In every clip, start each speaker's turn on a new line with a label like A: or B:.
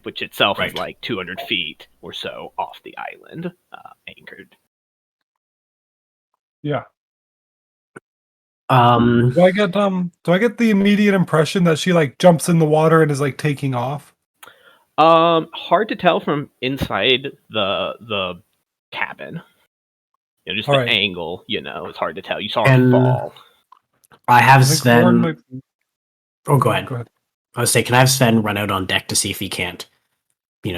A: which itself is
B: Right.
A: like 200 feet or so off the island, anchored.
C: Yeah.
B: Um,
C: Do I get the immediate impression that she like jumps in the water and is like taking off?
A: Hard to tell from inside the cabin. Just
C: All
A: the
C: right.
A: angle. It's hard to tell. You saw her
B: And
A: fall.
B: I have
C: I think Warren
B: Sven.
C: might...
B: Oh, go ahead.
C: Go ahead.
B: I was saying, can I have Sven run out on deck to see if he can't,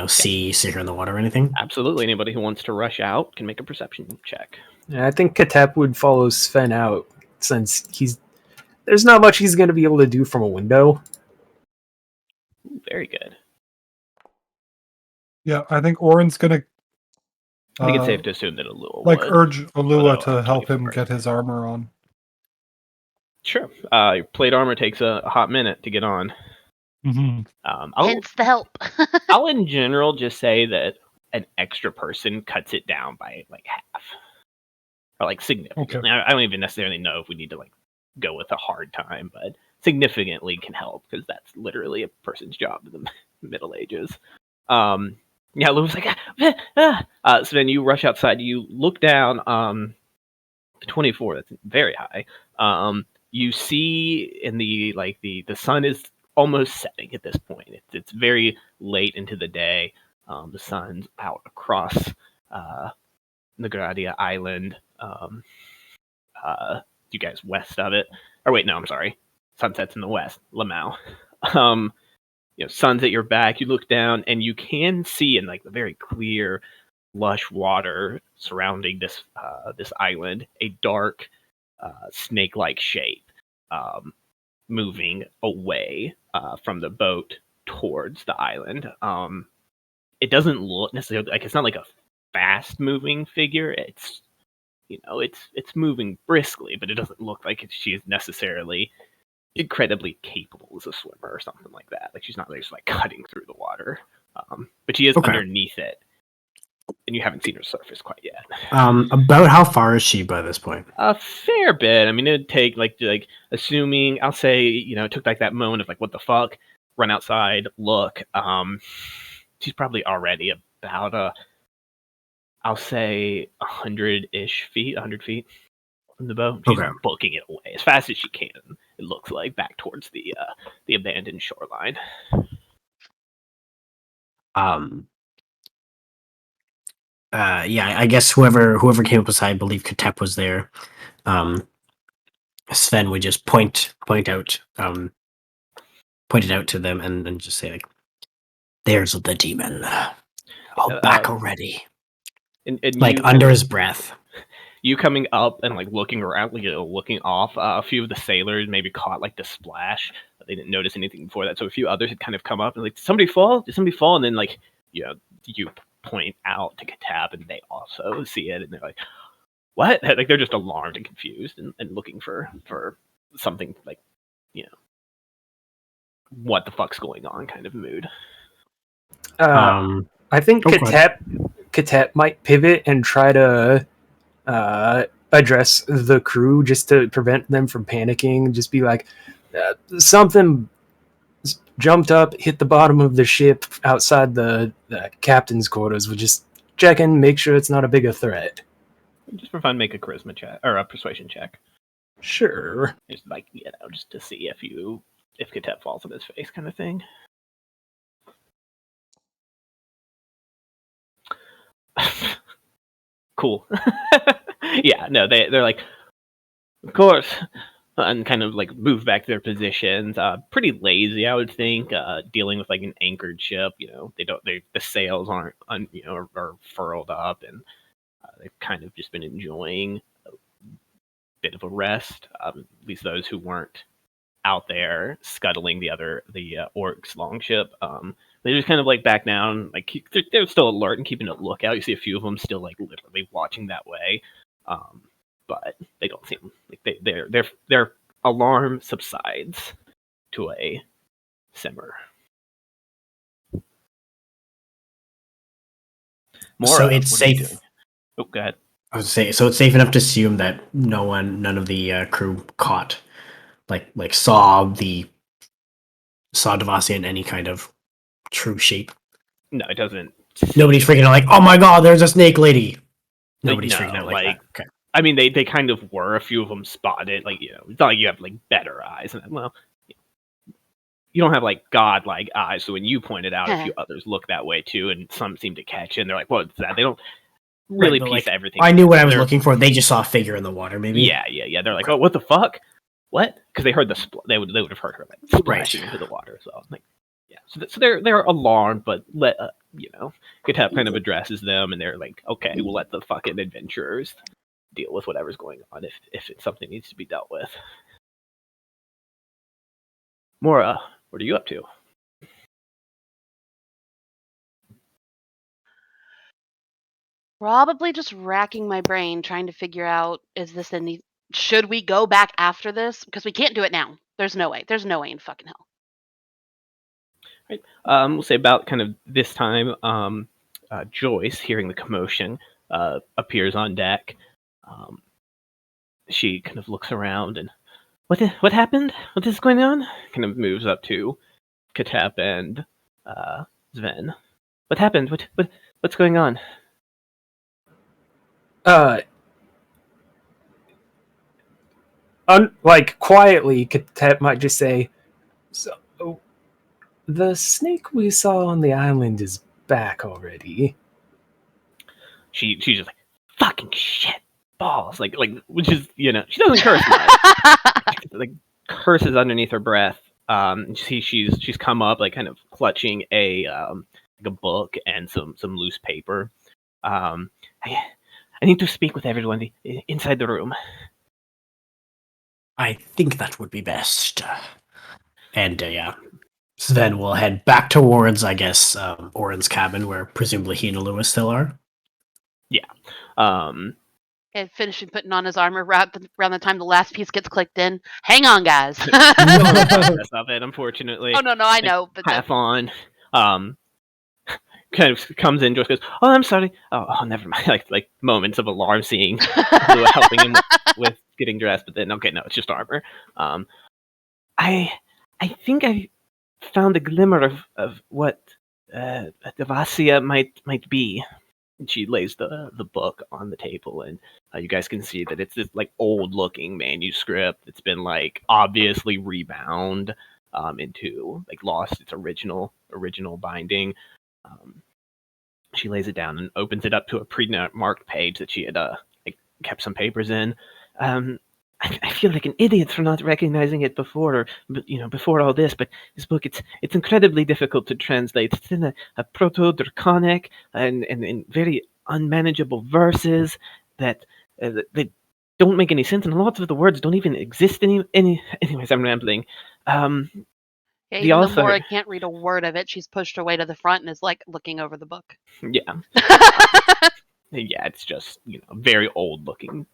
B: see her in the water or anything?
A: Absolutely. Anybody who wants to rush out can make a perception check.
D: Yeah, I think Katep would follow Sven out since there's not much he's going to be able to do from a window.
A: Very good.
C: Yeah, I think Oren's gonna
A: I think it's safe to assume that Alua
C: like
A: would.
C: urge Alua
A: although
C: to
A: I'm
C: help
A: talking
C: him
A: for
C: get his armor on.
A: Sure. Your plate armor takes a hot minute to get on.
C: Mm-hmm.
E: Hence the help.
A: I'll in general just say that an extra person cuts it down by like half, or like significantly.
C: Okay.
A: I don't even necessarily know if we need to like go with a hard time, but significantly can help because that's literally a person's job in the Middle Ages. Yeah, Lou's like, so then you rush outside. You look down. 24. That's very high. You see in the sun is almost setting at this point. It's very late into the day. The sun's out across Nagradia Island. You guys west of it. Or wait, no, I'm sorry. Sunset's in the west. Lamau. Sun's at your back. You look down and you can see in like the very clear, lush water surrounding this island a dark, snake-like shape moving away from the boat towards the island. It doesn't look necessarily like it's not like a fast-moving figure. It's it's moving briskly, but it doesn't look like she is necessarily incredibly capable as a swimmer or something like that. Like she's not just like cutting through the water, but she is underneath it, and you haven't seen her surface quite yet.
B: About how far is she by this point?
A: A fair bit. I mean, it'd take like assuming I'll say it took like that moment of like what the fuck, run outside, look. She's probably already about I'll say 100-ish feet, 100 feet from the boat. She's booking it away as fast as she can. It looks like back towards the abandoned shoreline.
B: Yeah, I guess whoever came up beside, I believe Katep was there. Sven would just point it out to them and just say like, "There's the demon. Back already."
A: And
B: like under his breath.
A: You coming up and like looking around, looking off. A few of the sailors maybe caught like the splash. They didn't notice anything before that, so a few others had kind of come up and like, "Did somebody fall? Did somebody fall?" And then like you point out to Katab, and they also see it, and they're like, "What?" Like they're just alarmed and confused and looking for something like what the fuck's going on kind of mood.
D: I think Katep might pivot and try to address the crew just to prevent them from panicking. Just be like, something jumped up, hit the bottom of the ship outside the captain's quarters. We're just checking, make sure it's not a bigger threat.
A: Just for fun, make a charisma check or a persuasion check.
D: Sure.
A: Just like just to see if Katep falls on his face, kind of thing. Cool. Yeah, no, they're like, of course, and kind of like move back to their positions. Pretty lazy, I would think. Dealing with like an anchored ship, the sails aren't are furled up, and they've kind of just been enjoying a bit of a rest. At least those who weren't out there scuttling the orcs longship. They just kind of like back down, like they're still alert and keeping a lookout. You see a few of them still like literally watching that way, but they don't seem like their alarm subsides to a simmer.
B: So it's safe.
A: Oh, go ahead.
B: I was say so it's safe enough to assume that none of the crew caught saw Devassi in any kind of true shape.
A: No, it doesn't.
B: Nobody's freaking out like, oh my god, there's a snake lady. Nobody's
A: no,
B: freaking out like that. Okay.
A: I mean, they kind of were. A few of them spotted. Like, it's not like you have like better eyes. And well, you don't have like godlike eyes. So when you pointed out, a few others look that way too, and some seem to catch it. And they're like, "What's that?" They don't really piece everything.
B: I knew what I was looking for. They just saw a figure in the water, maybe.
A: Yeah. They're like, "Oh, what the fuck? What?" Because they heard they would have heard her like splashing into the water. So like, yeah. So they're alarmed, but Katep kind of addresses them, and they're like, "Okay, we'll let the fucking adventurers deal with whatever's going on if it's something needs to be dealt with." Mora, what are you up to?
E: Probably just racking my brain trying to figure out, should we go back after this? Because we can't do it now. There's no way. There's no way in fucking hell.
A: Right. We'll say about kind of this time, Joyce, hearing the commotion, appears on deck. She kind of looks around and, what happened? What is going on? Kind of moves up to Katep and Sven. What happened? What's going on?
D: Like quietly, Katep might just say, "So, the snake we saw on the island is back already."
A: She's just like, fucking shit, balls, like which is she doesn't curse much. Like curses underneath her breath. She's come up like kind of clutching a book and some loose paper. I need to speak with everyone inside the room.
B: I think that would be best. And yeah, Sven will head back towards, I guess, Oren's cabin, where presumably he and Lewis still are.
A: Yeah.
E: And finishing putting on his armor around the time the last piece gets clicked in. Hang on, guys.
A: Process of it, unfortunately.
E: Oh no, I know, but
A: half on. Kind of comes in, just goes, "Oh, I'm sorry. Oh, never mind." Like moments of alarm, seeing Lua helping him with getting dressed, but then okay, no, it's just armor. I think I found a glimmer of what Devasia might be. And she lays the book on the table, and you guys can see that it's this like old looking manuscript. It's been like obviously rebound into like lost its original binding. She lays it down and opens it up to a pre-marked page that she had kept some papers in. I feel like an idiot for not recognizing it before, before all this. But this book, it's incredibly difficult to translate. It's in a proto-draconic and very unmanageable verses that don't make any sense, and lots of the words don't even exist any. Anyways, I'm rambling.
E: Yeah,
A: The
E: even
A: author,
E: though Mora can't read a word of it, she's pushed her way to the front and is like looking over the book.
A: Yeah. Yeah, it's just very old looking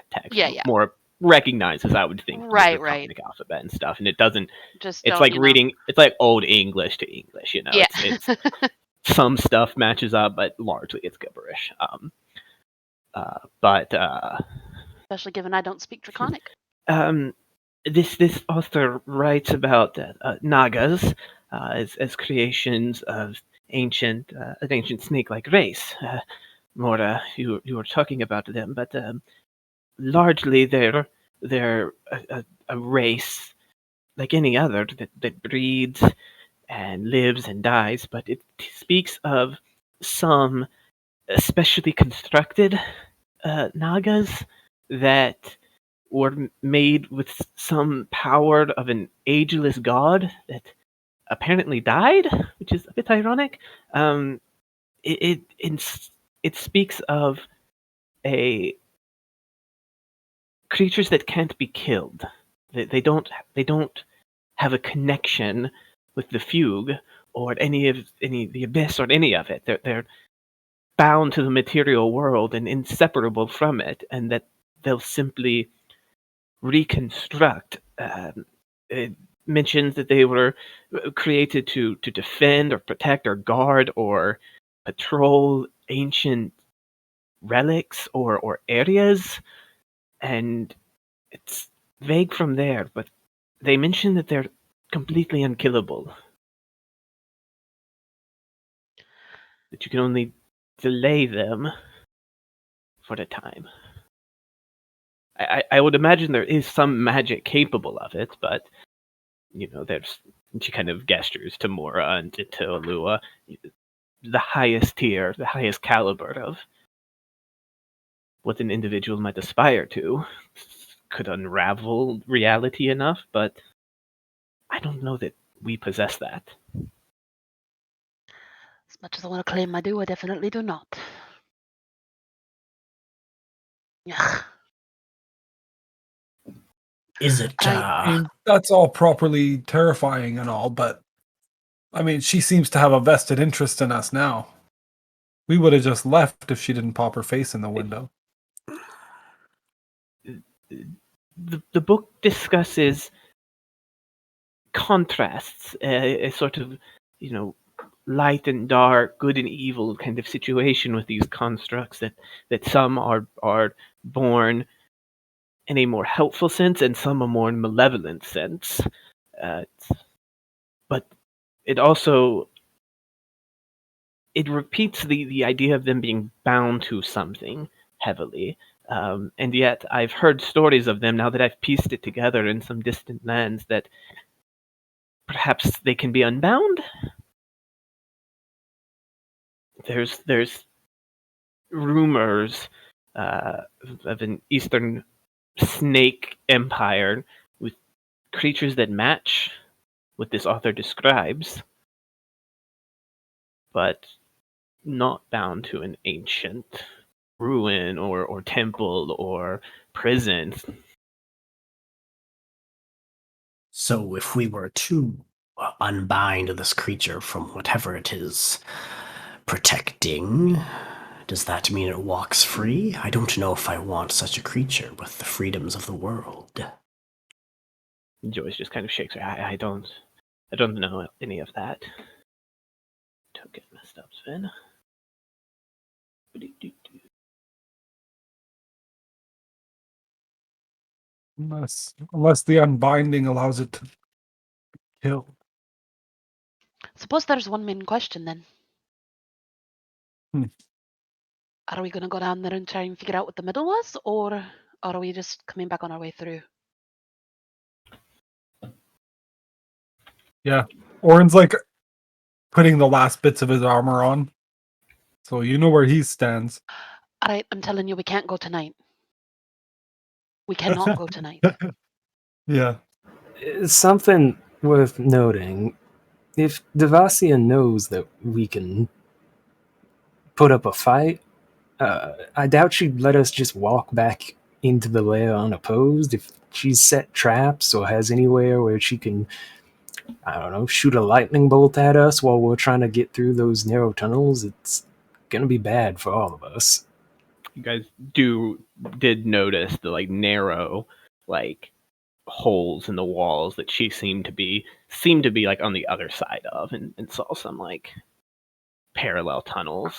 A: text.
E: Yeah.
A: More recognizes, I would think,
E: Right.
A: the alphabet and stuff, and it doesn't.
E: Just
A: it's like reading. It's like old English to English.
E: Yeah.
A: It's some stuff matches up, but largely it's gibberish. But
E: especially given I don't speak Draconic.
A: This author writes about Nagas as creations of an ancient snake-like race. Mora, you were talking about them, but largely they're a race like any other that breeds and lives and dies, but it speaks of some specially constructed Nagas that were made with some power of an ageless god that apparently died, which is a bit ironic. It speaks of creatures that can't be killed. They don't have a connection with the fugue or any the abyss or any of it. They're bound to the material world and inseparable from it, and that they'll simply reconstruct. It mentions that they were created to defend or protect or guard or patrol ancient relics or areas, and it's vague from there, but they mention that they're completely unkillable. that you can only delay them for the time. I would imagine there is some magic capable of it, but there's. She kind of gestures to Mora and to Alua, the highest tier, the highest caliber of what an individual might aspire to could unravel reality enough, but I don't know that we possess that.
E: As much as I want to claim I do, I definitely do not. Ugh.
B: Is it?
C: I mean, that's all properly terrifying and all, but I mean, she seems to have a vested interest in us now. We would have just left if she didn't pop her face in the window.
A: The book discusses contrasts, a sort of, light and dark, good and evil kind of situation with these constructs that some are born in a more helpful sense and some a more malevolent sense. But it also it repeats the idea of them being bound to something heavily. And yet I've heard stories of them now that I've pieced it together in some distant lands that perhaps they can be unbound. There's rumors of an eastern snake empire with creatures that match what this author describes, but not bound to an ancient ruin or temple or prison.
B: So if we were to unbind this creature from whatever it is protecting, does that mean it walks free? I don't know if I want such a creature with the freedoms of the world.
A: Joyce just kind of shakes her. I don't know any of that. Don't get messed up, Sven.
C: Unless the unbinding allows it to kill.
E: Suppose there's one main question then.
C: Hmm.
E: Are we going to go down there and try and figure out what the middle was, or are we just coming back on our way through?
C: Yeah. Orin's like putting the last bits of his armor on. So you know where he stands.
E: All right, I'm telling you, we can't go tonight. We cannot go tonight.
C: Yeah.
D: Something worth noting. If Devasia knows that we can put up a fight, I doubt she'd let us just walk back into the lair unopposed. If she's set traps or has anywhere where she can, I don't know, shoot a lightning bolt at us while we're trying to get through those narrow tunnels, it's gonna be bad for all of us.
A: You guys did notice the narrow holes in the walls that she seemed to be like on the other side of, and saw some parallel tunnels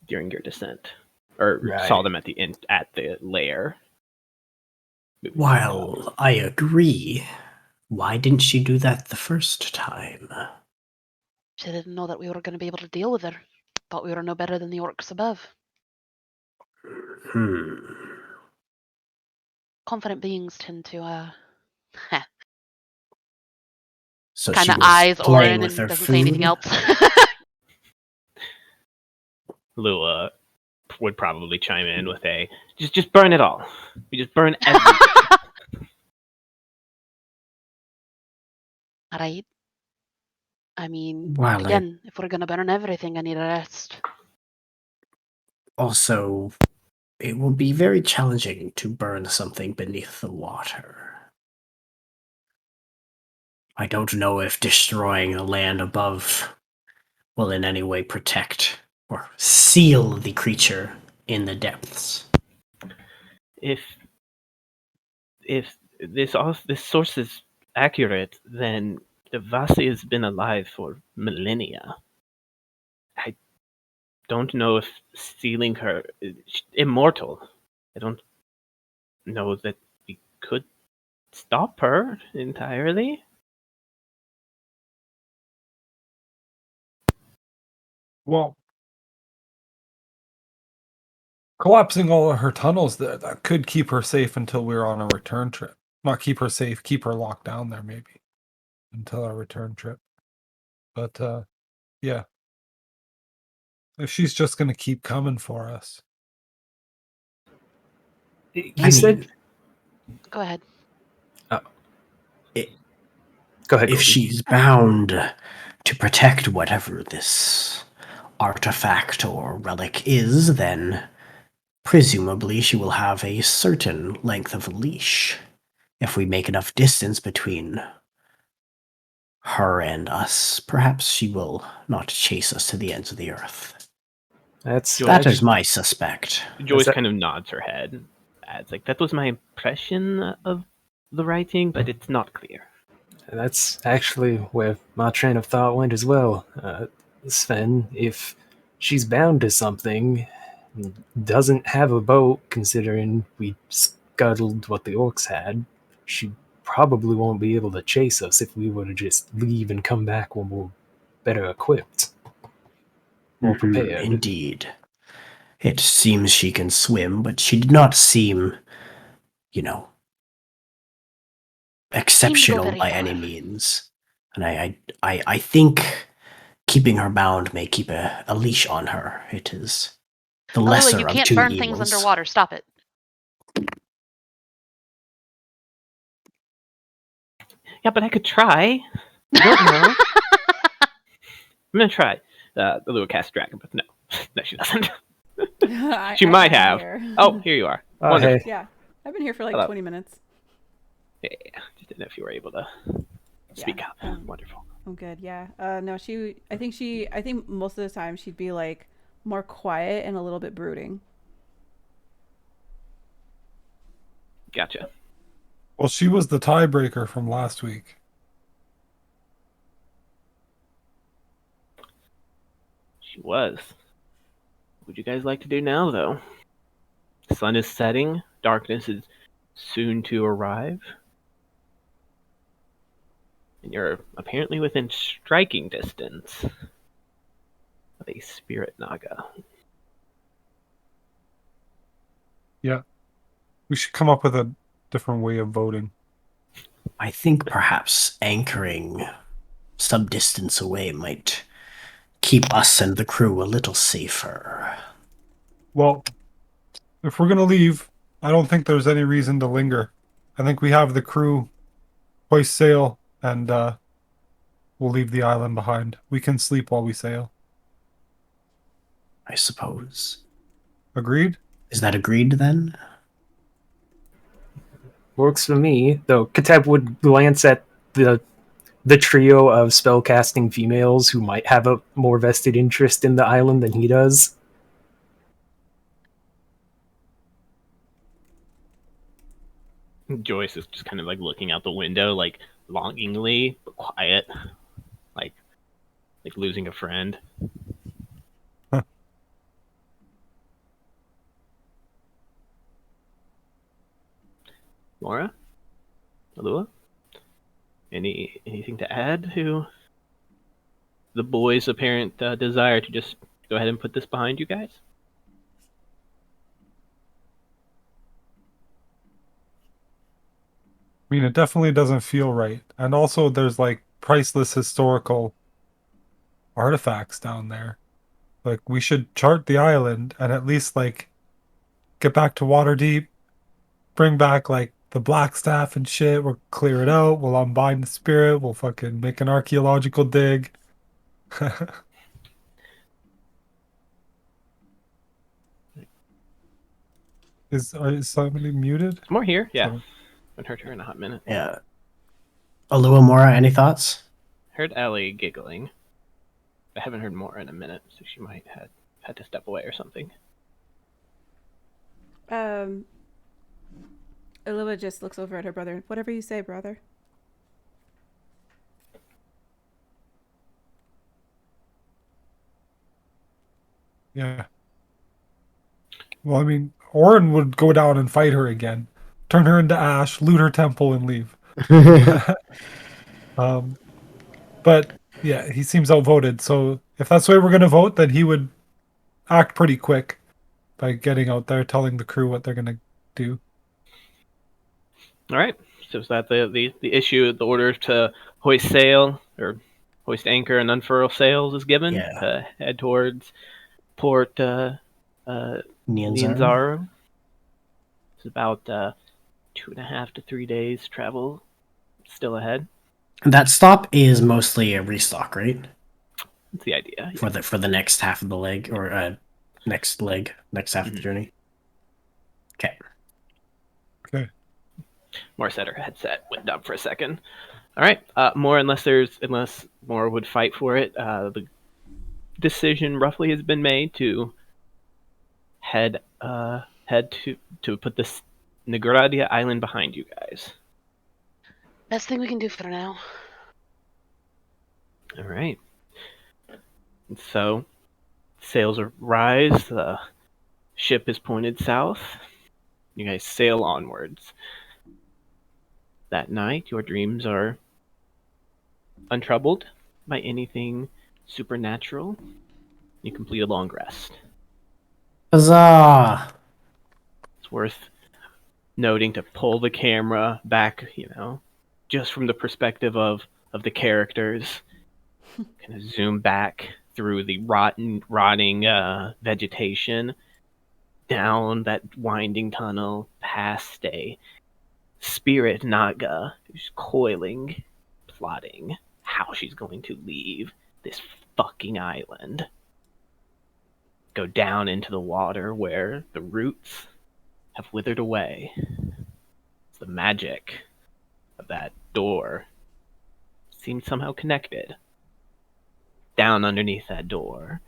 A: during your descent, or
D: Right.
A: saw them at the lair.
B: While I agree, why didn't she do that the first time?
E: She didn't know that we were going to be able to deal with her. Thought we were no better than the orcs above.
B: Confident
E: beings tend to
B: So
E: kind
B: she
E: of
B: was
E: eyes
B: playing
E: Orin
B: with
E: and
B: her
E: doesn't say anything
B: food?
E: else.
A: Lua would probably chime in with a just burn it all. We just burn everything.
E: All right. I mean,
B: Well,
E: again, if we're gonna burn everything, I need a rest.
B: Also, it will be very challenging to burn something beneath the water. I don't know if destroying the land above will in any way protect or seal the creature in the depths.
A: If this source is accurate, then Devasi has been alive for millennia. I don't know if sealing her is immortal. I don't know that we could stop her entirely.
C: Well, collapsing all of her tunnels that could keep her safe until we're on a return trip. Not keep her safe, keep her locked down there maybe until our return trip. But yeah, if she's just gonna keep coming for us,
D: You said.
E: Go ahead.
D: Go ahead.
B: if
D: Gordon.
B: she's bound to protect whatever this artifact or relic is, then presumably she will have a certain length of leash. If we make enough distance between her and us, perhaps she will not chase us to the ends of the earth.
D: That's
B: That is my suspect.
A: Joyce
D: that-
A: kind of nods her head. Adds like, that was my impression of the writing, but it's not clear.
D: That's actually where my train of thought went as well. Sven, if she's bound to something, doesn't have a boat, considering we scuttled what the orcs had, she probably won't be able to chase us if we were to just leave and come back when we're better equipped. More prepared.
B: Indeed. It seems she can swim, but she did not seem, exceptional
E: very
B: by
E: far.
B: any means. And I think keeping her bound may keep a leash on her. It is the
E: Alua,
B: lesser
E: you
B: of
E: can't
B: two
E: burn
B: evils.
E: things underwater. Stop it.
A: Yeah, but I could try. I don't know. I'm gonna try. The little cast dragon, but no, no, she doesn't. She might have.
F: Here.
A: Oh, here you are.
D: Oh,
A: Wonderful.
D: hey.
F: Yeah, I've been here for like
A: Hello.
F: 20 minutes.
A: Yeah, just didn't know if you were able to speak
F: Yeah,
A: out. Wonderful.
F: I'm good. Yeah. No, I think most of the time she'd be like more quiet and a little bit brooding.
A: Gotcha.
C: well, she was the tiebreaker from last week.
A: She was. What would you guys like to do now, though? The sun is setting. Darkness is soon to arrive. And you're apparently within striking distance of a spirit naga.
C: Yeah, we should come up with a different way of voting.
B: I think perhaps anchoring some distance away might keep us and the crew a little safer.
C: Well, if we're gonna leave, I don't think there's any reason to linger. I think we have the crew hoist sail, and we'll leave the island behind. We can sleep while we sail.
B: I suppose.
C: Agreed?
B: Is that agreed then?
D: Works for me, though Kateb would glance at the trio of spellcasting females who might have a more vested interest in the island than he does.
A: Joyce is just kind of like looking out the window, like longingly, but quiet, like losing a friend. Laura, Alua, anything to add to the boys' apparent desire to just go ahead and put this behind you guys?
C: I mean, it definitely doesn't feel right. And also, there's like priceless historical artifacts down there. Like, we should chart the island and at least like get back to Waterdeep, bring back like the black staff and shit. We'll clear it out. We'll unbind the spirit. We'll fucking make an archaeological dig. Is somebody muted?
A: It's more here, yeah.
C: Sorry.
A: Haven't heard her in a hot minute.
B: Yeah. Alua, Mora, any thoughts?
A: Heard Ellie giggling. I haven't heard more in a minute, so she might have had to step away or something.
F: Alua just looks over at her brother. Whatever you say, brother.
C: Yeah. Well, I mean, Orin would go down and fight her again, turn her into ash, loot her temple, and leave. But yeah, he seems outvoted. So If that's the way we're going to vote, then he would act pretty quick by getting out there, telling the crew what they're going to do.
A: All right. So is that the issue? The order to hoist sail or hoist anchor and unfurl sails is given
B: Yeah.
A: to head towards Port
B: Nianzaro.
A: Nianzaro. It's about 2.5 to 3 days travel still ahead.
B: That stop is mostly a restock, right?
A: That's the idea.
B: For the next half of the leg, or next half of the journey. Okay.
A: More said her headset went dumb for a second. All right, more unless more would fight for it. The decision roughly has been made to head to put this Negradia Island behind you guys.
E: Best thing we can do for now.
A: All right. And so, sails rise. The ship is pointed south. You guys sail onwards. That night, your dreams are untroubled by anything supernatural. You complete a long rest.
B: Huzzah!
A: It's worth noting to pull the camera back, just from the perspective of the characters. Kind of zoom back through the rotting vegetation, down that winding tunnel, past a spirit Naga who's coiling, plotting how she's going to leave this fucking island. Go down into the water where the roots have withered away. The magic of that door seems somehow connected. Down underneath that door,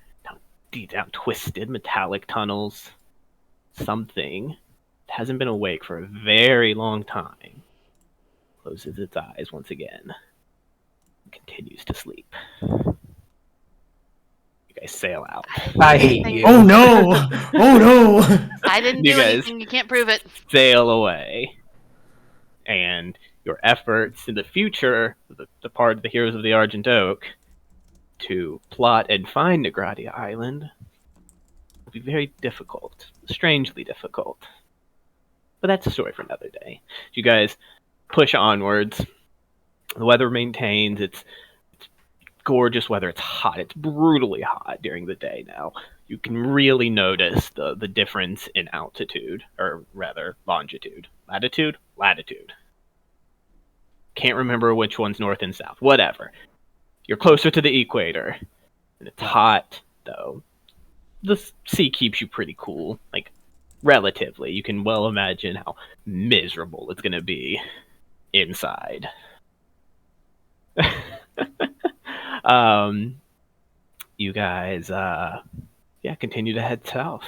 A: down twisted metallic tunnels, something that hasn't been awake for a very long time closes its eyes once again and continues to sleep. You guys sail out.
D: I hate you.
B: Oh no! Oh no!
E: I didn't
A: You
E: do
A: guys-
E: anything. You can't prove it.
A: Sail away. And your efforts in the future, the part of the Heroes of the Argent Oak, to plot and find Negradia Island will be very difficult. Strangely difficult. But that's a story for another day. You guys push onwards. The weather maintains. It's gorgeous weather. It's hot. It's brutally hot during the day now. You can really notice the difference in altitude, or rather longitude. Latitude. Can't remember which one's north and south. Whatever. You're closer to the equator. And it's hot, though. The sea keeps you pretty cool. Like, relatively. You can well imagine how miserable it's going to be inside. You guys, continue to head south.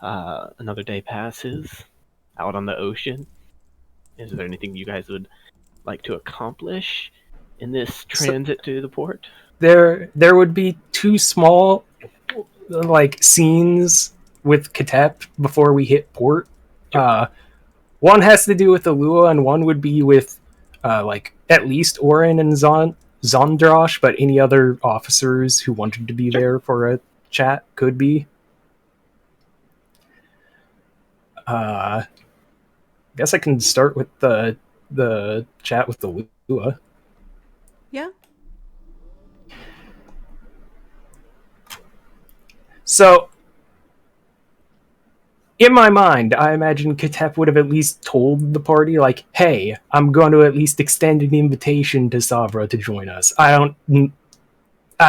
A: Another day passes out on the ocean. Is there anything you guys would like to accomplish in this transit to the port?
D: There would be two small scenes with Katep before we hit port. One has to do with Alua, and one would be with at least Orin and Zondrosh, but any other officers who wanted to be there for a chat could be. Guess I can start with the chat with the Alua.
F: Yeah.
D: So, in my mind, I imagine Katep would have at least told the party, like, hey, I'm going to at least extend an invitation to Savra to join us. I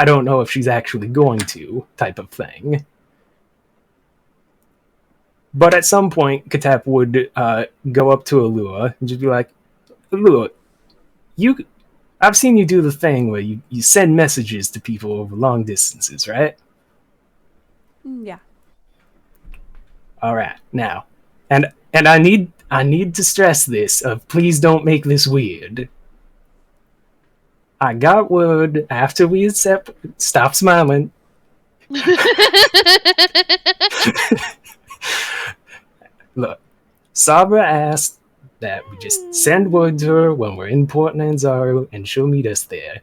D: don't know if she's actually going to, type of thing. But at some point, Katep would go up to Alua and just be like, Alua, I've seen you do the thing where you send messages to people over long distances, right?
F: Yeah.
D: All right, now, and I need to stress this. Please don't make this weird. I got word after we had stop smiling. Look, Sabra asked that we just send word to her when we're in Port Nanzaro, and she'll meet us there.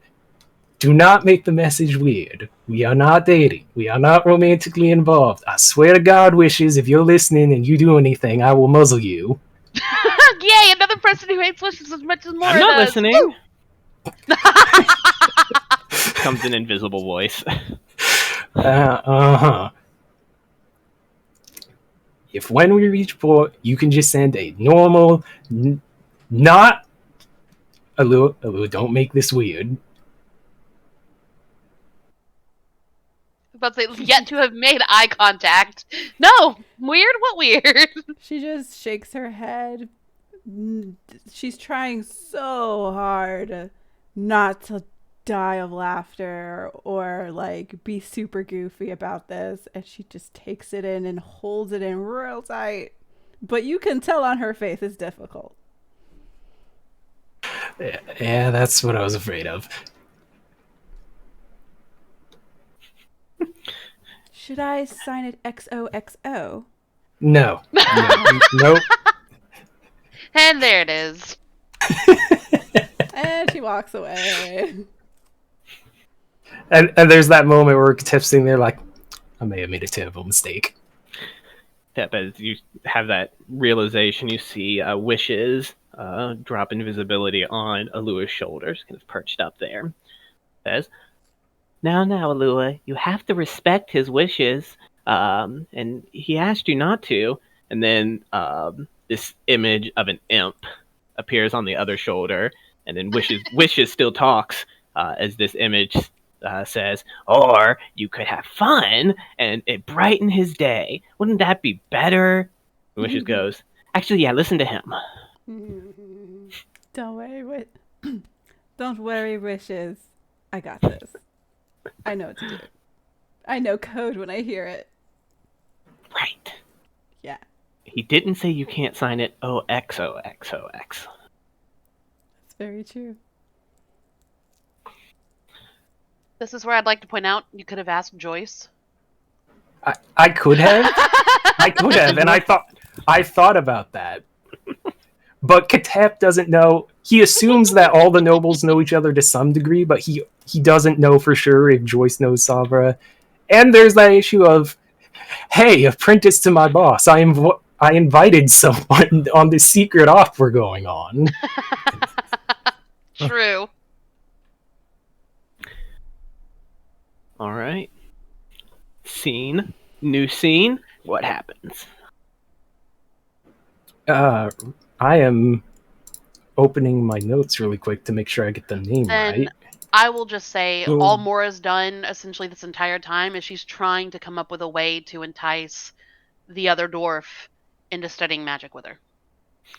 D: Do not make the message weird. We are not dating. We are not romantically involved. I swear to God, Wishes, if you're listening and you do anything, I will muzzle you.
E: Yay, another person who hates wishes as much as Mora
A: I'm not
E: does.
A: listening. Comes an invisible voice.
D: Uh-huh. If when we reach port, you can just send a normal, not Alu, don't make this weird.
E: About to say, yet to have made eye contact. No, weird. What weird?
F: She just shakes her head. She's trying so hard not to die of laughter or like be super goofy about this, and she just takes it in and holds it in real tight. But you can tell on her face it's difficult.
D: Yeah, that's what I was afraid of.
F: Should I sign it XOXO?
D: No. Nope.
E: And there it is.
F: And she walks away.
D: And there's that moment where Tiff's sitting there like, I may have made a terrible mistake.
A: That as you have that realization, you see Wishes drop invisibility on Alua's shoulders, kind of perched up there. Says, now, Alua, you have to respect his wishes, and he asked you not to. And then this image of an imp appears on the other shoulder, and then Wishes still talks as this image says, or you could have fun and it brighten his day. Wouldn't that be better? And Wishes goes, actually, yeah, listen to him.
F: Don't worry, don't worry, Wishes. I got this. I know what to do. I know code when I hear it.
A: Right.
F: Yeah.
A: He didn't say you can't sign it OXOXOX.
F: That's very true.
E: This is where I'd like to point out you could have asked Joyce.
D: I could have. I could have, and I thought about that. But Katep doesn't know. He assumes that all the nobles know each other to some degree, but he doesn't know for sure if Joyce knows Savra. And there's that issue of, hey, apprentice to my boss, I invited someone on this secret off we're going on.
E: True.
A: All right. Scene. New scene. What happens?
D: I am opening my notes really quick to make sure I get the name
E: Then
D: right.
E: I will just say
C: So-
E: all Mora's done essentially this entire time is she's trying to come up with a way to entice the other dwarf into studying magic with her.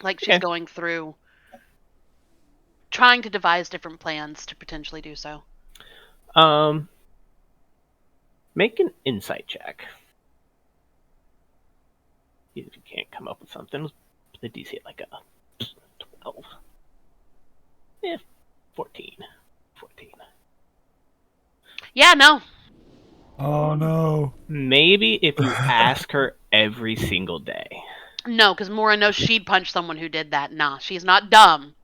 E: Like she's
A: Okay.
E: going through trying to devise different plans to potentially do so.
A: Make an insight check. If you can't come up with something, the DC at like a 12. Yeah, 14. 14.
E: Yeah, no.
C: Oh no.
A: Maybe if you ask her every single day.
E: No, because Mora knows she'd punch someone who did that. Nah, she's not dumb.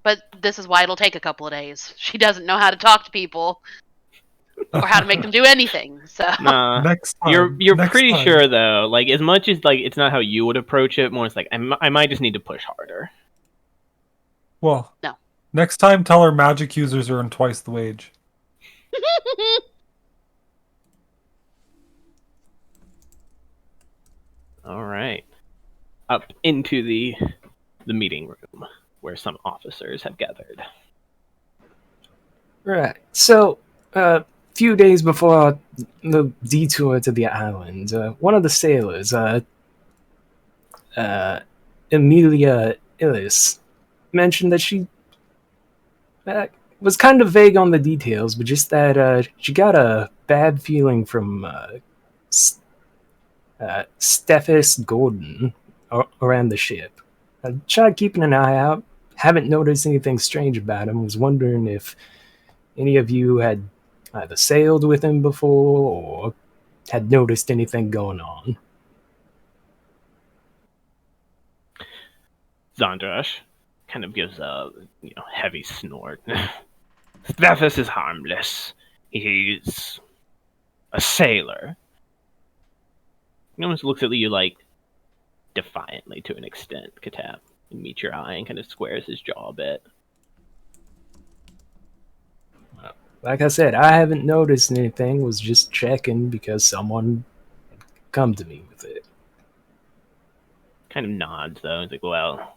E: But this is why it'll take a couple of days. She doesn't know how to talk to people or how to make them do anything. So
A: Nah.
C: Next time.
A: You're
C: next
A: pretty
C: time.
A: sure though. Like as much as like it's not how you would approach it. More it's like I might just need to push harder.
C: Well,
E: No.
C: Next time, tell her magic users earn twice the wage.
A: All right. Up into the meeting room where some officers have gathered.
D: Right. So, a few days before the detour to the island, one of the sailors, Emilia Illis, mentioned that she was kind of vague on the details, but just that she got a bad feeling from Stephis Gordon around the ship. I tried keeping an eye out. Haven't noticed anything strange about him. Was wondering if any of you had either sailed with him before or had noticed anything going on.
A: Zondrash kind of gives a heavy snort. Steffes is harmless. He's a sailor. He almost looks at you like defiantly to an extent, Katap. And meets your eye and kind of squares his jaw a bit.
D: Like I said, I haven't noticed anything. Was just checking because someone had come to me with it.
A: Kind of nods though. He's like, well,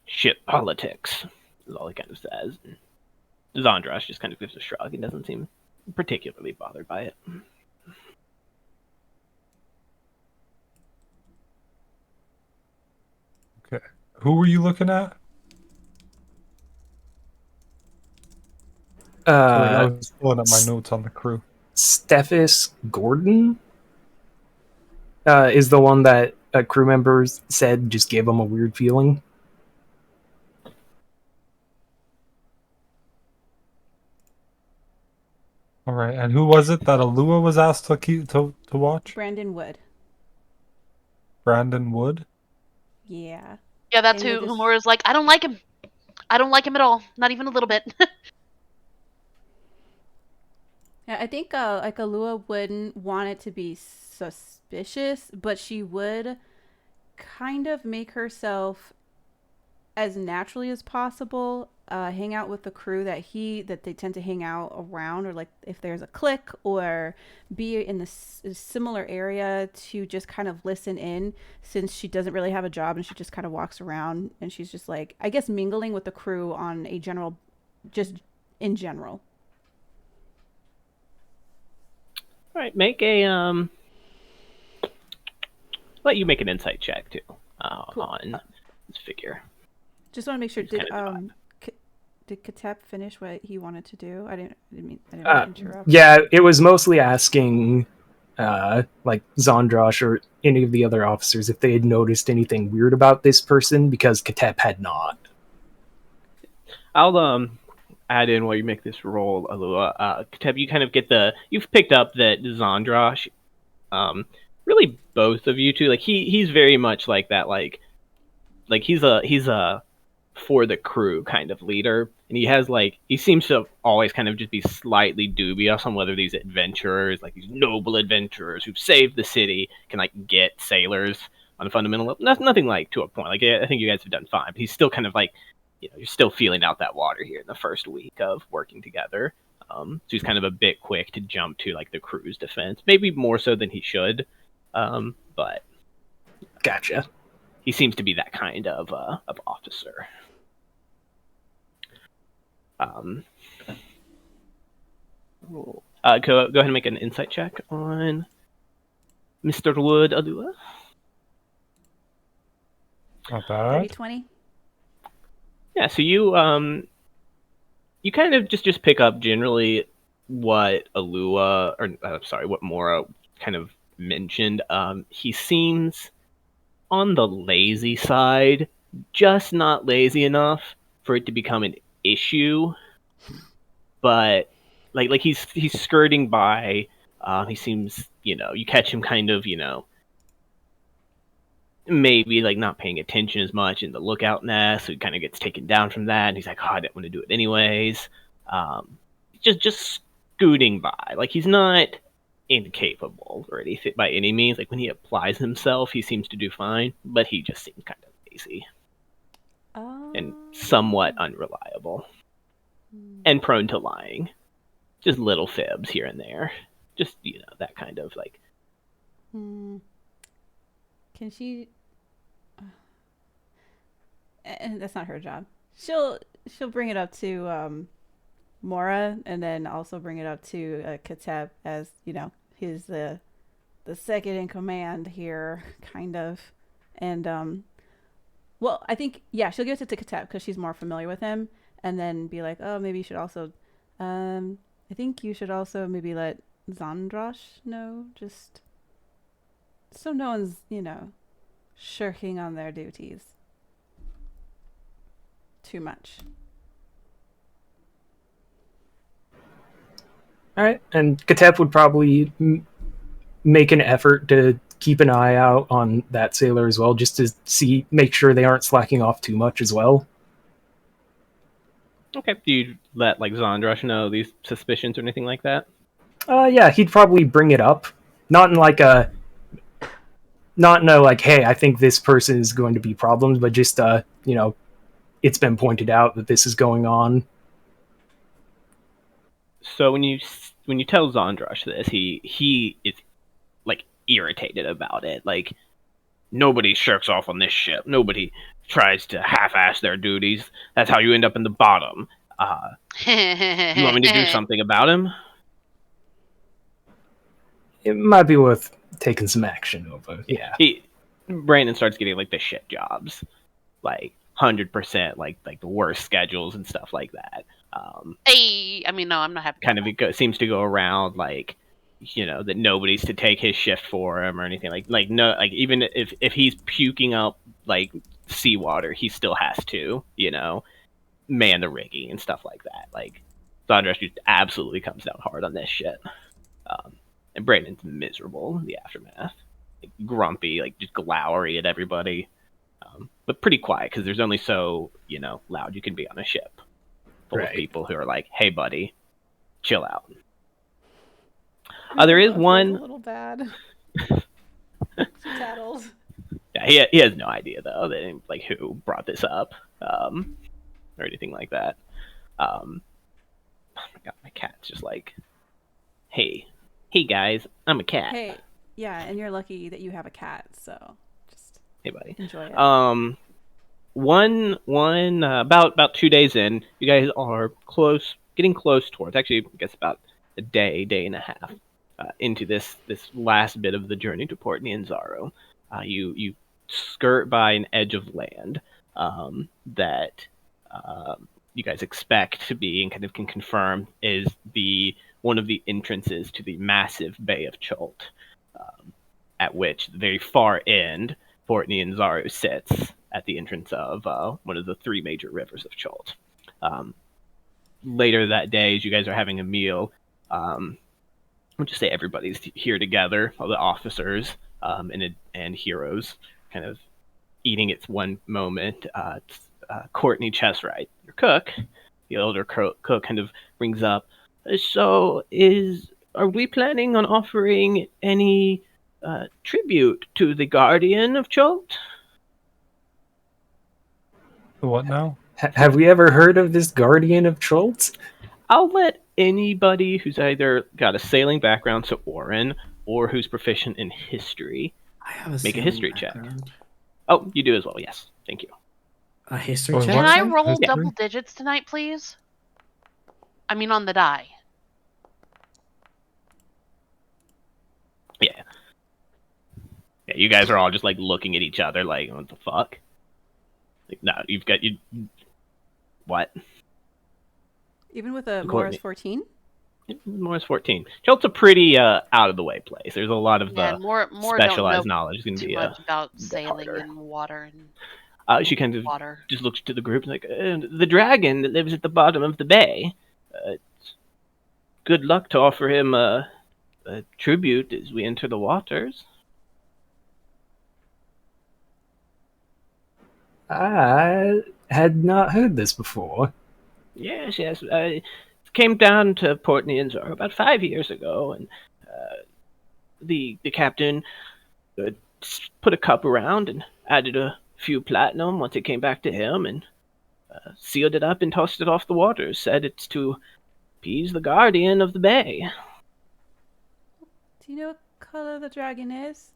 A: shit politics is all he kind of says. And Zandrosh just kind of gives a shrug and doesn't seem particularly bothered by it.
C: Okay. Who were you looking at? Sorry, I was pulling up my notes on the crew.
D: Steffes Gordon is the one that crew members said just gave him a weird feeling.
C: All right, and who was it that Alua was asked to keep to watch?
F: Brandon Wood.
C: Brandon Wood.
F: Yeah.
E: Yeah, that's
F: And
E: who
F: you'll just-
E: Humura's like, I don't like him. I don't like him at all. Not even a little bit.
F: Yeah, I think like Alua wouldn't want it to be suspicious, but she would kind of make herself as naturally as possible hang out with the crew that they tend to hang out around, or like if there's a clique, or be in this similar area to just kind of listen in, since she doesn't really have a job and she just kind of walks around and she's just like, I guess, mingling with the crew on a general, just in general.
A: All right, make a let you make an insight check too
F: Cool.
A: on this figure.
F: Just want to make sure,
A: Just kinda
F: did Katep finish what he wanted to do? I didn't mean to interrupt.
D: Yeah, it was mostly asking like Zandrosh or any of the other officers if they had noticed anything weird about this person, because Katep had not.
A: I'll add in while you make this roll, Alua. Kateb, you kind of get you've picked up that Zandrosh, really both of you two, like he's very much like that, like he's a for the crew kind of leader, and he seems to always kind of just be slightly dubious on whether these adventurers, like these noble adventurers who've saved the city, can like get sailors on a fundamental level. Nothing like to a point. Like I think you guys have done fine, but he's still kind of like, you're still feeling out that water here in the first week of working together. So he's kind of a bit quick to jump to like the crew's defense, maybe more so than he should. But
D: Gotcha.
A: he seems to be that kind of officer. Go ahead and make an insight check on Mr. Wood, Alua.
C: Not bad.
F: 30-20?
A: Yeah, so you kind of just pick up generally what Alua, or what Mora kind of mentioned. He seems on the lazy side, just not lazy enough for it to become an issue. But like he's skirting by. He seems, you catch him kind of, maybe like not paying attention as much in the lookout nest, so he kind of gets taken down from that, and he's like, oh, I didn't want to do it anyways. Just scooting by. Like he's not incapable or anything by any means. Like when he applies himself, he seems to do fine, but he just seems kind of lazy and somewhat unreliable and prone to lying. Just little fibs here and there. Just, that kind of like.
F: Can she? And that's not her job. She'll bring it up to Mora, and then also bring it up to Kateb, as he's the second in command here, kind of. And well, I think she'll give it to Kateb because she's more familiar with him, and then be like, oh, maybe you should also, I think you should also maybe let Zandrosh know, just so no one's shirking on their duties too much.
D: All right, and Katep would probably make an effort to keep an eye out on that sailor as well, just to make sure they aren't slacking off too much as well.
A: Okay. Do you let like Zondrush know these suspicions or anything like that?
D: Yeah, he'd probably bring it up, not in like a, not in a like, hey, I think this person is going to be problems, but just it's been pointed out that this is going on.
A: So when you tell Zondrush this, he is like irritated about it. Like nobody shirks off on this ship. Nobody tries to half-ass their duties. That's how you end up in the bottom. You want me to do something about him?
D: It might be worth taking some action over. Yeah.
A: Brandon starts getting like the shit jobs, like 100%, like the worst schedules and stuff like that.
E: Hey, I mean, no, I'm not happy.
A: Kind of seems to go around like, that nobody's to take his shift for him or anything like no, like even if he's puking up like seawater, he still has to man the rigging and stuff like that. Like Thundrush just absolutely comes down hard on this shit. And Brandon's miserable in the aftermath, like, grumpy, like just glowery at everybody, but pretty quiet because there's only so loud you can be on a ship full of people who are like, "Hey, buddy, chill out." There is one.
F: A little bad. Tattled.
A: Yeah, he has no idea though that like who brought this up, or anything like that. Oh my god, my cat's just like, hey guys, I'm a cat.
F: Hey, yeah, and you're lucky that you have a cat, so just
A: hey buddy,
F: enjoy it.
A: About 2 days in, you guys are getting close towards. Actually, I guess about a day and a half into this last bit of the journey to Port Nianzaro. You skirt by an edge of land that you guys expect to be and kind of can confirm is one of the entrances to the massive Bay of Chult, at which the very far end Port Nianzaro sits at the entrance of one of the three major rivers of Chult. Later that day, as you guys are having a meal, I'll just say everybody's here together, all the officers and heroes, kind of eating its one moment. Courtney Cheswright, your cook, the older cook, kind of brings up, so are we planning on offering any tribute to the Guardian of Chult?
C: What now?
D: Have we ever heard of this Guardian of Chult?
A: I'll let anybody who's either got a sailing background, so Oren, or who's proficient in history,
B: I have
A: make a history check.
B: background.
A: Oh, you do as well. Yes, thank you.
B: A history
C: Oh,
B: check?
E: Can I
C: What?
E: roll
C: History?
E: double digits tonight, please? I mean, on the die.
A: Yeah. Yeah, you guys are all just like looking at each other, like, what the fuck? Like, no, you've got you. What?
F: Even with a
A: Courtney.
F: Morris 14?
A: Morris 14. Chult's a pretty out of the way place. There's a lot of
E: Yeah, more
A: specialized
E: don't know
A: knowledge. Is going to
E: too
A: be
E: much about sailing
A: harder.
E: and water and
A: She kind of
E: water.
A: just looks to the group and like, the dragon that lives at the bottom of the bay. Good luck to offer him a tribute as we enter the waters.
D: I had not heard this before.
A: Yes. Came down to Port Nianzaro about 5 years ago, and the captain put a cup around and added a few platinum once it came back to him, and sealed it up and tossed it off the waters. Said it's to appease the guardian of the bay.
F: Do you know what color the dragon is?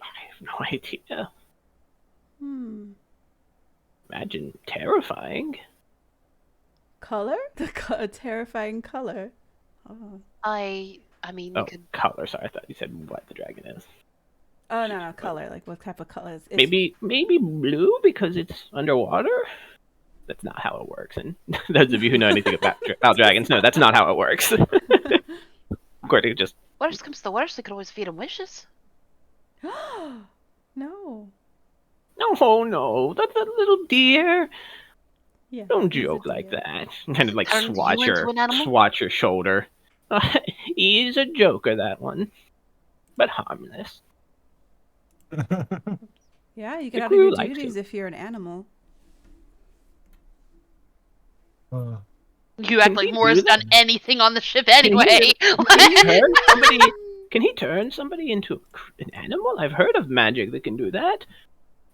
A: I have no idea. Imagine terrifying.
F: Color? A terrifying color. Oh.
E: I mean,
A: Oh, color. Sorry, I thought you said what the dragon is.
F: Oh no, color. Like what type of color is it?
A: Maybe blue because it's underwater. That's not how it works. And those of you who know anything about dragons know that's not how it works. According to just
E: worst comes to worst, they could always feed him wishes.
F: No.
A: No, that's a little deer.
F: Yeah.
A: Don't
F: he's a
A: joke like
F: deer.
A: that. Kind of like
E: Turns you into an animal?
A: swat your shoulder. He's a joker, that one. but harmless.
F: Yeah, you
A: The
F: get out of
A: crew
F: your
A: likes
F: duties
A: him.
F: if you're an animal.
E: You act
A: Can
E: like
A: he
E: Morris
A: do
E: done
A: that?
E: anything on the ship anyway.
A: Can he turn somebody? Can he turn somebody into an animal? I've heard of magic that can do that.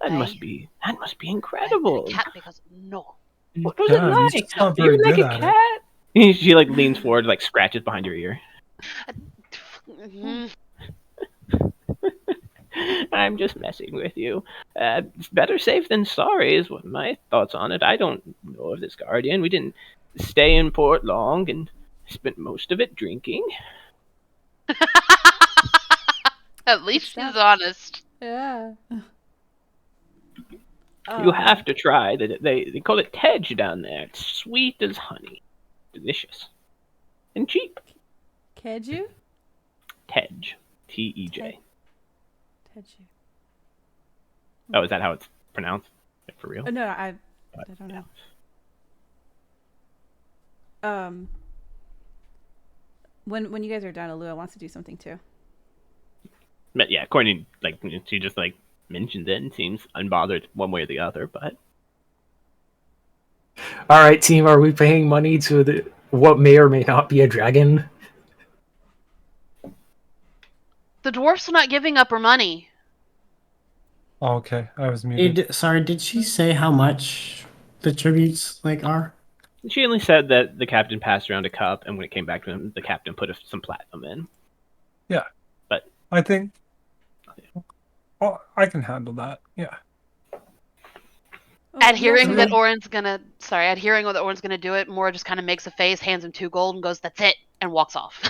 A: That must be
E: I've been a
A: incredible.
E: cat because no.
A: What was
C: Yeah,
A: it
C: he's
A: like?
C: just not
A: Are you
C: very
A: like
C: good
A: a
C: at it.
A: cat? She like leans forward, like scratches behind your ear.
E: Mhm.
A: I'm just messing with you. It's better safe than sorry is what my thoughts on it. I don't know of this guardian. We didn't stay in port long and spent most of it drinking.
E: At least
F: stuff.
E: she's honest.
F: Yeah.
A: You have to try. They call it Tej down there. It's sweet as honey. Delicious. And cheap.
F: Keju?
A: Tej. Tej.
F: Teju.
A: Oh, is that how it's pronounced? Like, for real?
F: Oh, no, I don't know. When you guys are done, Alua wants to do something too.
A: But yeah, according, like, she just, like, mentioned it and seems unbothered one way or the other, but...
D: All right, team, are we paying money to what may or may not be a dragon?
E: The dwarf's not giving up her money.
C: Oh, okay, I was muted.
B: Sorry, did she say how much the tributes are?
A: She only said that the captain passed around a cup, and when it came back to him, the captain put some platinum in.
C: Yeah.
A: But
C: I think I can handle that. Yeah.
E: At hearing
B: okay.
E: that Oren's gonna do it, Mora just kind of makes a face, hands him 2 gold, and goes, "That's it," and walks off.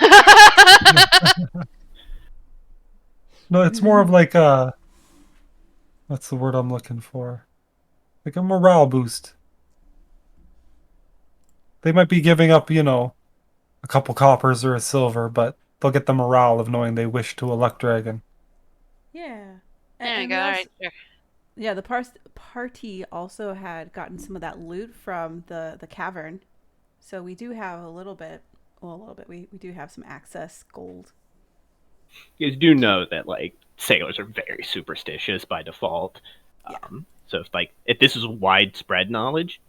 C: No, it's more of like a... What's the word I'm looking for? Like a morale boost. They might be giving up, a couple coppers or a silver, but they'll get the morale of knowing they wish to elect dragon.
F: Yeah.
E: There you
F: And
E: go.
F: we
E: All
F: also-
E: right, sure.
F: Yeah, the party also had gotten some of that loot from the cavern. So we do have a little bit. We do have some access gold.
A: you guys do know that, like, sailors are very superstitious by default.
F: Yeah.
A: So if this is widespread knowledge,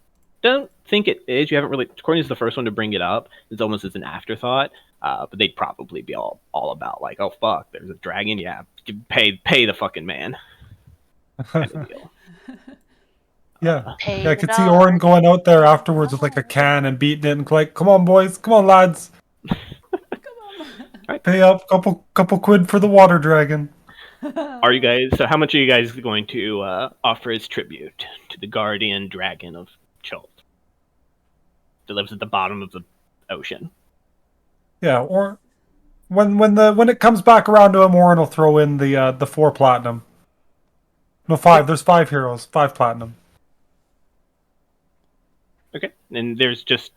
A: don't think it is. You haven't really... Courtney's the first one to bring it up. It's almost as an afterthought. But they'd probably be all about, like, oh, fuck, there's a dragon? Yeah, pay the fucking man. Kind of deal.
C: Yeah.
E: Pay
C: Yeah, I
E: the
C: could see
E: dog.
C: Oren going out there afterwards with like a can and beating it and like, come on boys, come on lads. Pay up, couple quid for the water dragon.
A: Are you guys... So how much are you guys going to offer as tribute to the guardian dragon of Chult that lives at the bottom of the ocean?
C: Yeah, or when it comes back around to him, Oren will throw in the 4 platinum. No, 5. There's 5 heroes, 5 platinum.
A: Okay. And there's just,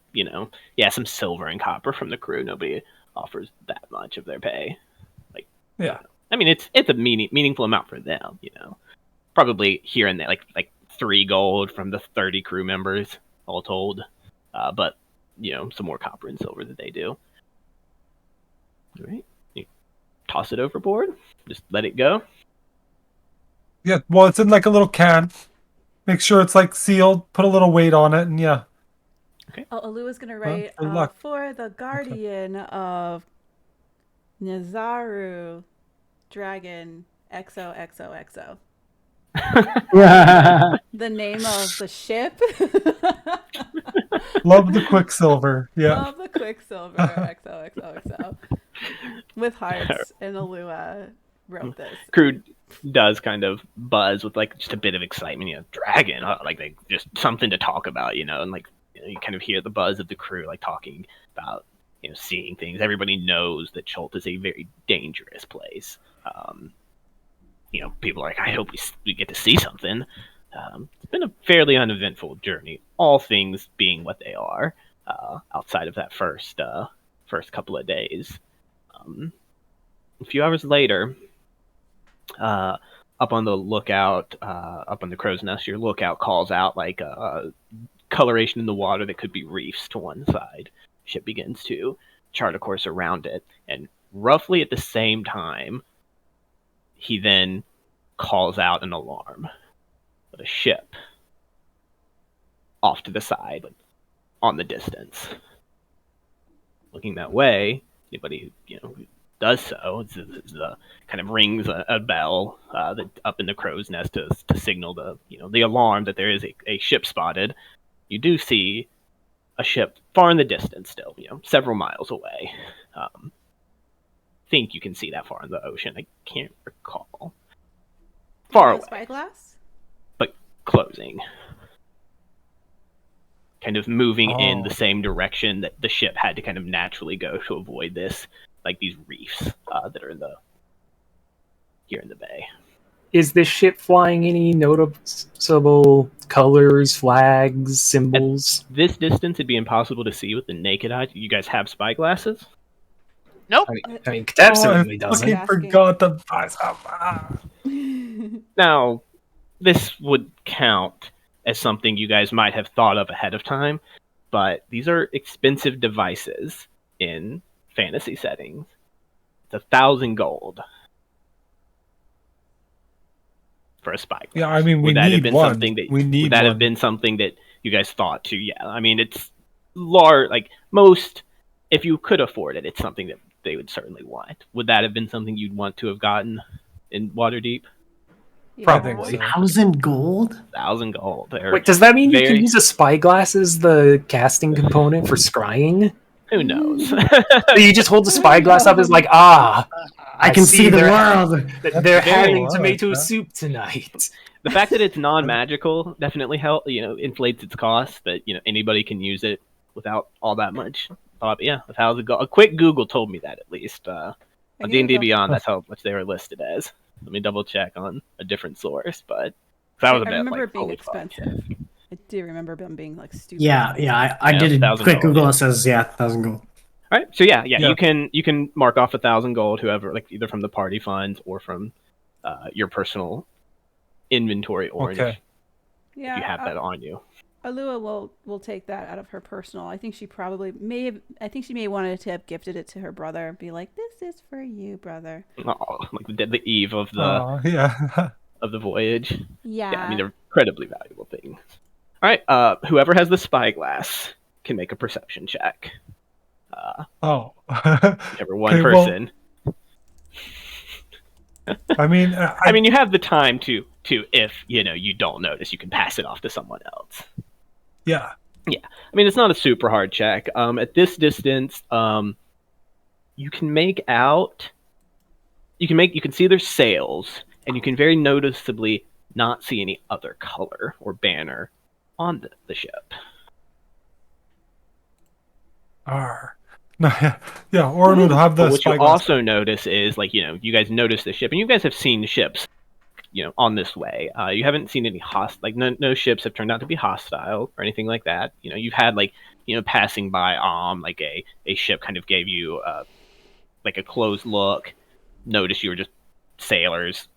A: some silver and copper from the crew. Nobody offers that much of their pay.
C: Yeah.
A: I mean, it's a meaningful amount for them, Probably here and there, like 3 gold from the 30 crew members, all told. But, some more copper and silver that they do. All right. You toss it overboard. Just let it go.
C: Yeah, well, it's in like a little can. Make sure it's like sealed. Put a little weight on it, and yeah.
F: Oh, Alua's gonna write
C: good luck.
F: for the guardian of Nazaru Dragon XOXOXO. The name of the ship.
C: Love the Quicksilver. Yeah.
F: Love the Quicksilver XOXOXO. With hearts, and Alua wrote this.
A: Crew does kind of buzz with like just a bit of excitement, dragon, like they just something to talk about, and like you kind of hear the buzz of the crew like talking about seeing things. Everybody knows that Chult is a very dangerous place. People are like, I hope we get to see something. It's been a fairly uneventful journey, all things being what they are, outside of that first couple of days. A few hours later, up on the lookout, up on the crow's nest, your lookout calls out like a coloration in the water that could be reefs to one side. Ship begins to chart a course around it, and roughly at the same time, he then calls out an alarm. But a ship off to the side, on the distance. Looking that way, anybody who does so kind of rings a bell that up in the crow's nest to signal the alarm that there is a ship spotted. You do see a ship far in the distance still, several miles away. Think you can see that far in the ocean. I can't recall. Far away.
F: Spyglass?
A: But closing. Kind of moving in the same direction that the ship had to kind of naturally go to avoid this, like these reefs that are here in the bay.
D: Is this ship flying any noticeable colors, flags, symbols?
A: At this distance, it'd be impossible to see with the naked eye. You guys have spyglasses?
E: Nope.
D: I mean Katep certainly doesn't.
C: I forgot to buy some.
A: Now, this would count as something you guys might have thought of ahead of time, but these are expensive devices in fantasy settings. It's 1,000 gold for a spyglass.
C: Yeah, I mean,
A: would that have been
C: one.
A: Something that,
C: we need
A: would that
C: one.
A: have been something that you guys thought to? Yeah, I mean, it's large. Like most, if you could afford it, it's something that they would certainly want. Would that have been something you'd want to have gotten in Waterdeep?
C: Probably.
B: 1,000 gold?
A: 1,000 gold.
D: Wait, does that mean you
A: very-
D: can use a spyglass as the casting component for scrying?
A: Who knows?
D: So you just hold the spyglass up as like,
B: I can see the
D: they're-
B: world.
D: They're having
C: I like
D: tomato
C: that.
D: soup tonight.
A: The fact that it's non-magical definitely inflates its cost. That anybody can use it without all that much. Thought, yeah, 1,000 gold. A quick Google told me that at least. On D&D Beyond, that's how much they were listed as. Let me double check on a different source, but that was a bit.
F: I remember
A: like,
F: it being
A: holy fuck.
F: expensive. I do remember them being like stupid.
B: Yeah, I did a
A: $1,000
B: quick Google.
A: yeah.
B: It says, 1,000 gold.
A: All right, so yeah,
C: Yeah.
A: you can mark off 1,000 gold, whoever, like either from the party funds or from your personal inventory orange.
C: Okay.
F: Yeah,
A: If you have that on you.
F: Alua will take that out of her personal. I think she probably may have. I think she may wanted to have gifted it to her brother. Be like, "This is for you, brother."
A: Oh, like the eve of the
C: Yeah.
A: of the voyage.
F: Yeah.
A: Yeah, I mean they're incredibly valuable things. All right, whoever has the spyglass can make a perception check. Whichever one
C: Okay, well,
A: person.
C: I mean,
A: I mean, you have the time to if you don't notice, you can pass it off to someone else.
C: yeah.
A: I mean, it's not a super hard check. At this distance, you can make out. You can see their sails, and you can very noticeably not see any other color or banner on the ship.
C: Arr. No, yeah. Orin would have the
A: But what you'll
C: spyglass.
A: also notice is, you guys notice the ship, and you guys have seen ships, on this way. You haven't seen any no ships have turned out to be hostile or anything like that. You've had passing by, like a ship kind of gave you like a closed look, notice you were just sailors,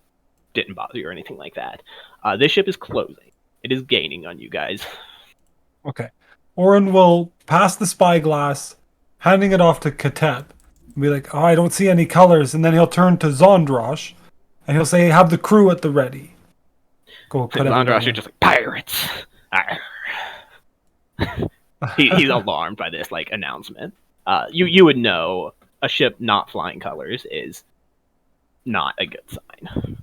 A: didn't bother you or anything like that. This ship is closing. It is gaining on you guys.
C: Okay. Orin will pass the spyglass, handing it off to Katep, and be like, "Oh, I don't see any colors." And then he'll turn to Zondrosh, and he'll say, "Have the crew at the ready." Go put
A: Andros, you're just like, pirates. Arr. He's alarmed by this announcement. You would know a ship not flying colors is not a good sign.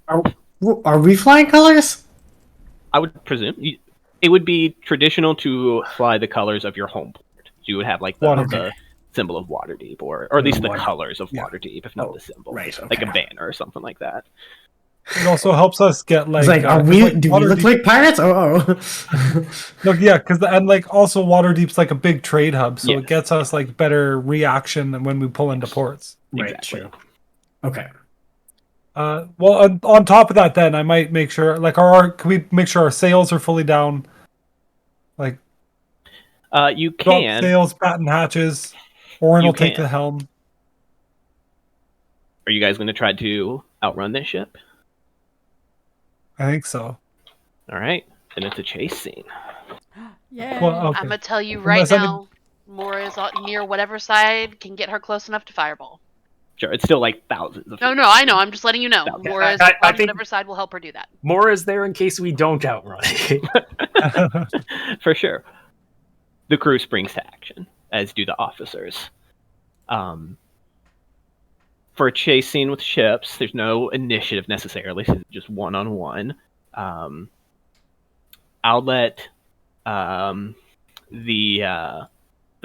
B: Are we flying colors?
A: I would presume it would be traditional to fly the colors of your home port. You would have the symbol of Waterdeep, or at least the colors of Waterdeep, if not the symbol,
B: right,
A: like a
B: okay.
A: banner or something like that.
C: It also helps us get
B: It's like, do we look
C: Waterdeep-
B: like pirates? Oh.
C: Look, yeah, because also Waterdeep's like a big trade hub, so
A: Yes.
C: it gets us better reaction than when we pull into ports.
B: Right,
A: Exactly.
B: true. Okay.
C: Well, on top of that, then I might make sure, can we make sure our sails are fully down?
A: You
C: Drop
A: can.
C: sails, batten hatches. Orin
A: You
C: will take
A: can.
C: the helm.
A: Are you guys going to try to outrun this ship?
C: I think so.
A: All right, then it's a chase scene.
F: Yeah.
C: Well, okay.
E: I'm gonna tell you right
C: Unless I
E: now, Mora is near whatever side can get her close enough to fireball.
A: Sure, it's still like thousands of.
E: No, I know. I'm just letting you know.
A: Okay.
E: Mora's
D: I
E: on
D: think-
E: whatever side will help her do that.
D: More is there in case we don't outrun it.
A: For sure. The crew springs to action, as do the officers. For a chase scene with ships, there's no initiative necessarily, so it's just one-on-one. I'll let the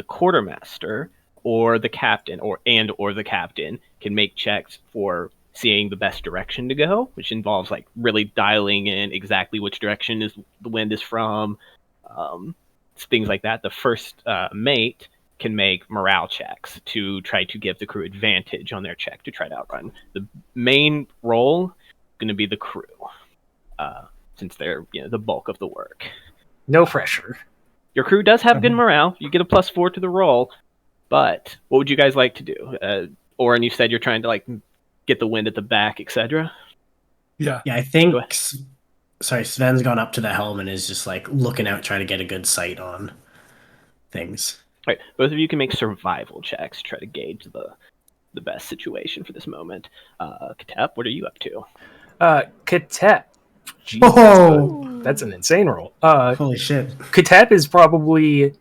A: quartermaster or the captain or the captain can make checks for seeing the best direction to go, which involves like really dialing in exactly which direction is the wind is from, things like that. The first mate can make morale checks to try to give the crew advantage on their check to try to outrun. The main role is going to be the crew, since they're the bulk of the work.
D: No pressure.
A: Your crew does have good morale. You get a +4 to the roll, but what would you guys like to do? Oren, you said you're trying to like get the wind at the back, etc.
C: Yeah.
B: Yeah, I think. Sorry, Sven's gone up to the helm and is just like looking out, trying to get a good sight on things.
A: All right, both of you can make survival checks to try to gauge the best situation for this moment. Katep, what are you up to?
D: Katep. Jeez,
B: Oh!
D: that's an insane roll.
B: Holy shit.
D: Katep is probably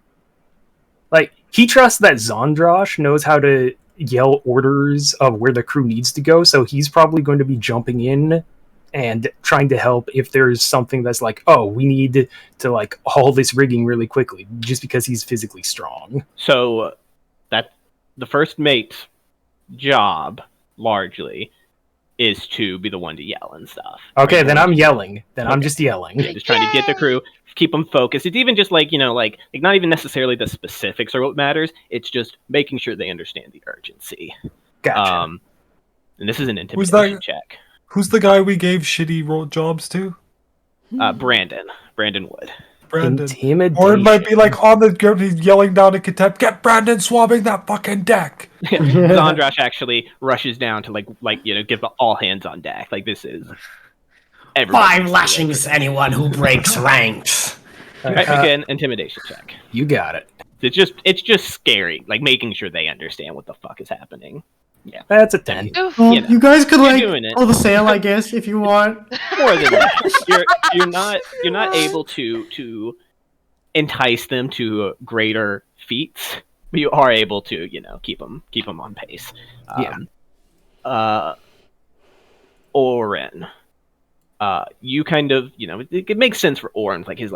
D: like he trusts that Zondrosh knows how to yell orders of where the crew needs to go, so he's probably going to be jumping in and trying to help if there's something that's like, oh, we need to like haul this rigging really quickly, just because he's physically strong.
A: So that the first mate's job largely is to be the one to yell and stuff.
D: Okay,
A: right?
D: then I'm yelling. Then I'm
A: Okay.
D: just yelling.
A: Yeah, just trying to get the crew, keep them focused. It's even just like like not even necessarily the specifics are what matters. It's just making sure they understand the urgency.
D: Gotcha.
A: And this is an intimidation check.
C: Who's the guy we gave shitty jobs to?
A: Brandon Wood.
C: Brandon.
D: Intimidation.
C: Or it might be like on the ground, he's yelling down at Katep, get Brandon swabbing that fucking deck.
A: Zondrash actually rushes down to like give the all hands on deck. Like this is everybody
B: 5 lashings to anyone who breaks ranks.
A: Right, make an intimidation check.
D: You got it.
A: It's just scary, like making sure they understand what the fuck is happening. Yeah,
D: That's a 10.
E: Oof.
B: Well,
A: You know,
B: you guys could like
A: doing it.
B: pull the sail, I guess, if you want.
A: more than that. You're not able to entice them to greater feats, but you are able to keep them on pace. Oren, you kind of it makes sense for Oren, like his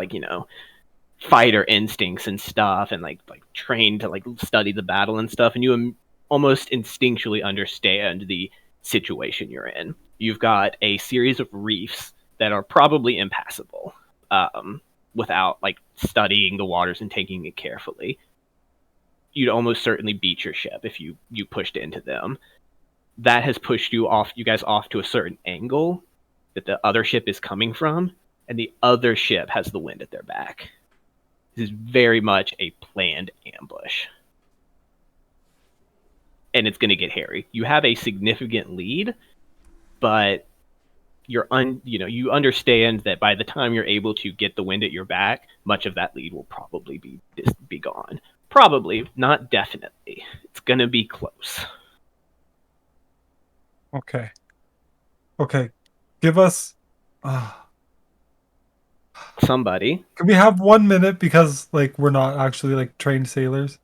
A: fighter instincts and stuff, and like trained to like study the battle and stuff, and you almost instinctually understand the situation you're in. You've got a series of reefs that are probably impassable without like studying the waters and taking it carefully. You'd almost certainly beat your ship if you pushed into them. That has pushed you guys off to a certain angle that the other ship is coming from, and the other ship has the wind at their back. This is very much a planned ambush. And it's going to get hairy. You have a significant lead, but you understand that by the time you're able to get the wind at your back, much of that lead will probably be gone. Probably, not definitely. It's going to be close.
C: Okay. Give us...
A: Somebody.
C: Can we have 1 minute because like we're not actually like trained sailors?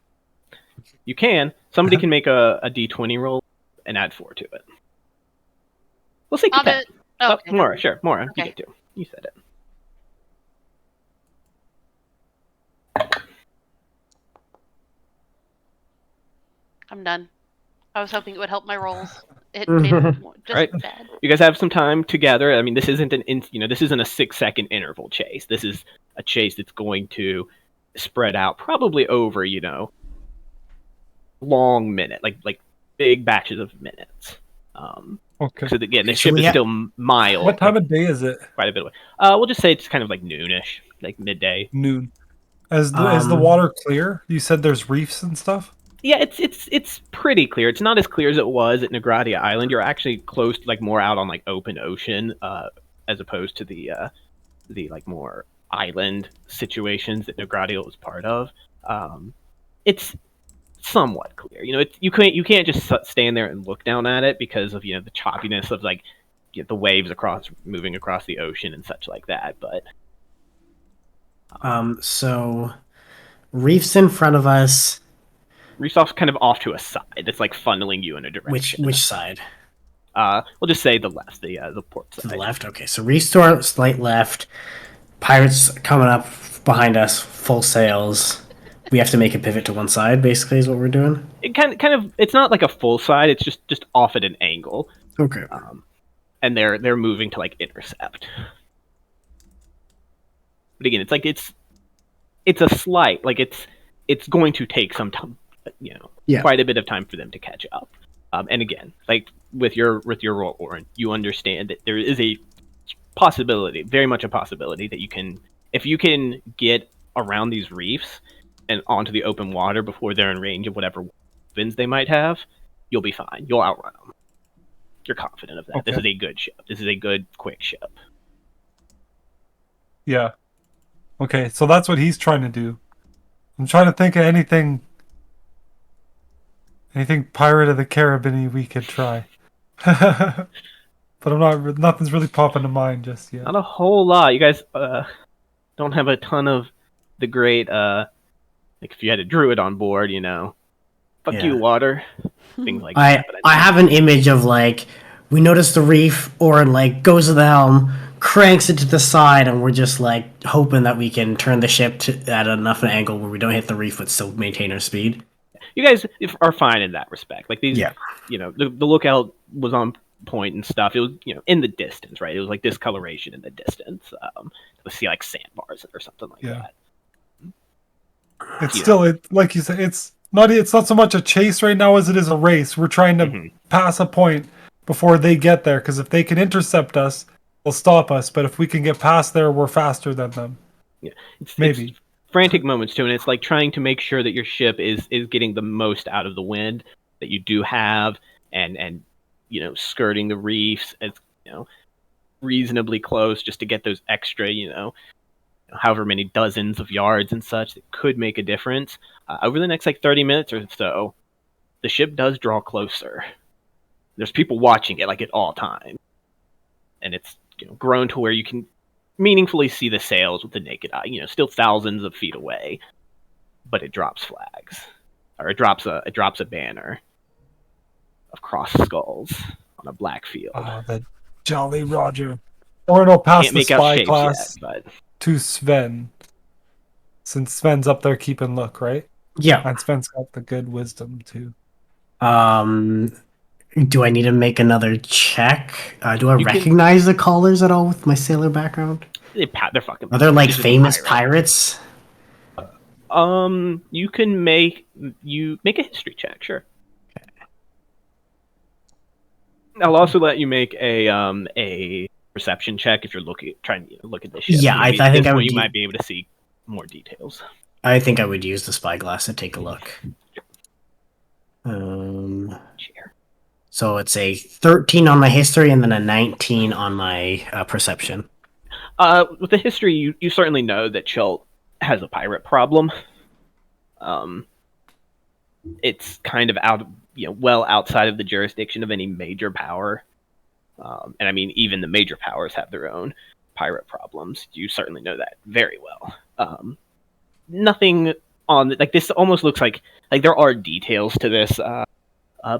A: You can. Somebody can make a d20 roll and add 4 to it. We'll say
E: I'll do
A: Katep.
E: it. Oh, okay.
A: Mora, sure. Mora,
E: Okay.
A: you get to. You said it.
E: I'm done. I was hoping it would help my rolls. It made it just
A: Right.
E: bad.
A: You guys have some time together. I mean, this isn't this isn't a 6-second interval chase. This is a chase that's going to spread out probably over, long minute, like big batches of minutes.
C: Okay.
A: So again, the
B: So
A: ship
B: we
A: is
B: ha-
A: still miles.
C: What time of day is it?
A: Quite a bit away. We'll just say it's kind of like noonish, like midday.
C: Noon. Is the water clear? You said there's reefs and stuff?
A: Yeah, it's pretty clear. It's not as clear as it was at Negradia Island. You're actually close to like more out on like open ocean, as opposed to the like more island situations that Negradia was part of. It's somewhat clear. You can't just stand there and look down at it because of the choppiness of like the waves moving across the ocean and such like that. But
B: so reef's in front of us.
A: reef's kind of off to a side. It's like funneling you in a direction.
B: Which side?
A: We'll just say the left, the port side.
B: To the left. Okay, so reef's to our slight left. Pirates coming up behind us, full sails. We have to make a pivot to one side. Basically, is what we're doing.
A: It kind of it's not like a full side. It's just off at an angle.
B: Okay.
A: And they're moving to like intercept. But again, it's like it's a slight, like it's going to take some time, quite a bit of time for them to catch up. And again, like with your role, Oren, you understand that there is a possibility, very much a possibility, that if you can get around these reefs and onto the open water before they're in range of whatever weapons they might have, you'll be fine. You'll outrun them. You're confident of that. Okay. This is a good ship. This is a good, quick ship.
C: Yeah. Okay, so that's what he's trying to do. I'm trying to think of anything Pirate of the Caribbean we could try. But nothing's really popping to mind just yet.
A: Not a whole lot. You guys don't have a ton of the great, like if you had a druid on board, fuck you, water. Things like that.
B: I have an image of like, we notice the reef, or like goes to the helm, cranks it to the side, and we're just like hoping that we can turn the ship at enough an angle where we don't hit the reef but still maintain our speed.
A: You guys are fine in that respect. Like these, the lookout was on point and stuff. It was, in the distance, right? It was like discoloration in the distance. To see like sandbars or something like that.
C: It's still, like you said, it's not so much a chase right now as it is a race. We're trying to pass a point before they get there, because if they can intercept us, they'll stop us. But if we can get past there, we're faster than them. Yeah, maybe.
A: It's frantic moments too, and it's like trying to make sure that your ship is getting the most out of the wind that you do have, and skirting the reefs as reasonably close just to get those extra however many dozens of yards and such that could make a difference. Over the next like 30 minutes or so, the ship does draw closer. There's people watching it like at all times, and it's grown to where you can meaningfully see the sails with the naked eye. Still thousands of feet away, but it drops flags, or it drops a banner of crossed skulls on a black field.
C: Oh, the Jolly Roger. Or it'll pass the spy class
A: yet,
C: to Sven, since Sven's up there keeping look, right?
B: Yeah,
C: and Sven's got the good wisdom too.
B: Do I need to make another check? Do I recognize the callers at all with my sailor background?
A: They're fucking.
B: Are there like famous pirates?
A: You can make a history check, sure. Okay. I'll also let you make a perception check if you're trying to look at the ship.
B: Yeah, I think
A: you might be able to see more details.
B: I think I would use the spyglass to take a look.
A: Sure.
B: So it's a 13 on my history and then a 19 on my perception.
A: With the history, you certainly know that Chult has a pirate problem. It's kind of well outside of the jurisdiction of any major power. And I mean, even the major powers have their own pirate problems. You certainly know that very well. Nothing on like this almost looks like there are details to this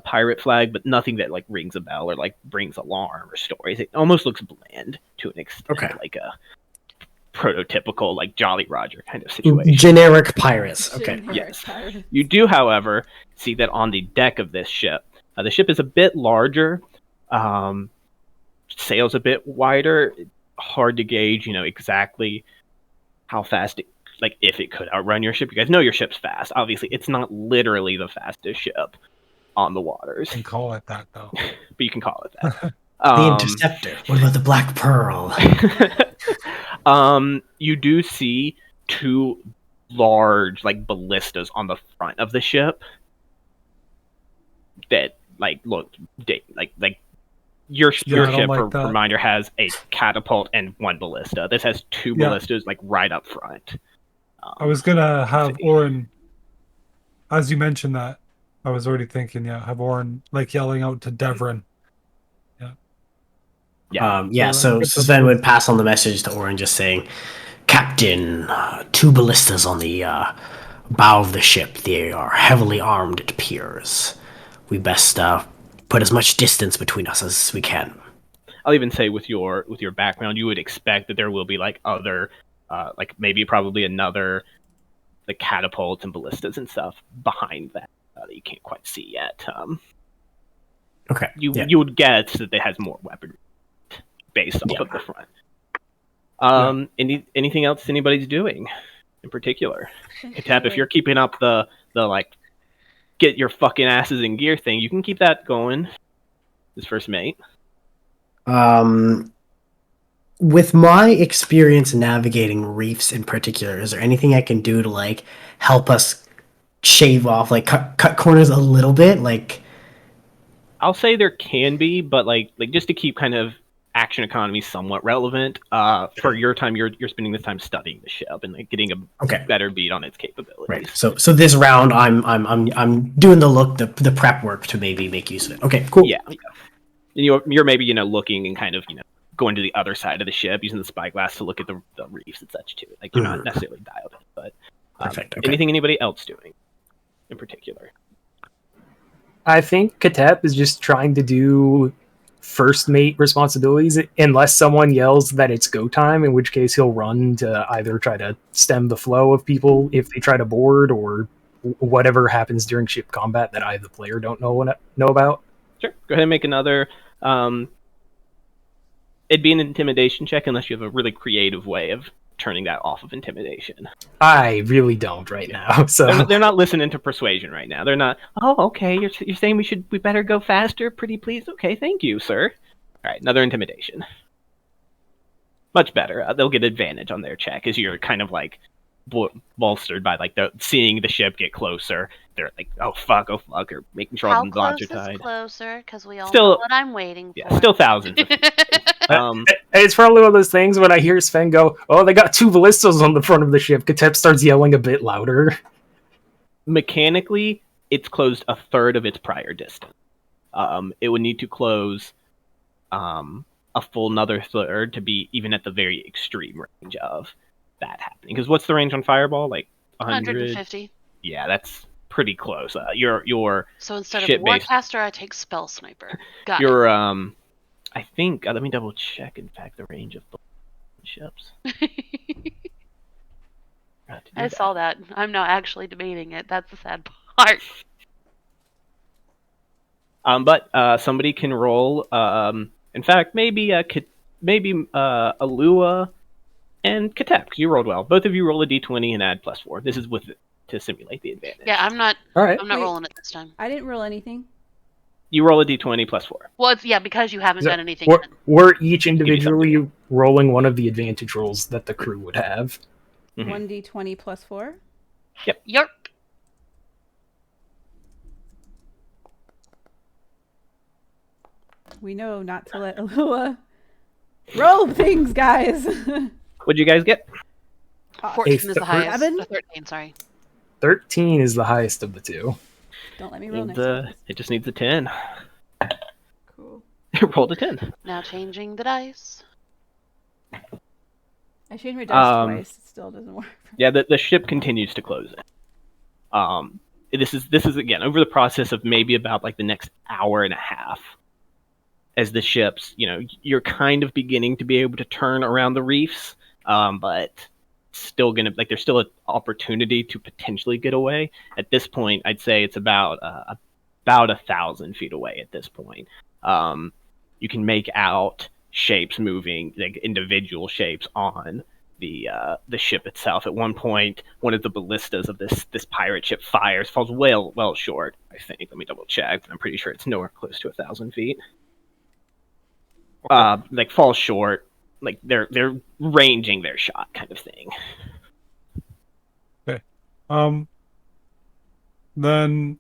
A: pirate flag, but nothing that like rings a bell or like brings alarm or stories. It almost looks bland to an extent, like a prototypical like Jolly Roger kind of situation.
B: Generic pirates. Okay.
A: Yes. Pirates. You do, however, see that on the deck of this ship, the ship is a bit larger. Sails a bit wider. Hard to gauge, exactly how fast if it could outrun your ship. You guys know your ship's fast. Obviously, it's not literally the fastest ship on the waters.
C: You can call it that, though.
A: But you can call it that.
B: The Interceptor. What about the Black Pearl?
A: You do see two large, ballistas on the front of the ship that, look, your ship, for reminder, has a catapult and one ballista. This has two ballistas, right up front.
C: I was gonna have Oren as you mentioned that, I was already thinking, have Orin like yelling out to Devrin.
B: So Sven would pass on the message to Orin, just saying, Captain, 2 ballistas on the bow of the ship. They are heavily armed, it appears. We best put as much distance between us as we can.
A: I'll even say with your background, you would expect that there will be like other, like maybe probably another, like catapults and ballistas and stuff behind that that you can't quite see yet.
B: Okay.
A: You would guess that it has more weaponry based off of the front. Anything else anybody's doing in particular? Katep, if you're keeping up the like get your fucking asses in gear thing, you can keep that going. This first mate.
B: With my experience navigating reefs in particular, is there anything I can do to like help us shave off, like cut corners a little bit? Like,
A: I'll say there can be, but like just to keep kind of action economy somewhat relevant. For your time, you're spending this time studying the ship and like getting a better beat on its capabilities.
B: Right. So this round, I'm doing the prep work to maybe make use of it. Okay. Cool.
A: Yeah. You're maybe looking and kind of going to the other side of the ship using the spyglass to look at the reefs and such too. Like you're not necessarily dialed in, but
B: perfect. Okay.
A: Anything anybody else doing in particular?
D: I think Katep is just trying to do first mate responsibilities unless someone yells that it's go time, in which case he'll run to either try to stem the flow of people if they try to board or whatever happens during ship combat that I, the player, don't know about.
A: Sure. Go ahead and make another. It'd be an intimidation check unless you have a really creative way of turning that off of intimidation.
D: I really don't right now. So
A: they're not listening to persuasion right now. They're not. Oh, okay. You're saying we better go faster, pretty please. Okay, thank you, sir. All right, another intimidation. Much better. They'll get advantage on their check as you're kind of like bolstered by like seeing the ship get closer. They're like, oh fuck, or making sure all the knots are tied.
E: How close is closer? Because we all
A: Still,
E: know what I'm waiting for.
A: Yeah, still thousands.
D: It's probably one of those things when I hear Sven go, oh, they got 2 ballistas on the front of the ship. Katep starts yelling a bit louder.
A: Mechanically, it's closed a third of its prior distance. It would need to close a full another third to be even at the very extreme range of that happening. Because what's the range on Fireball? Like
E: 150.
A: Yeah, that's pretty close. Your
E: so instead of Warcaster, I take Spell Sniper. Got
A: your I think let me double check. In fact, the range of the ships.
E: I saw that. I'm not actually debating it. That's the sad part.
A: But somebody can roll. In fact, maybe Alua and Katep. You rolled well. Both of you roll a d20 and add +4. This is to simulate the advantage.
E: Yeah, I'm not.
D: All right.
E: I'm not rolling it this time.
F: I didn't roll anything.
A: You roll a d20 +4.
E: Well, it's because you haven't done anything.
D: We're each individually rolling one of the advantage rolls that the crew would have.
F: 1d20 +4.
A: Yep.
E: Yerp.
F: We know not to let Alua roll things, guys.
A: What'd you guys get?
E: 14 is the highest.
F: 7?
E: 13, sorry.
D: 13 is the highest of the 2.
F: Don't let me roll next time.
A: It just needs a 10.
F: Cool.
A: It rolled a 10.
E: Now changing the dice.
F: I changed my dice twice. It still doesn't work.
A: Yeah, the ship continues to close in. This is again over the process of maybe about like the next hour and a half. As the ships, you're kind of beginning to be able to turn around the reefs, but still there's still an opportunity to potentially get away. At this point, I'd say it's about 1,000 feet away. At this point, you can make out shapes moving, like individual shapes on the ship itself. At one point, one of the ballistas of this pirate ship fires, falls well short. I think. Let me double check, but I'm pretty sure it's nowhere close to 1,000 feet. Like falls short, like they're ranging their shot, kind of thing.
C: Okay. Then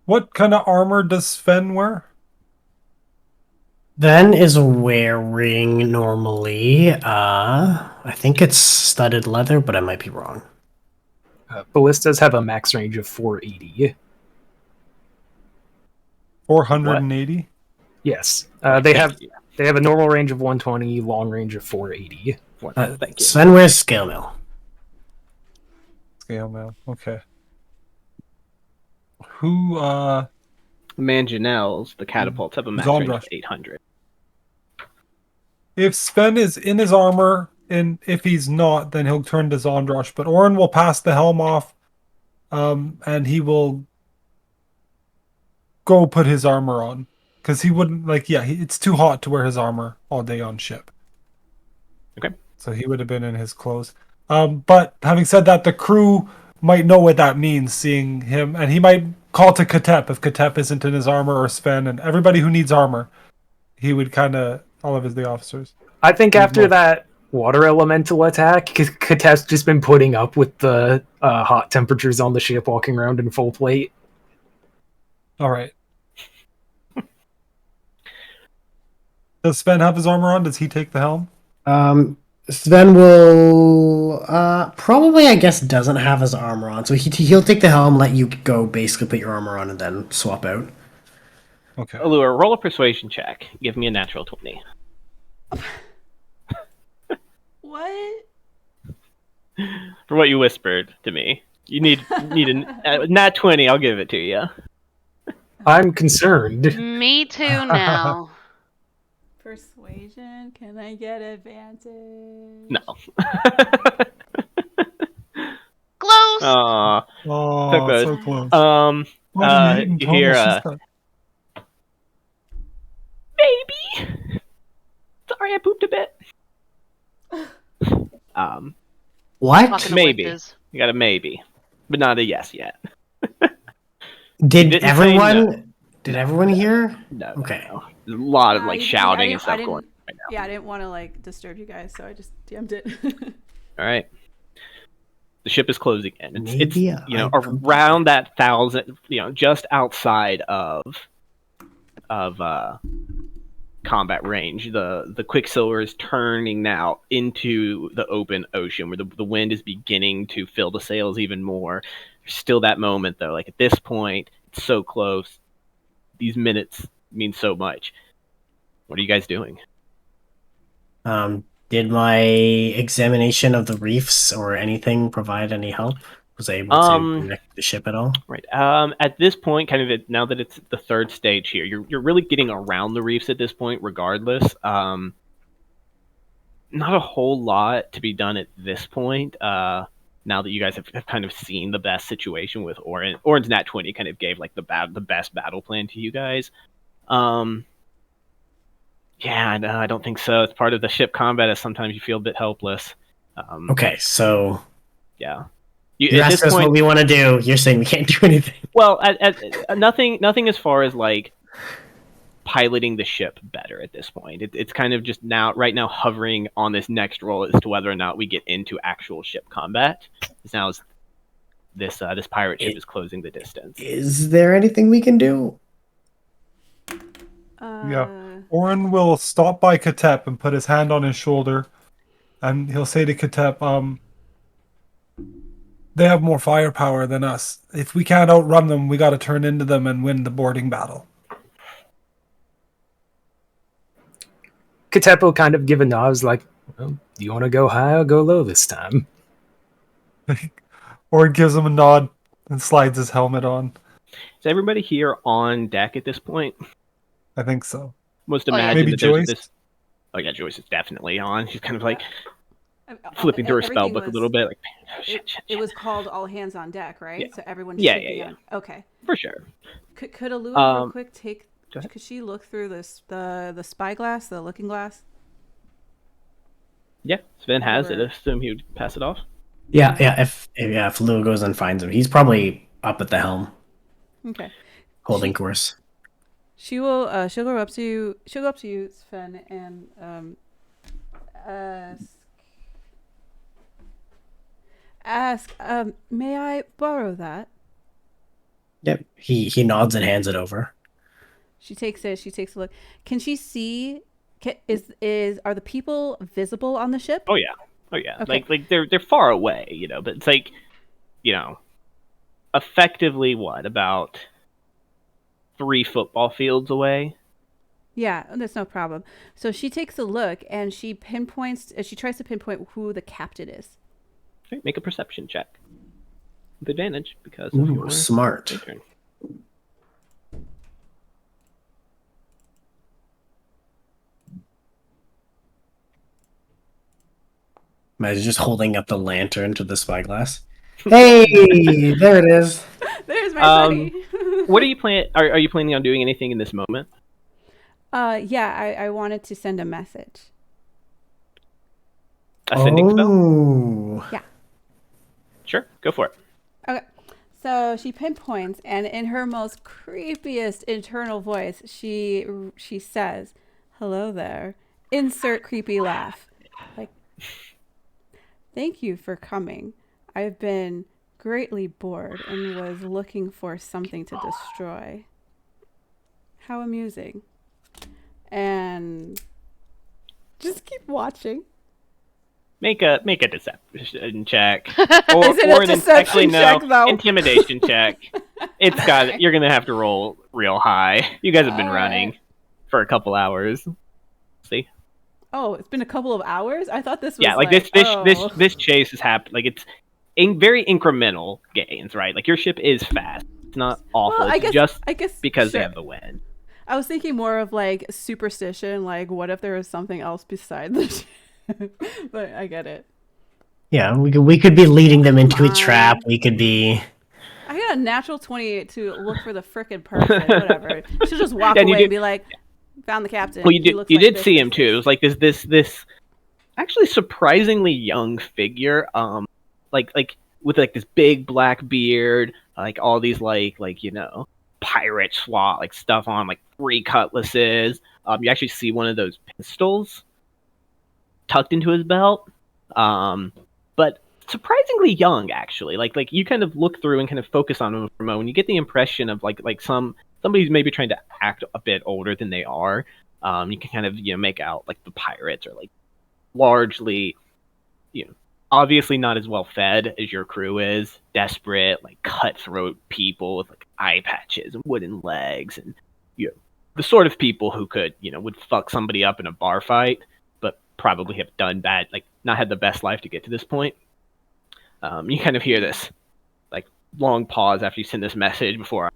C: what kind of armor does Sven wear?
B: Sven is wearing normally. I think it's studded leather, but I might be wrong.
D: Ballistas have a max range of 480.
C: 480.
D: Yes, they have a normal range of 120, long range of 480.
A: Thank you.
B: Sven, where's Scale Mill?
C: Scale mail. Okay. Who
A: Mangonels, the catapults, have a max range of
C: Zondrash.
A: 800.
C: if Sven is in his armor, and if he's not, then he'll turn to Zondrash. But Orin will pass the helm off, and he will go put his armor on. Because he wouldn't, it's too hot to wear his armor all day on ship.
A: Okay.
C: So he would have been in his clothes. But having said that, the crew might know what that means, seeing him, and he might call to Katep if Katep isn't in his armor, or Sven, and everybody who needs armor. He would all of the officers.
D: I think after that water elemental attack, Katep's just been putting up with the hot temperatures on the ship, walking around in full plate.
C: All right. Does Sven have his armor on? Does he take the helm?
B: Sven will probably, I guess, doesn't have his armor on, so he'll take the helm, let you go, basically put your armor on, and then swap out.
C: Okay.
A: Allure, roll a persuasion check. Give me a natural 20.
F: What?
A: For what you whispered to me. You need a nat 20, I'll give it to you.
D: I'm concerned.
E: Me too now.
F: Persuasion? Can I get advantage?
A: No.
E: Close.
A: Aw.
C: Oh,
A: close.
C: so close.
A: You hear baby. Sorry, I pooped a bit.
B: What?
E: Talking to
A: Maybe.
E: witches.
A: You got a maybe, but not a yes yet.
B: Did
A: didn't say
B: everyone?
A: no.
B: Did everyone hear?
A: No.
B: Okay.
A: No. There's a lot of
F: I
A: shouting and
F: didn't-
A: stuff
F: I didn't-
A: going on right now.
F: Yeah, I didn't want to disturb you guys, so I just DM'd it.
A: All right. The ship is closing in. It's
B: Maybe
A: around that 1,000, just outside of combat range. The Quicksilver is turning now into the open ocean, where the wind is beginning to fill the sails even more. There's still that moment though, at this point, it's so close. These minutes mean so much. What are you guys doing?
B: Did my examination of the reefs or anything provide any help? Was I able to connect the ship at all?
A: Right. At this point, now that it's the third stage here, you're really getting around the reefs at this point, regardless. Not a whole lot to be done at this point. Now that you guys have kind of seen the best situation with Orin. Orin's Nat 20 kind of gave the best battle plan to you guys. Yeah, no, I don't think so. It's part of the ship combat, as sometimes you feel a bit helpless.
B: Okay, so
A: yeah.
B: You asked us what we want to do. You're saying we can't do anything.
A: Well, nothing as far as piloting the ship better at this point. It's kind of just right now hovering on this next roll as to whether or not we get into actual ship combat. Now this pirate ship is closing the distance.
B: Is there anything we can do?
C: Yeah. Orin will stop by Katep and put his hand on his shoulder, and he'll say to Katep, they have more firepower than us. If we can't outrun them, we got to turn into them and win the boarding battle.
D: Katep will kind of give a nod, like, well, do you want to go high or go low this time?
C: Orin gives him a nod and slides his helmet on.
A: Is everybody here on deck at this point?
C: I think so.
A: Most imagine
C: Maybe
A: that there's
C: Joyce?
A: Oh yeah, Joyce is definitely on. She's kind of flipping through her spell book a little bit.
F: It was called All Hands on Deck, right?
A: Yeah.
F: So everyone
A: Yeah,
F: should
A: yeah,
F: be
A: yeah.
F: on. Okay.
A: For sure.
F: Could Alua real quick take?
A: Go ahead.
F: Could she look through the spyglass, the looking glass?
A: Yeah, Sven has it.
F: Or-
A: I assume he would pass it off.
B: Yeah. If Lou goes and finds him, he's probably up at the helm,
F: Okay.
B: holding course.
F: She will. She'll go up to you. She'll go up to you, Sven, and ask. May I borrow that?
B: Yep. He nods and hands it over.
F: She takes it. She takes a look. Can she see? Are the people visible on the ship?
A: Oh yeah.
F: Okay.
A: Like they're far away, but it's effectively what, about 3 football fields away.
F: Yeah, that's no problem. So she takes a look and she pinpoints. She tries to pinpoint who the captain is.
A: Okay, make a perception check with advantage because of
B: Ooh,
A: your
B: smart.
A: turn.
B: Imagine just holding up the lantern to the spyglass. Hey, there it is.
F: There's my buddy.
A: What are you planning? Are you planning on doing anything in this moment?
F: Yeah, I wanted to send a message.
A: A sending spell?
B: Oh.
F: Yeah.
A: Sure, go for it.
F: Okay. So she pinpoints, and in her most creepiest internal voice, she says, "Hello there." Insert creepy laugh. Like, thank you for coming. I've been greatly bored and was looking for something to destroy. How amusing. And just keep watching.
A: Make a deception check,
F: Is it a deception check, though?
A: intimidation check. It's got it. You're gonna have to roll real high. You guys have been
F: All
A: running
F: right.
A: for a couple hours. See?
F: Oh, it's been a couple of hours? I thought this was
A: this chase has happened. Like, it's very incremental gains, right? Like, your ship is fast. It's not awful.
F: Well,
A: It's
F: I guess
A: because they
F: sure.
A: have the wind.
F: I was thinking more of like superstition, like what if there was something else beside the ship? But I get it.
B: Yeah, we could be leading them into a
F: Come
B: trap.
F: on.
B: We could be.
F: I got a natural 28 to look for the frickin' person. Whatever. She'll just walk
A: Yeah, and you
F: away and
A: did-
F: be like, "Found the captain."
A: Well,
F: He
A: you
F: looks
A: did
F: like this,
A: see
F: this,
A: him too. It was like this actually surprisingly young figure. Like with like this big black beard, like all these like pirate SWAT like stuff on, like 3 cutlasses. You actually see one of those pistols tucked into his belt. But surprisingly young, actually. Like you kind of look through and kind of focus on him for a moment. You get the impression of like somebody's maybe trying to act a bit older than they are. You can kind of make out like the pirates are like largely, obviously not as well fed as your crew is. Desperate, like cutthroat people with like eye patches and wooden legs, and the sort of people who could would fuck somebody up in a bar fight, but probably have done bad, like not had the best life to get to this point. You kind of hear this like long pause after you send this message before,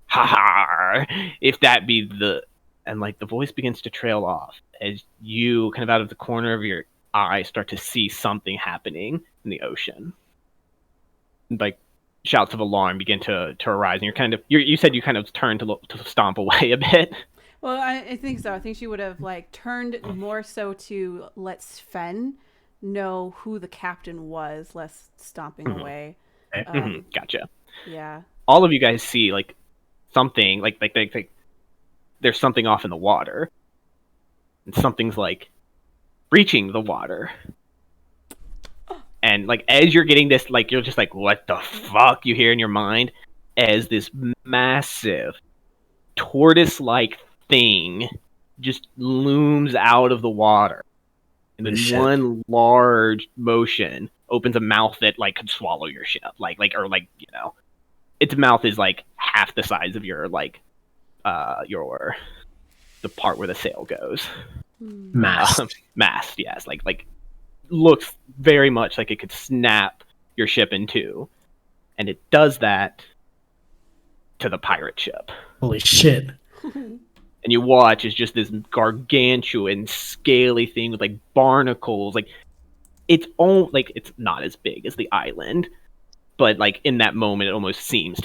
A: ha ha, if that be the, and like the voice begins to trail off as you kind of out of the corner of your eye start to see something happening in the ocean. And, like, shouts of alarm begin to arise, and you said you kind of turned to stomp away a bit.
F: Well, I think so. I think she would have like turned more so to let Sven know who the captain was, less stomping away.
A: Gotcha.
F: Yeah.
A: All of you guys see like something like there's something off in the water, and something's like reaching the water. And like as you're getting this, like you're just like, what the fuck, you hear in your mind as this massive tortoise-like thing just looms out of the water, and then one large motion opens a mouth that like could swallow your ship, its mouth is like half the size of your the part where the sail goes. Mast, yes, like looks very much like it could snap your ship in two, and it does that to the pirate ship.
B: Holy shit.
A: And you watch as just this gargantuan, scaly thing with like barnacles, like it's not as big as the island, but like in that moment it almost seems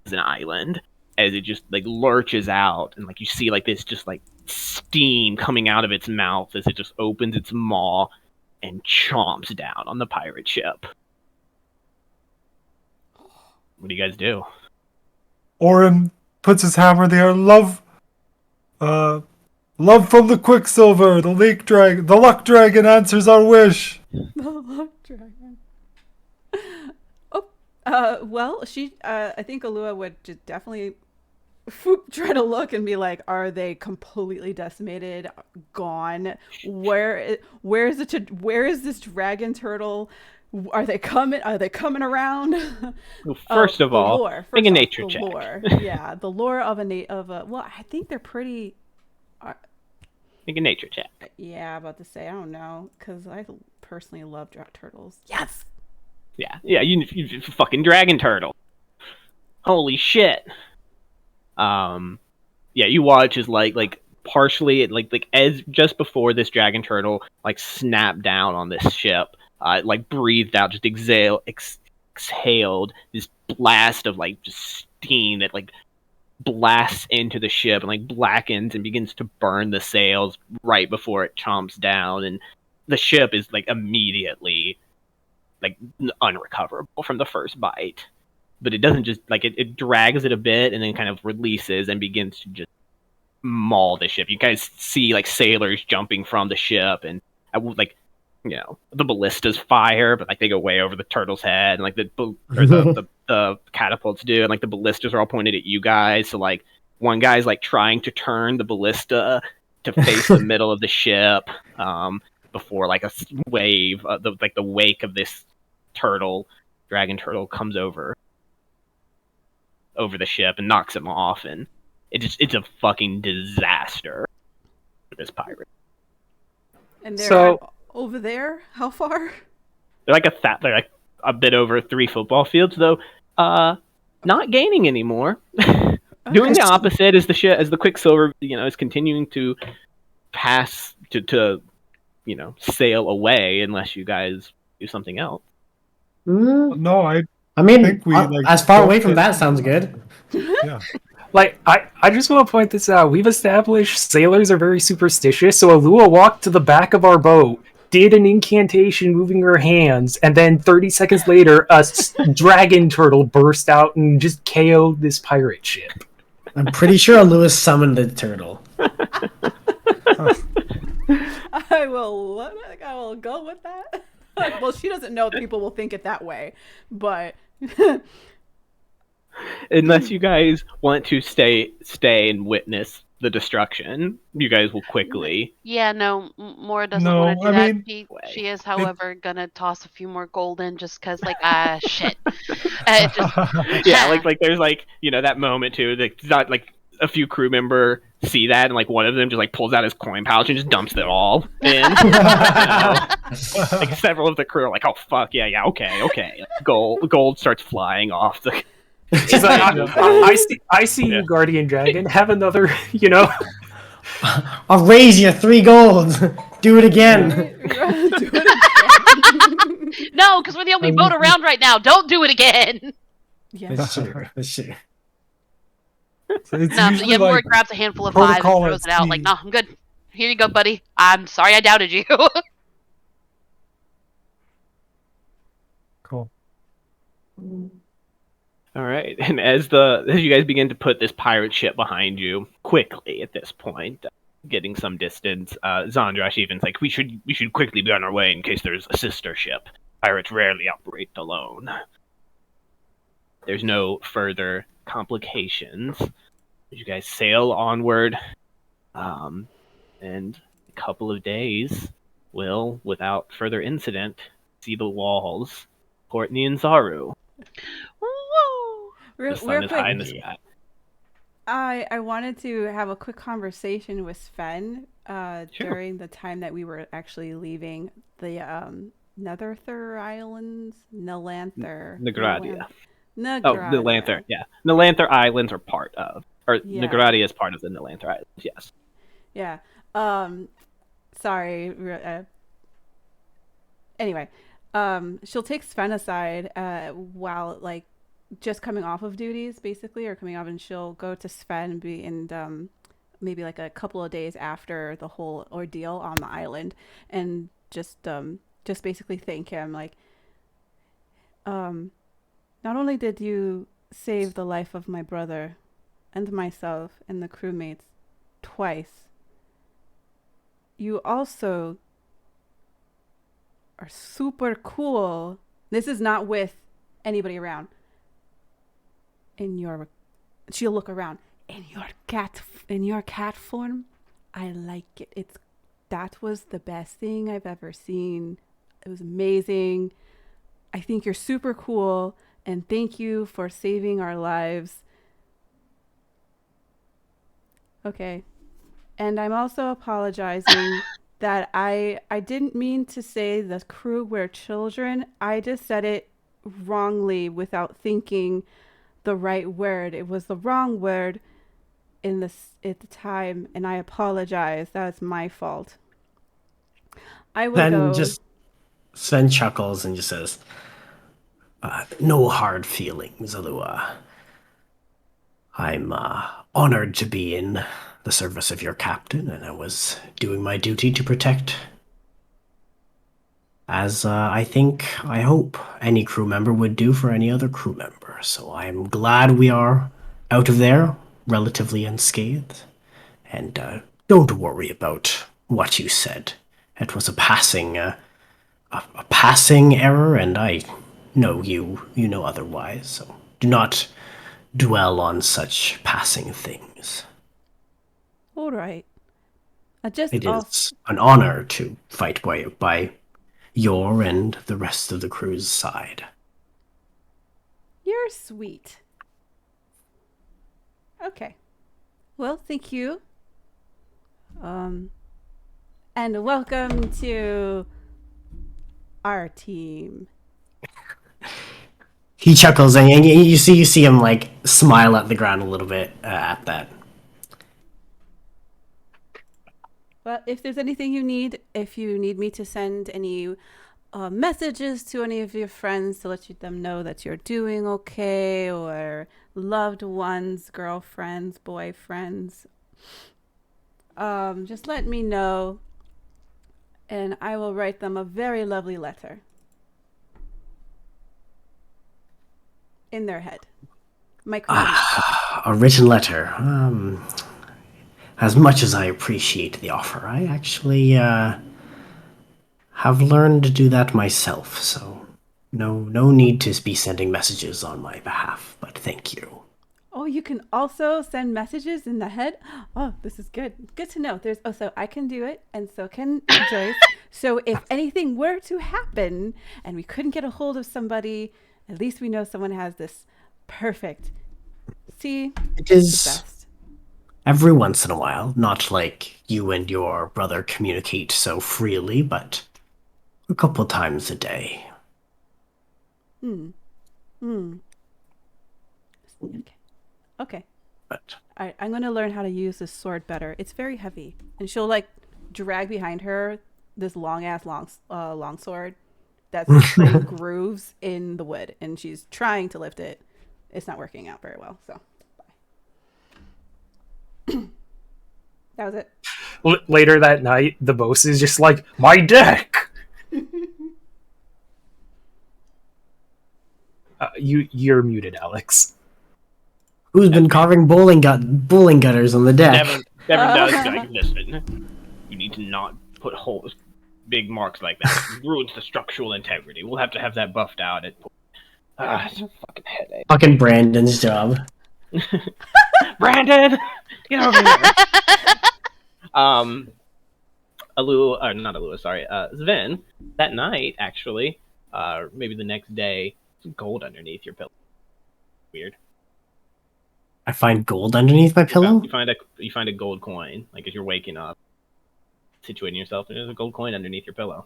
A: as an island, as it just like lurches out, and like you see like this just like steam coming out of its mouth as it just opens its maw and chomps down on the pirate ship. What do you guys do?
C: Orin puts his hammer there. Love from the Quicksilver, the luck dragon answers our wish.
F: The luck dragon. Well, I think Alua would just definitely try to look and be like, are they completely decimated, gone? Where is this dragon turtle? Are they coming? Are they coming around?
A: Well, first of
F: the
A: all,
F: lore.
A: make
F: First
A: a
F: off,
A: nature
F: the
A: check.
F: lore. Yeah, the lore of well, I think they're pretty.
A: Make a nature check.
F: Yeah, about to say I don't know because I personally love turtles. Yes.
A: Yeah, you fucking dragon turtle. Holy shit. Yeah, you watch as like partially like as just before this dragon turtle like snapped down on this ship, like breathed out, just exhaled this blast of like just steam that like blasts into the ship and like blackens and begins to burn the sails right before it chomps down, and the ship is like immediately like unrecoverable from the first bite. But it doesn't just like it drags it a bit and then kind of releases and begins to just maul the ship. You guys see like sailors jumping from the ship, and I would like, the ballistas fire, but like they go way over the turtle's head, and like the catapults do, and like the ballistas are all pointed at you guys. So like one guy's like trying to turn the ballista to face the middle of the ship, before like a wave, the wake of this dragon turtle comes over the ship and knocks him off, and it's a fucking disaster for this pirate.
F: And they're over there. How far?
A: They're like a bit over 3 football fields, though. Not gaining anymore. Doing the opposite as the Quicksilver, is continuing to pass to sail away unless you guys do something else.
C: No,
B: I mean,
C: think we, like,
B: as far away
C: both
B: from
C: get-
B: that sounds good.
C: yeah.
D: Like, I just want to point this out. We've established sailors are very superstitious, so Alua walked to the back of our boat, did an incantation moving her hands, and then 30 seconds later, a dragon turtle burst out and just KO'd this pirate ship.
B: I'm pretty sure Lewis summoned the turtle.
F: I will go with that. Well, she doesn't know people will think it that way, but
A: Unless you guys want to stay and witness the destruction, you guys will quickly.
E: Yeah, no, Mora doesn't
C: No,
E: want to do
C: I
E: that.
C: mean-
E: She is, however, gonna toss a few more gold in just because, like, shit.
A: Yeah, like there's like that moment too. Like not like a few crew member see that, and like one of them just like pulls out his coin pouch and just dumps it all in. Like several of the crew are like, "Oh fuck, yeah, okay." Gold starts flying off the.
D: She's like, I see you, Guardian Dragon. Have another,
B: I'll raise you 3 gold. Do it again.
F: do it again.
E: No, because we're the only boat around right now. Don't do it again.
F: Yeah.
B: That's true.
C: So it's
E: No,
C: usually
E: yeah, Mora
C: like
E: grabs a handful of 5 and
C: protocol
E: throws
C: at
E: it out. Like,
C: sea.
E: nah, I'm good. Here you go, buddy. I'm sorry I doubted you.
C: cool.
A: All right, and as you guys begin to put this pirate ship behind you quickly at this point, getting some distance, Zondrash even's like, we should quickly be on our way in case there's a sister ship. Pirates rarely operate alone. There's no further complications. You guys sail onward, and a couple of days will, without further incident, see the walls, Courtney and Zaru.
E: Woo!
A: The sun is high in the sky.
F: I wanted to have a quick conversation with Sven during the time that we were actually leaving the Netherther Islands, Nelanther.
A: Nagradia.
F: Nagradia.
A: Oh, Nelanther, yeah. Nelanther Islands are part of, or
F: Yeah.
A: Nagradia is part of the Nelanther Islands, yes.
F: Yeah. Sorry. Anyway, she'll take Sven aside while like just coming off of duties, basically, or coming off, and she'll go to Sven and maybe like a couple of days after the whole ordeal on the island, and just basically thank him, like, not only did you save the life of my brother and myself and the crewmates twice, you also are super cool. This is not with anybody around. She'll look around. In your cat form, I like it. That was the best thing I've ever seen. It was amazing. I think you're super cool, and thank you for saving our lives. Okay. And I'm also apologizing that I didn't mean to say the crew were children. I just said it wrongly without thinking the right word. It was the wrong word at the time, and I apologize. That's my fault. I will
B: Then
F: go.
B: just Sven chuckles and just says, "No hard feelings, Alua. I'm honored to be in the service of your captain, and I was doing my duty to protect, as I hope any crew member would do for any other crew member. So I'm glad we are out of there, relatively unscathed. And don't worry about what you said. It was a passing error, and I know you know otherwise. So do not dwell on such passing things.
F: All right.
B: It is an honor to fight by your and the rest of the crew's side."
F: You're sweet. Okay. Well, thank you. And welcome to our team.
B: He chuckles, and you see him like smile at the ground a little bit at that.
F: Well, if there's anything you need, if you need me to send any messages to any of your friends to let them know that you're doing okay, or loved ones, girlfriends, boyfriends, just let me know, and I will write them a very lovely letter in their head.
B: A written letter. As much as I appreciate the offer, I actually have learned to do that myself, so no need to be sending messages on my behalf, but thank you.
F: Oh, you can also send messages in the head? Oh, this is good. Good to know. There's also, I can do it, and so can Joyce. So if anything were to happen and we couldn't get a hold of somebody, at least we know someone has this perfect. See?
B: It is every once in a while, not like you and your brother communicate so freely, but a couple times a day.
F: Okay.
B: But
F: All right, I'm going to learn how to use this sword better. It's very heavy. And she'll like drag behind her this long sword that's playing grooves in the wood, and she's trying to lift it. It's not working out very well, so bye. That was it.
D: Later that night, the boss is just like, my deck! You're muted, Alex.
B: who's been carving bowling gutters on the deck?
A: Devin does like, listen, you need to not put holes, big marks like that. It ruins the structural integrity. We'll have to have that buffed out. It's a fucking headache.
B: Fucking Brandon's job.
A: Brandon, get over here. Sven, that night, actually, maybe the next day, some gold underneath your pillow. Weird.
B: I find gold underneath my pillow?
A: You find a gold coin, like as you're waking up, situating yourself, and there's a gold coin underneath your pillow.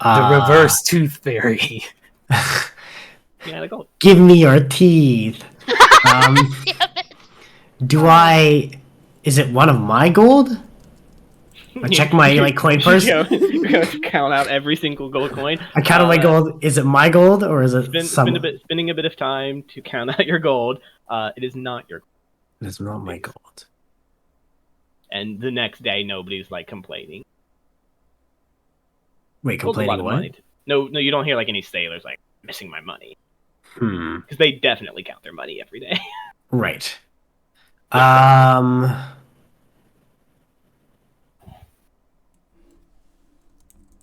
D: The reverse tooth fairy.
A: Yeah, the gold.
B: Give me your teeth. Is it one of my gold? I check my coin purse.
A: You go count out every single gold coin.
B: I count out my gold. Is it my gold or is it
A: spending a bit of time to count out your gold? It is not your gold.
B: It is not my gold.
A: And the next day, nobody's like complaining.
B: Wait, complaining what?
A: No, you don't hear like any sailors like missing my money. Because they definitely count their money every day.
B: Right.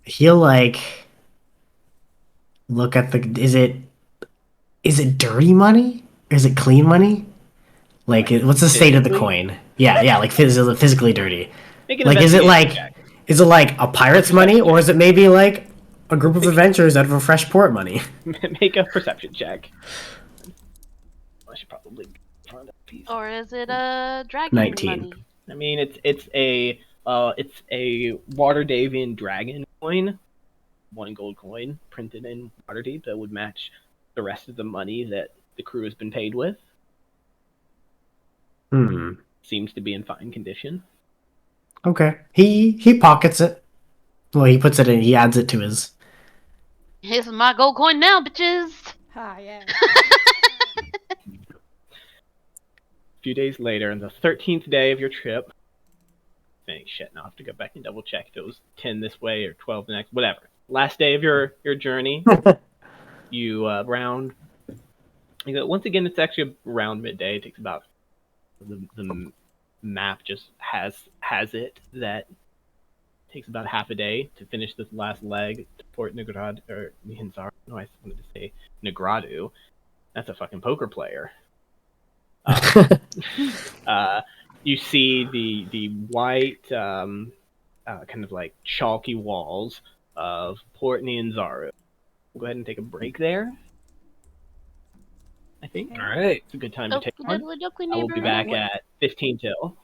B: He'll like look at is it dirty money or is it clean money? Like, what's the state of the coin? Yeah, like physically dirty. Like, is it like a pirate's money, or is it maybe like a group of adventurers out of a fresh port money.
A: Make a perception check. I should probably find a piece.
E: Or is it a dragon
B: 19.
E: money?
A: I mean, it's a Waterdavian dragon coin, 1 gold coin printed in Waterdeep that would match the rest of the money that the crew has been paid with. Seems to be in fine condition.
B: Okay. He pockets it. Well, he puts it in. He adds it to his.
E: Here's my gold coin now, bitches.
F: Yeah.
A: A few days later, on the 13th day of your trip, shit, now I have to go back and double check if it was 10 this way or 12 the next, whatever. Last day of your journey, you round. Once again, it's actually around midday. It takes about the map just has it that it takes about half a day to finish this last leg to Port Negrad or Nihinzar. No, I wanted to say Negradu. That's a fucking poker player. You see the white kind of like chalky walls of Port Nihinzaru. We'll go ahead and take a break there. I think.
D: All right.
A: It's a good time to take one.
E: Okie
A: I will be back at 15 till.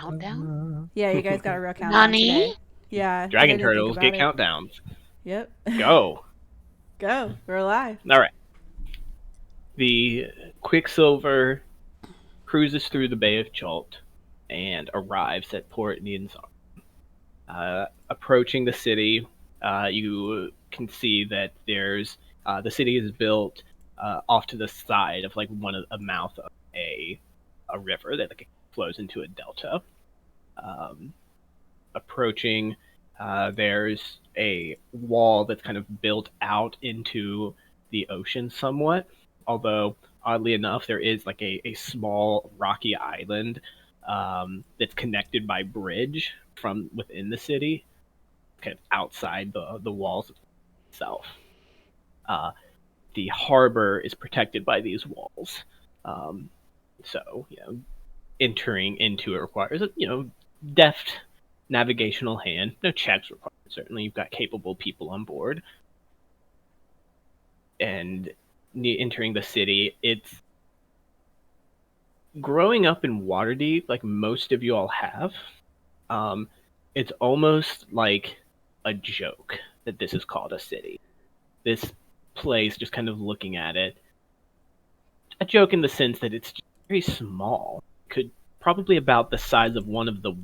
E: countdown?
F: Yeah, you guys got a real countdown
E: Nani?
F: today. Yeah. I
A: Dragon
F: didn't think
A: turtles get
F: about it.
A: countdowns.
F: Yep.
A: Go.
F: Go. We're alive.
A: All right. The Quicksilver cruises through the Bay of Chult and arrives at Port Nianzar. Approaching the city, you can see that there's the city is built off to the side of like a mouth of a river that like flows into a delta. Approaching, there's a wall that's kind of built out into the ocean somewhat. Although oddly enough, there is like a small rocky island that's connected by bridge from within the city, kind of outside the walls itself. The harbor is protected by these walls, so entering into it requires a deft navigational hand. No checks required. Certainly, you've got capable people on board. And entering the city, it's growing up in Waterdeep, like most of you all have. It's almost like a joke that this is called a city. This place, just kind of looking at it, a joke in the sense that it's just very small. Could probably about the size of one of the,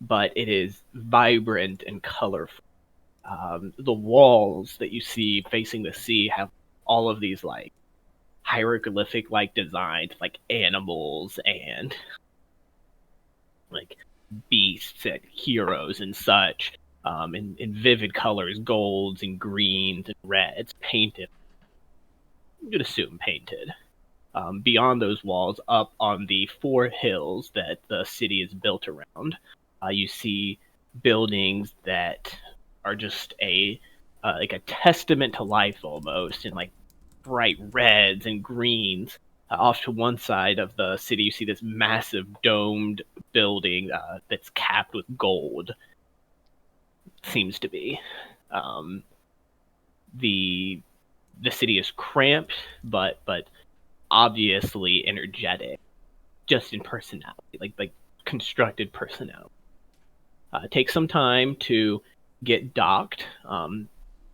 A: but it is vibrant and colorful. The walls that you see facing the sea have all of these like hieroglyphic like designs, like animals and like beasts and heroes and such, in vivid colors, golds and greens and reds, painted. You'd assume painted. Beyond those walls, up on the 4 hills that the city is built around, you see buildings that are just like a testament to life almost, in like bright reds and greens. Off to one side of the city, you see this massive domed building that's capped with gold. Seems to be. The city is cramped, but obviously energetic, just in personality, like constructed personality. Takes some time to get docked.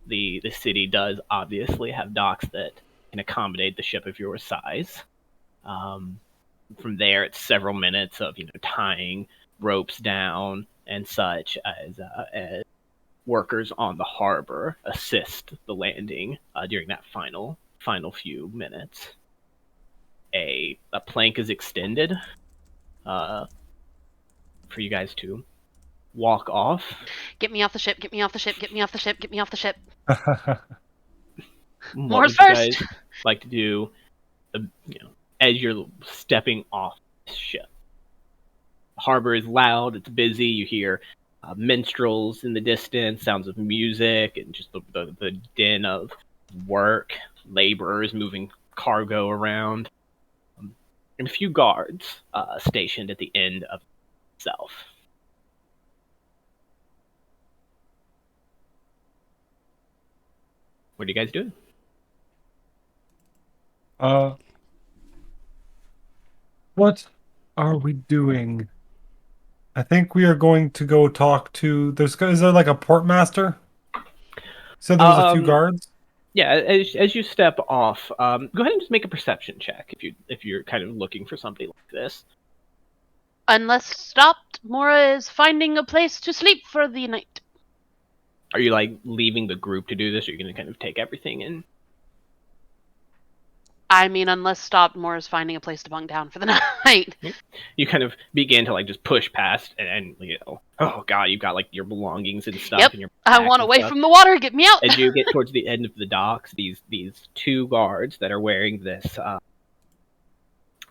A: The city does obviously have docks that can accommodate the ship of your size. From there, it's several minutes of tying ropes down and such as workers on the harbor assist the landing during that final few minutes. A plank is extended for you guys to walk off.
E: Get me off the ship, get me off the ship, get me off the ship, get me off the ship.
A: What
E: Moore's
A: would you
E: first.
A: guys like to do as you're stepping off the ship? The harbor is loud, it's busy, you hear minstrels in the distance, sounds of music, and just the din of work, laborers moving cargo around, and a few guards stationed at the end of itself. What are you guys doing?
C: What are we doing? I think we are going to go talk to. Is there like a portmaster? So there's a few guards.
A: Yeah, as you step off, go ahead and just make a perception check if you're kind of looking for somebody like this.
E: Unless stopped, Mora is finding a place to sleep for the night.
A: Are you like leaving the group to do this, or are you going to kind of take everything in?
E: I mean, unless stopped, Mora's finding a place to bunk down for the night.
A: You kind of begin to like just push past, and oh god, you've got like your belongings and stuff.
E: Yep,
A: in your
E: I
A: back
E: want
A: and
E: away
A: stuff.
E: from the water. Get me out.
A: As you get towards the end of the docks, these 2 guards that are wearing this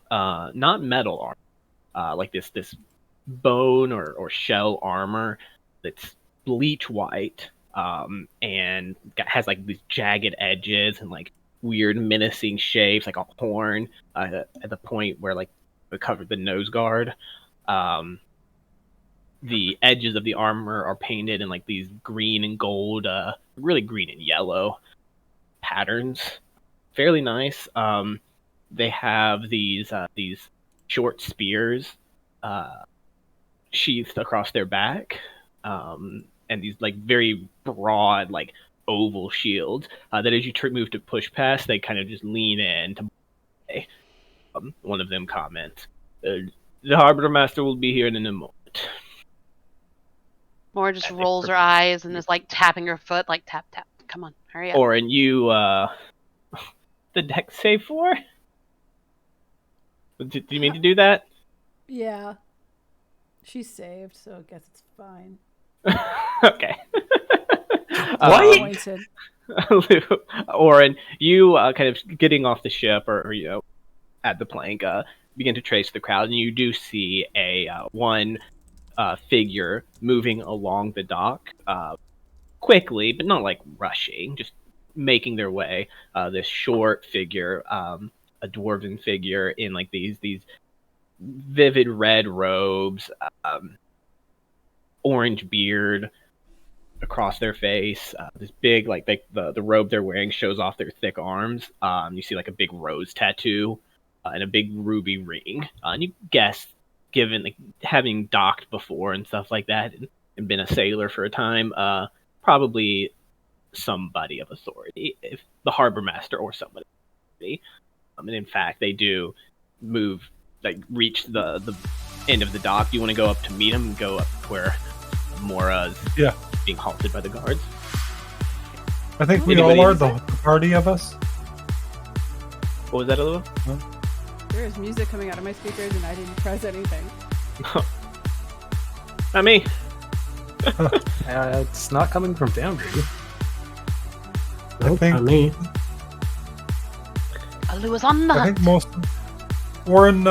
A: not metal armor, like this bone or shell armor that's bleach white, and has like these jagged edges and like weird menacing shapes, like a horn at the point where like it covered the nose guard. The edges of the armor are painted in like these green and gold, really green and yellow patterns. Fairly nice. They have these short spears sheathed across their back, and these like very broad, like oval shields that as you move to push past, they kind of just lean in to. One of them comments, "The harbor master will be here in a moment."
E: Mora just
A: And
E: rolls her eyes and is like tapping her foot, like tap tap. Come on, hurry up.
A: Orin, you the deck save for? Do you mean to do that?
F: Yeah. She's saved, so I guess it's fine.
A: Okay.
D: What?
F: Disappointed.
A: Orin, you kind of getting off the ship, or at the plank, begin to trace the crowd, and you do see a one figure moving along the dock quickly, but not like rushing, just making their way. This short figure, a dwarven figure in like these vivid red robes, orange beard across their face. This big, like the robe they're wearing shows off their thick arms. You see like a big rose tattoo and a big ruby ring. And you guess, given like having docked before and stuff like that, and been a sailor for a time, probably somebody of authority, if the harbor master or somebody. And in fact, they do move, like reach the end of the dock. Do you want to go up to meet him and go up where Mora's being halted by the guards?
C: I think we
A: Anybody
C: all are,
A: inside?
C: the party of us.
A: What was that, Alua?
F: There is music coming out of my speakers and I didn't press anything.
A: Not me.
D: It's not coming from Foundry.
C: I think,
B: Not me.
E: Alua's on the
C: I
E: hunt.
C: think most. Warren,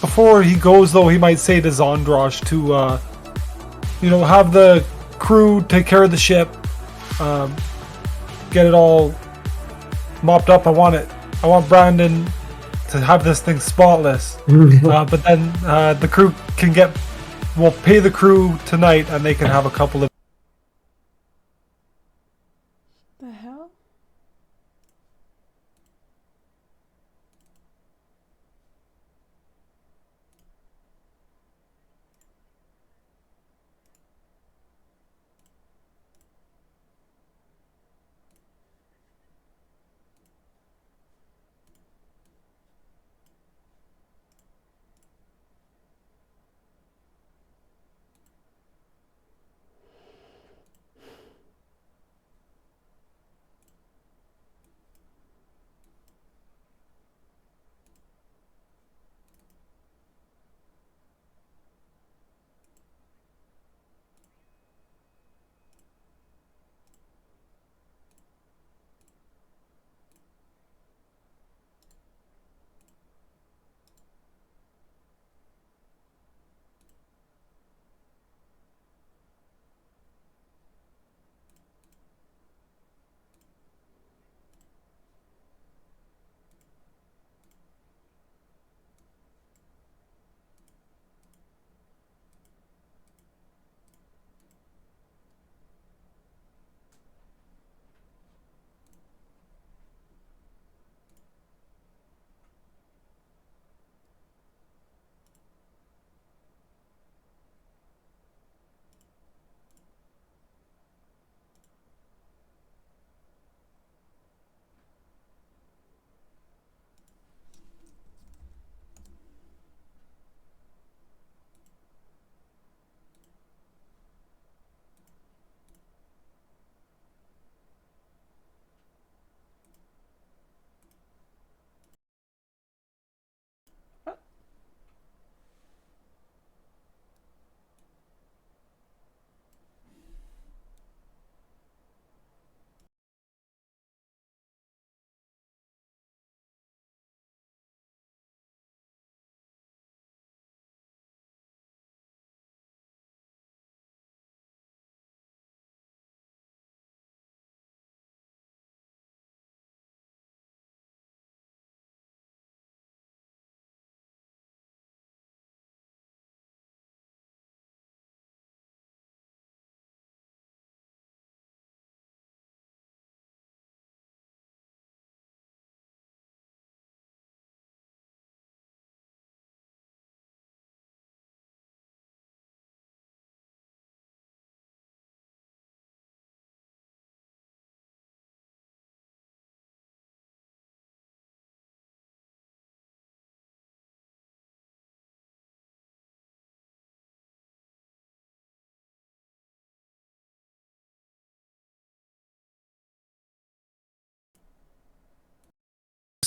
C: before he goes though, he might say to Zondrash to, have the crew take care of the ship, get it all mopped up. I want Brandon to have this thing spotless. But then the crew we'll pay the crew tonight, and they can have a couple of.
F: The hell?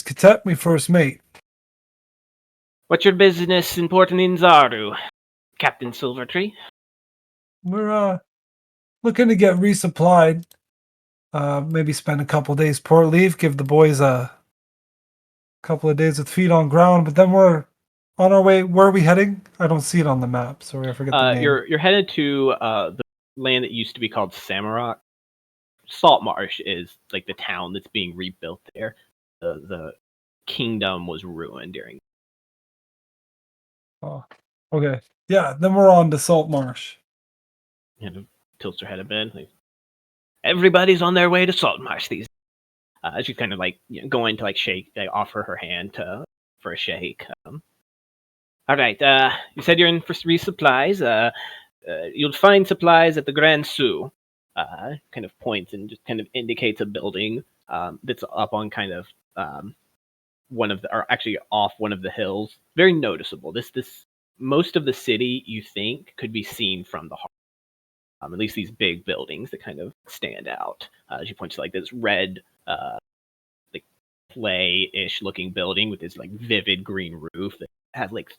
C: Katet, me first mate.
A: What's your business in Port Ninzaru, Captain Silvertree?
C: We're looking to get resupplied. Maybe spend a couple days port leave, give the boys a couple of days with feet on ground, but then we're on our way. Where are we heading? I don't see it on the map. Sorry, I forget the name.
A: You're headed to the land that used to be called Samurok. Saltmarsh is like the town that's being rebuilt there. The kingdom was ruined during.
C: Oh, okay. Yeah, then we're on to Saltmarsh.
A: Tilts her head a bit. Like, everybody's on their way to Saltmarsh these. She's kind of like going to like shake, like offer her hand for a shake. All right. You said you're in for resupplies. You'll find supplies at the Grand Sioux. Kind of points and just kind of indicates a building that's up on kind of one of the, or actually off one of the hills. Very noticeable. This most of the city you think could be seen from the harbor. At least these big buildings that kind of stand out. She points to like this red, like clay-ish looking building with this like vivid green roof that has like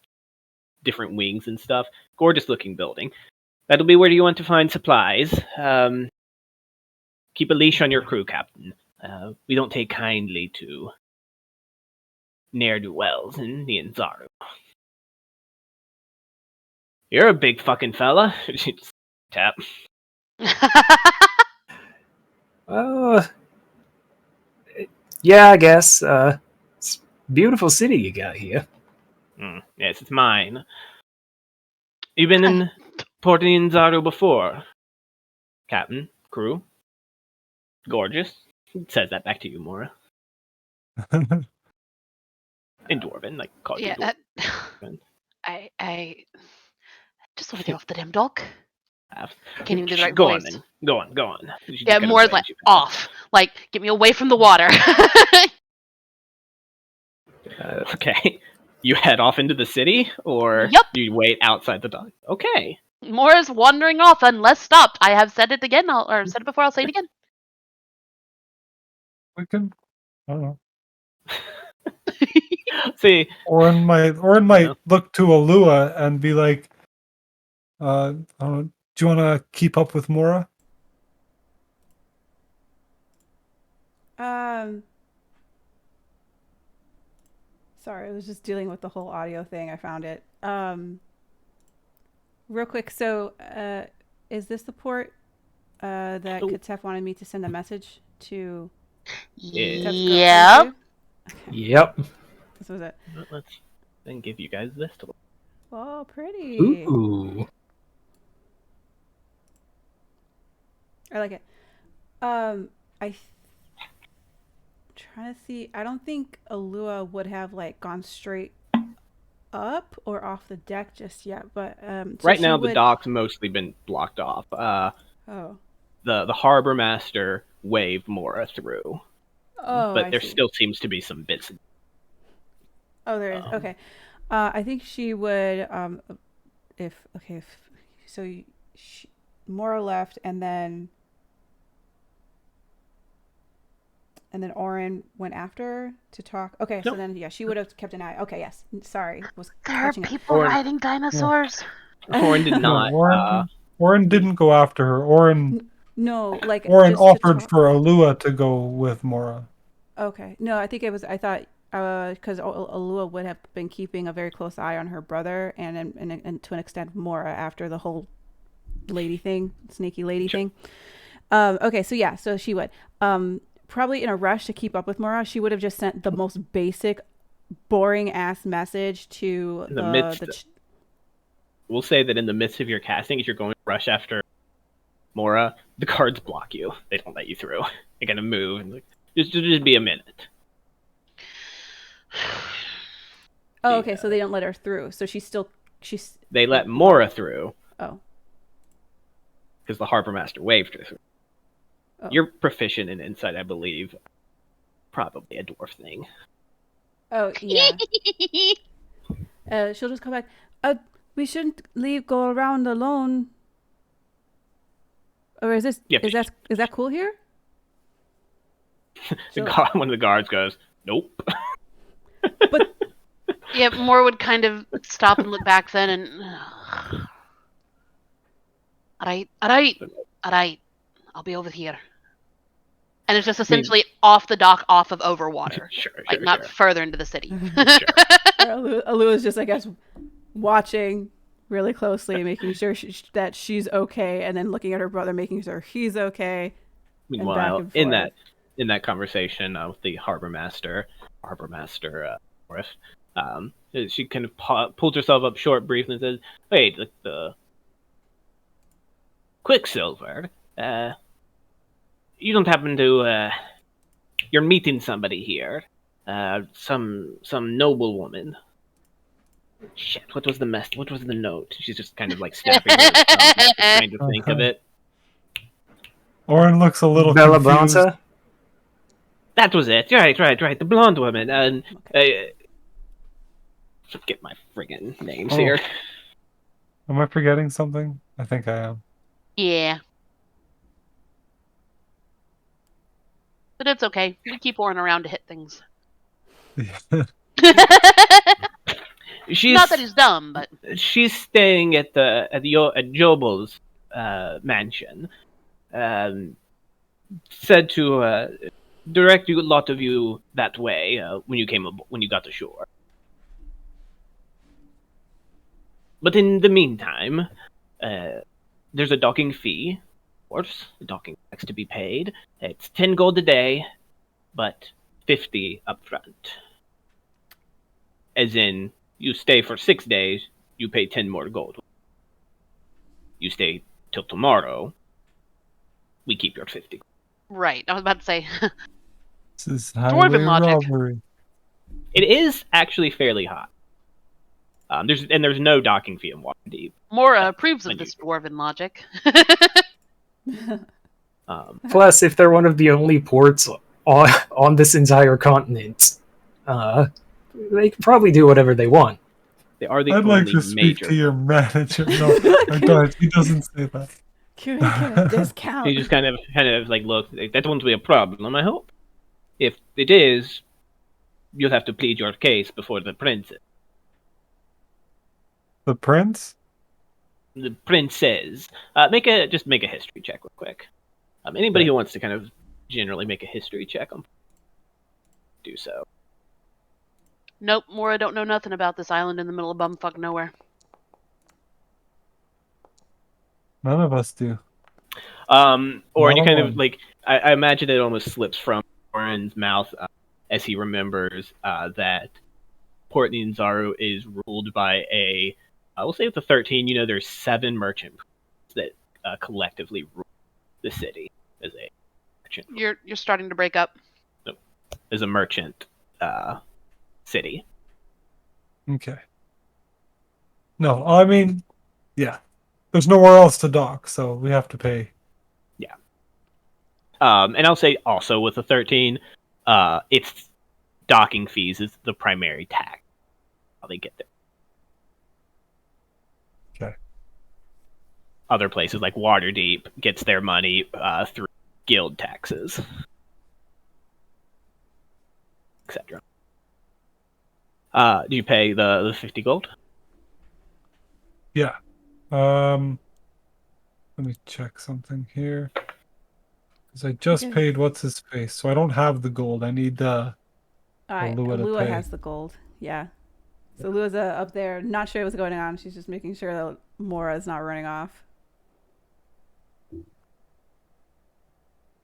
A: different wings and stuff. Gorgeous looking building. That'll be where you want to find supplies. Keep a leash on your crew, Captain. We don't take kindly to ne'er-do-wells in the Ninzaru. You're a big fucking fella. She just tap.
D: Yeah, I guess. It's a beautiful city you got here.
A: Yes, it's mine. You've been in Port Ninzaru before, Captain, crew. Gorgeous. Says that back to you, Mora. In Dwarven, like called you
E: Yeah,
A: Dwarven.
E: I just want to get off the damn dock. Can't even do the right
A: Go
E: voice.
A: on then. Go on. She
E: Yeah,
A: kind of
E: more
A: waves
E: like
A: you back.
E: off. Like, get me away from the water.
A: Okay. You head off into the city, or
E: Yep.
A: you wait outside the dock? Okay.
E: Mora's wandering off unless stopped. I have said it again, or said it before. I'll say it again.
C: We can, I don't know.
A: See,
C: Orin might look to Alua and be like, I don't know, do you want to keep up with Mora?
F: Sorry, I was just dealing with the whole audio thing. I found it. Real quick, so is this the port that Katef wanted me to send a message to?
E: Yep.
D: Yep.
F: This was it.
A: let's then give you guys this to look.
F: Oh, pretty.
D: Ooh.
F: I like it. Trying to see. I don't think Alua would have like gone straight up or off the deck just yet, but so
A: Right now the dock's mostly been blocked off.
F: Oh.
A: The harbor master waved Mora through.
F: Oh,
A: but
F: I
A: there
F: see.
A: still seems to be some business.
F: Oh, there is. Okay. I think she would Mora left and then Orin went after her to talk. Okay,
A: Nope.
F: so then yeah, she would have kept an eye. Okay, yes. Sorry, was
E: There are
F: catching up.
E: people riding dinosaurs.
A: Orin did not.
C: Orin didn't go after her. Orin
F: like
C: Orin
F: just to
C: offered
F: talk.
C: for Alua to go with Mora.
F: Okay, no, I think it was. I thought because Alua would have been keeping a very close eye on her brother and to an extent Mora after the whole lady thing, snaky lady thing. Okay, so yeah, so she would. Probably in a rush to keep up with Mora, she would have just sent the most basic, boring ass message to
A: We'll say that in the midst of your casting, if you're going to rush after Mora, the guards block you. They don't let you through. They gotta move and just be a minute.
F: Oh, okay, so they don't let her through. So
A: They let Mora through.
F: Oh.
A: Because the harbor master waved her through.
F: Oh.
A: You're proficient in insight, I believe. Probably a dwarf thing.
F: Oh, yeah. She'll just come back. We shouldn't go around alone. Or is that cool here?
A: One of the guards goes, "Nope."
E: Yeah, Moore would kind of stop and look back then and... Alright. I'll be over here. And it's just essentially off the dock, off of Overwater.
A: Sure,
E: not further into the city.
F: Alua is just, I guess, watching really closely, making sure that she's okay, and then looking at her brother, making sure he's okay.
A: Meanwhile, in that conversation with the harbor master, Morris, she kind of pulls herself up short, briefly, and says, "Wait, the Quicksilver. You don't happen to you're meeting somebody here, some noble woman." Shit, what was the note? She's just kind of like snapping her thumb, trying to think of it.
C: Orin looks a little
D: Bella
C: confused.
D: Bronza?
A: That was it. Right. The blonde woman. And forget my friggin' names here.
C: Am I forgetting something? I think I am.
E: Yeah. But it's okay. We keep Orin around to hit things. Not that he's dumb, but
A: she's staying at Jobel's mansion. Said to direct a lot of you that way when you got ashore. But in the meantime, there's a docking fee. Of course, the docking tax to be paid. It's 10 gold a day, but 50 up front. As in, you stay for 6 days, you pay 10 more gold. You stay till tomorrow, we keep your 50.
E: Right, I was about to say.
C: This is
E: Dwarven logic.
C: robbery.
A: It is actually fairly high. There's no docking fee in Waterdeep.
E: Moore approves of this dwarven logic.
D: Plus, if they're one of the only ports on this entire continent, they can probably do whatever they want.
A: They are the
C: I'd
A: only
C: like to speak
A: major.
C: to your manager. No, I don't. He doesn't say that.
F: Can we get a discount?
A: He just kind of like look. That won't be a problem, I hope. If it is, you'll have to plead your case before the prince.
C: The prince?
A: The princes. Make a history check real quick. Anybody who wants to kind of generally make a history check, do so.
E: Nope, Moore, don't know nothing about this island in the middle of bumfuck nowhere.
C: None of us do.
A: Or you kind of like, I imagine it almost slips from Oren's mouth as he remembers that Port Nianzaru is ruled by I will say with the 13, there's 7 merchant that collectively rule the city as a merchant.
E: You're starting to break up.
A: Nope. As a merchant city.
C: Okay. No, I mean, yeah. There's nowhere else to dock, so we have to pay.
A: Yeah. And I'll say also with the 13, it's docking fees is the primary tax. How they get there.
C: Okay.
A: Other places like Waterdeep gets their money through guild taxes, etc. Do you pay the 50 gold?
C: Yeah. Let me check something here. Because I just paid what's his face, so I don't have the gold. I need Alua to pay.
F: Has the gold. Yeah. So Lua's up there, not sure what's going on. She's just making sure that Mora's not running off.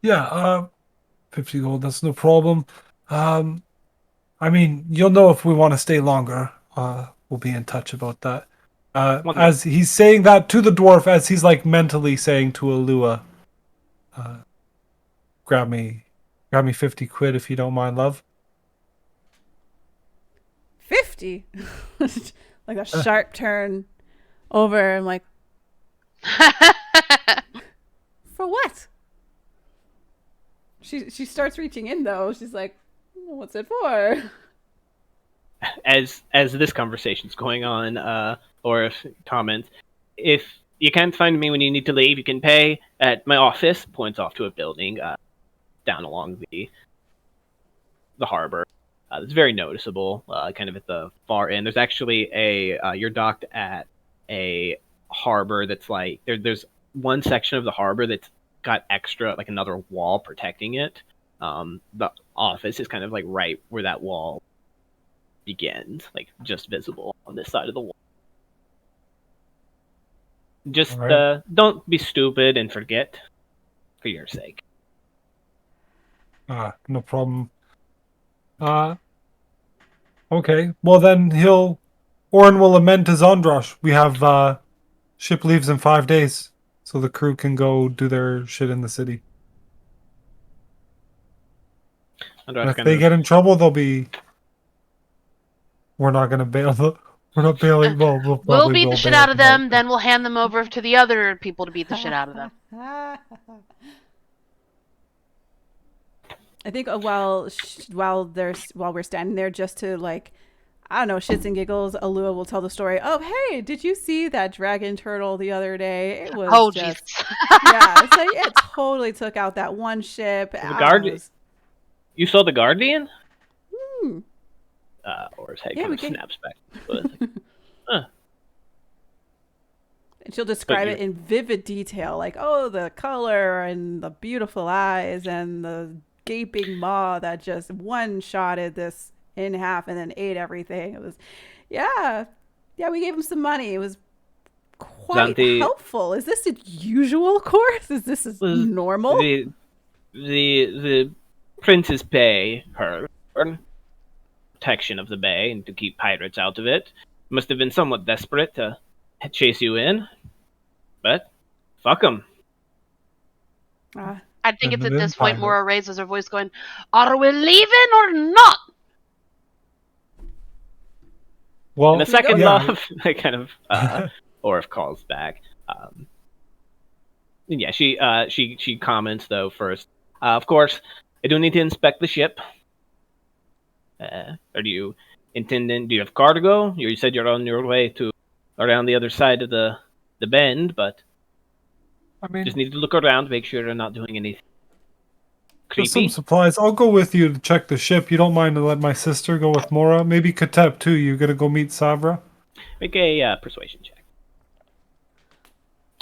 C: Yeah, 50 gold, that's no problem. I mean, you'll know if we want to stay longer. We'll be in touch about that. As he's saying that to the dwarf, as he's like mentally saying to Alua, grab me 50 quid if you don't mind, love.
F: 50? Like a sharp turn over. I'm like, for what? She starts reaching in though. She's like, what's it for?
A: As this conversation's going on, or if comments, if you can't find me when you need to leave, you can pay at my office. Points off to a building down along the harbor. It's very noticeable, kind of at the far end. There's actually you're docked at a harbor that's like there's one section of the harbor that's got extra like another wall protecting it. The office is kind of like right where that wall begins, like just visible on this side of the wall. Just
C: Alright.
A: don't be stupid and forget, for your sake.
C: No problem. Okay. Well then Orin will amend to Zondrosh. We have ship leaves in 5 days, so the crew can go do their shit in the city. And if they get in trouble, they'll be. We're not gonna bail. We're not bailing. Well,
E: We'll beat the shit out of them, then we'll hand them over to the other people to beat the shit out of them.
F: I think while we're standing there, just to like, I don't know, shits and giggles, Alua will tell the story. Oh, hey, did you see that dragon turtle the other day? It was just, yeah, it's like it totally took out that one ship.
A: The Guardian. You saw the Guardian? Or his head kind of snaps back.
F: And she'll describe it in vivid detail, like, oh, the color and the beautiful eyes and the gaping maw that just one-shotted this in half and then ate everything. It was, yeah, we gave him some money. It was quite helpful. Is this a usual course? Is this normal?
A: The princes pay her for protection of the bay and to keep pirates out of it. Must have been somewhat desperate to chase you in, but fuck them.
E: I think it's at this point Mora raises her voice going, are we leaving or not?
A: Well, in the second love, I kind of, Orif calls back. Yeah, she comments though first. Of course, I do need to inspect the ship. Do you have cargo? You said you're on your way to around the other side of the bend, but
C: I mean,
A: just need to look around, make sure they're not doing anything creepy.
C: Some supplies. I'll go with you to check the ship. You don't mind to let my sister go with Mora? Maybe Katep too. You gonna go meet Sabra?
A: Make a persuasion check.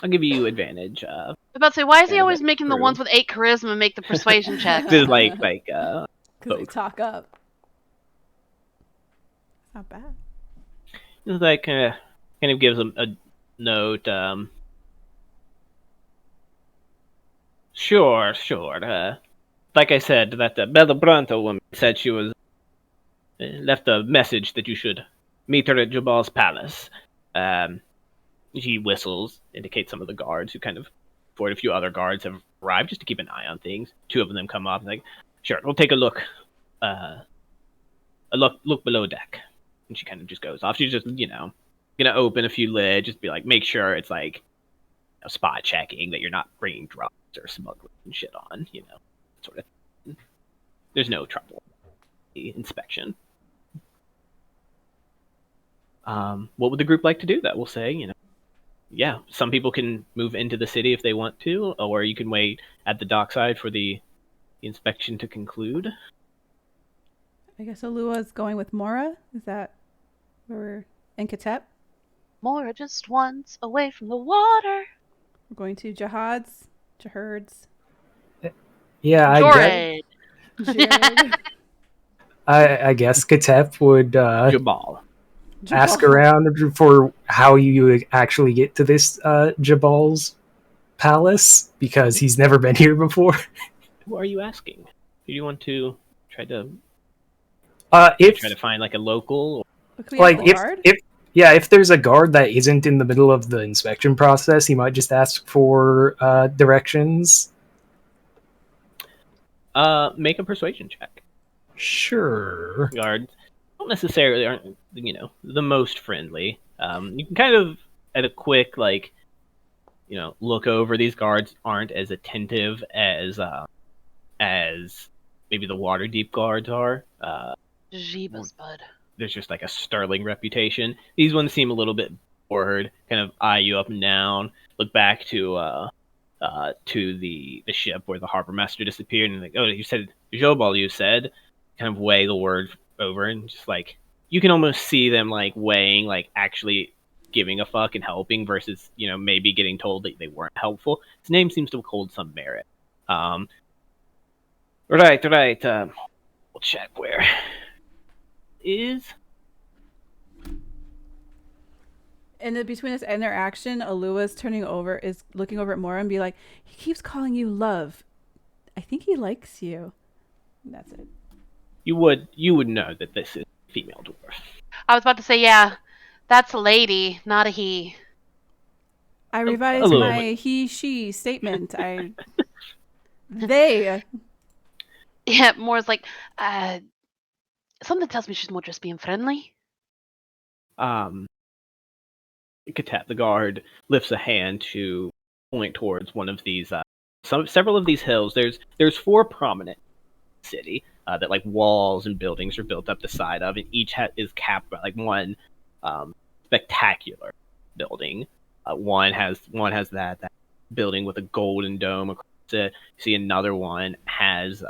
A: I'll give you advantage.
E: I was about to say, why is he always making the ones with 8 charisma make the persuasion check?
A: Just like
F: because they talk up. Not bad.
A: It's like kind of gives them a note. Sure. Like I said, that the Bella Brunto woman said she was left a message that you should meet her at Jabal's palace. She whistles, indicates some of the guards who kind of, before a few other guards have arrived, just to keep an eye on things. 2 of them come up and like, sure, we'll take a look. Look below deck. And she kind of just goes off. She's just, gonna open a few lids, just be like, make sure it's like spot checking that you're not bringing drugs or smuggling shit on, sort of. There's no trouble. The inspection. What would the group like to do? That we'll say, yeah, some people can move into the city if they want to, or you can wait at the dockside for the inspection to conclude.
F: I guess Alua's going with Mora. Is that where we're in Katep?
E: Mora just once away from the water.
F: We're going to Jahards.
D: Yeah,
E: Jared.
D: I guess Katep would
A: Jabal.
D: Ask around for how you actually get to this Jabal's palace, because he's never been here before.
A: Who are you asking? Do you want to try to try to find like a local?
D: Like if there's a guard that isn't in the middle of the inspection process, he might just ask for directions.
A: Make a persuasion check.
D: Sure.
A: Guards don't necessarily aren't the most friendly. You can kind of at a quick look over, these guards aren't as attentive as maybe the Waterdeep guards are.
E: Jeebus, bud.
A: There's just like a sterling reputation. These ones seem a little bit bored, kind of eye you up and down, look back to the ship where the harbor master disappeared, and like, oh, you said Jobal, you said, kind of weigh the word over and just like you can almost see them like weighing like actually giving a fuck and helping versus maybe getting told that they weren't helpful. His name seems to hold some merit. Right. We'll check where is.
F: And between this interaction, Alua's is looking over at Mora and be like, he keeps calling you love. I think he likes you. And that's it.
A: You would know that this is a female dwarf.
E: I was about to say, yeah, that's a lady, not a he.
F: I revised my he/she statement. They.
E: Yeah, Mora's like, something tells me she's more just being friendly.
A: Katet, the guard, lifts a hand to point towards one of these. Several of these hills. There's 4 prominent city that like walls and buildings are built up the side of, and each is capped by like one spectacular building. One has that building with a golden dome across it. You see another one has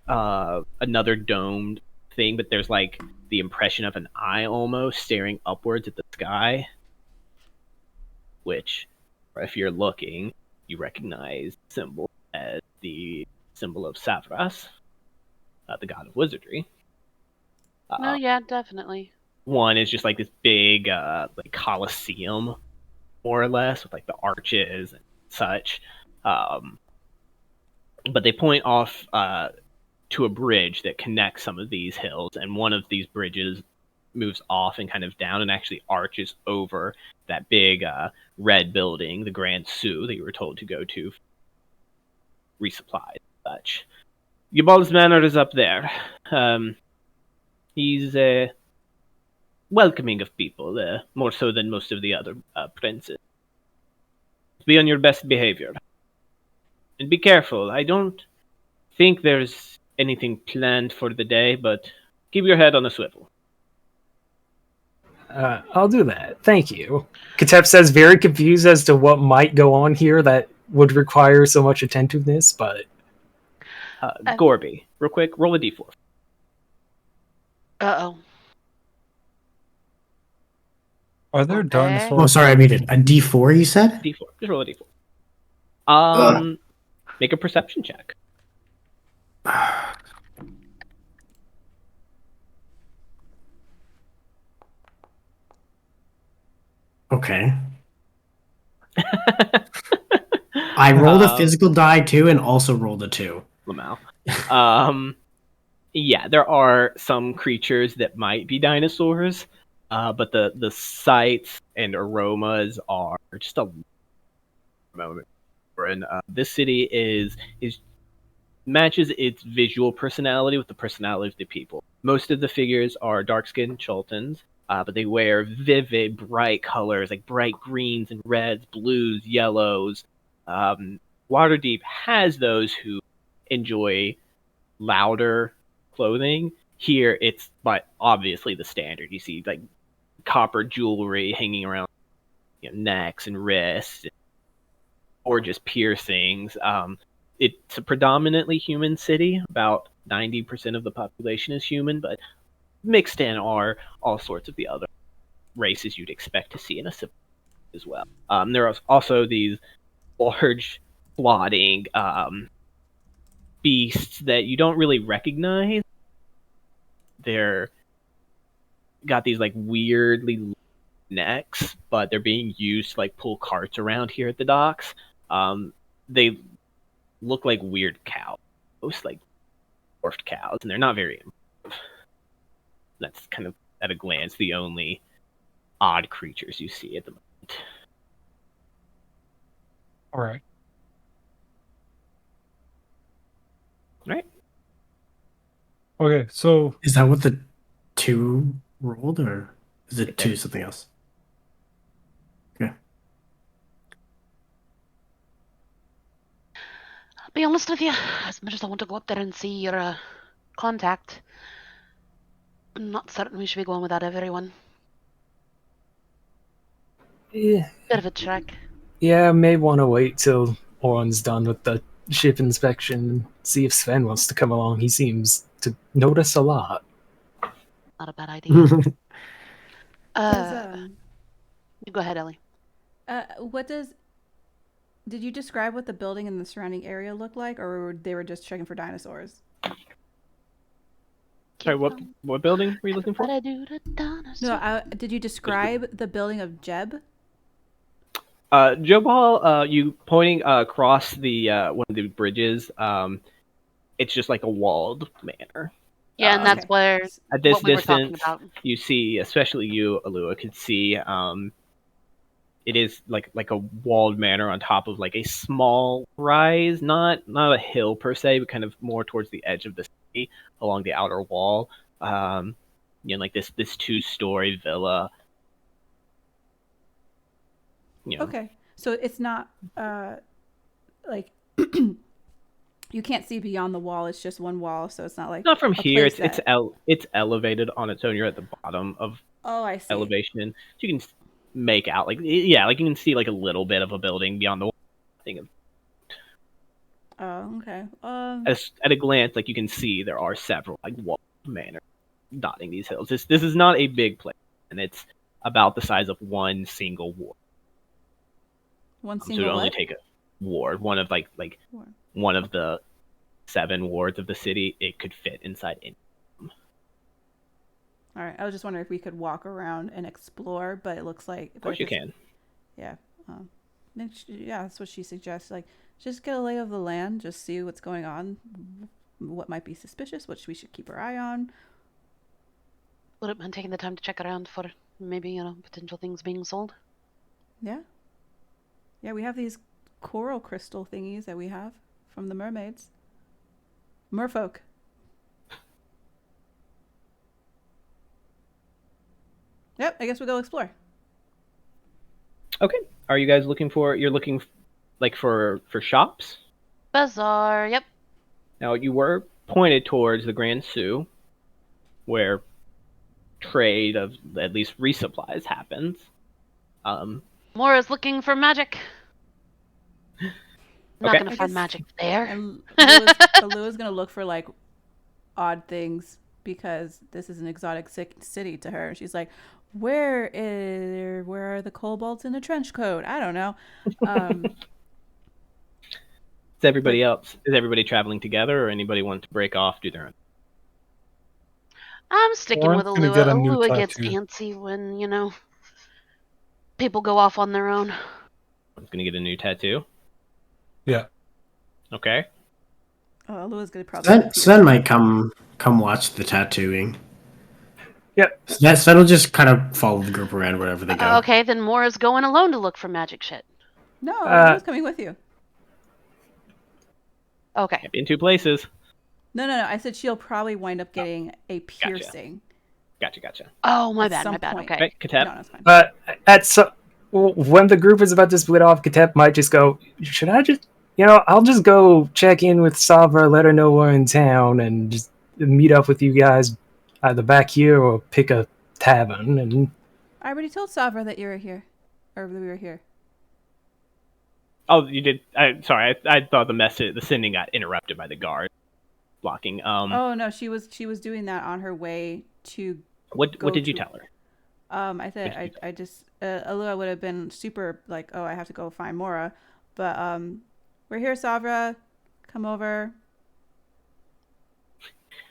A: another domed thing, but there's like the impression of an eye almost staring upwards at the sky, which, if you're looking, you recognize the symbol as the symbol of Savras, the god of wizardry.
E: Oh yeah, definitely.
A: One is just like this big like coliseum, more or less, with like the arches and such. But they point off to a bridge that connects some of these hills, and one of these bridges moves off and kind of down and actually arches over that big red building, the Grand Sioux, that you were told to go to resupply and such. Yubal's manor is up there. He's welcoming of people, more so than most of the other princes. Be on your best behavior. And be careful. I don't think there's anything planned for the day, but keep your head on a swivel.
D: I'll do that. Thank you. Katep says, very confused as to what might go on here that would require so much attentiveness, but...
A: Gorby, real quick, roll a d4.
E: Uh-oh.
C: Are there
E: Okay.
C: dinosaurs?
B: Oh, sorry, I muted. A D4, you said?
A: D4. Just roll a d4. Make a perception check.
B: Okay. I rolled a physical die too, and also rolled a 2.
A: Lamau. Yeah, there are some creatures that might be dinosaurs, but the sights and aromas are just a moment. And this city is matches its visual personality with the personality of the people. Most of the figures are dark-skinned Chultans, but they wear vivid, bright colors, like bright greens and reds, blues, yellows. Waterdeep has those who enjoy louder clothing. Here, it's obviously the standard. You see like copper jewelry hanging around necks and wrists, gorgeous piercings. It's a predominantly human city. About 90% of the population is human, but mixed in are all sorts of the other races you'd expect to see in a city as well. There are also these large, plodding beasts that you don't really recognize. They're got these like weirdly necks, but they're being used to like pull carts around here at the docks. They look like weird cows, most like dwarfed cows, and they're not very impressive. That's kind of at a glance the only odd creatures you see at the moment.
C: All right.
A: Right.
C: Okay, so
B: Is that what the 2 rolled, or is it 2 something else? Okay.
E: I'll be honest with you, as much as I want to go up there and see your contact, I'm not certain we should be going without everyone.
D: Yeah,
E: Bit of a trek.
D: I may want to wait till Oren's done with the ship inspection and see if Sven wants to come along. He seems to notice a lot.
E: Not a bad idea.
F: Does,
E: You go ahead, Ellie.
F: did you describe what the building and the surrounding area looked like, or they were just checking for dinosaurs?
A: Sorry, what building were you looking for?
E: What I do to dinosaurs.
F: No, did you describe the building of Jeb?
A: Jobal, you pointing across the one of the bridges. It's just like a walled manor.
E: Yeah, and that's
F: Okay.
E: where
A: At this
E: what we were talking
A: distance,
E: about.
A: you see, especially you, Alua, could see. It is like a walled manor on top of like a small rise, not a hill per se, but kind of more towards the edge of the city along the outer wall. Like this 2-story villa.
F: Okay, so it's not like you can't see beyond the wall. It's just one wall, so it's not like
A: Not from
F: a
A: here.
F: place
A: It's elevated on its own. You're at the bottom of
F: Oh, I see.
A: elevation. So you can make out like you can see like a little bit of a building beyond the wall.
F: Oh, okay.
A: At a glance, like you can see there are several like walled manors dotting these hills. This is not a big place, and it's about the size of one single ward.
F: One
A: So
F: single
A: it would only
F: what?
A: take a ward, one of like
F: Ward.
A: one of the 7 wards of the city. It could fit inside any.
F: All right. I was just wondering if we could walk around and explore, but it looks like
A: Of course you can.
F: Yeah. Yeah, that's what she suggests. Like, just get a lay of the land, just see what's going on, what might be suspicious, what we should keep our eye on.
E: Wouldn't mind taking the time to check around for maybe, potential things being sold.
F: Yeah. Yeah, we have these coral crystal thingies that we have from the mermaids. Merfolk. Yep, I guess we'll go explore.
A: Okay. Are you guys looking for? You're looking like for shops?
E: Bazaar, yep.
A: Now you were pointed towards the Grand Sioux, where trade of at least resupplies happens.
E: Mora's looking for magic. Not
A: Okay.
E: gonna find magic there.
F: And Lua's gonna look for like odd things because this is an exotic city to her. She's like, where are the kobolds in the trench coat? I don't know.
A: Is everybody traveling together, or anybody want to break off, do their own?
E: I'm sticking
C: Lauren's
E: with
C: gonna get a
E: Alua.
C: new
E: Alua gets
C: tattoo.
E: antsy when, people go off on their own.
A: I'm gonna get a new tattoo.
C: Yeah.
A: Okay.
F: Oh, Lua's gonna probably.
B: Sven might come watch the tattooing.
D: Yep.
B: Sven will just kind of follow the group around wherever they go.
E: Okay, then Mora's going alone to look for magic shit.
F: No, Lua's coming with you.
E: Okay.
A: Can't be in 2 places.
F: No. I said she'll probably wind up getting a piercing.
A: Gotcha.
E: Oh, my
F: At
E: bad.
F: some
E: Okay.
F: point.
A: Okay, Katep.
F: No, that's fine.
D: But when the group is about to split off, Katep might just go, should I just, I'll just go check in with Savra, let her know we're in town, and just meet up with you guys either back here or pick a tavern. And
F: I already told Savra that you were here, or that we were here.
A: Oh, you did. Sorry, I thought the sending got interrupted by the guard blocking.
F: Oh no, she was doing that on her way to.
A: What
F: go
A: did you
F: to-
A: tell her?
F: I said I just Alua would have been super like, oh, I have to go find Mora, but we're here, Savra, come over.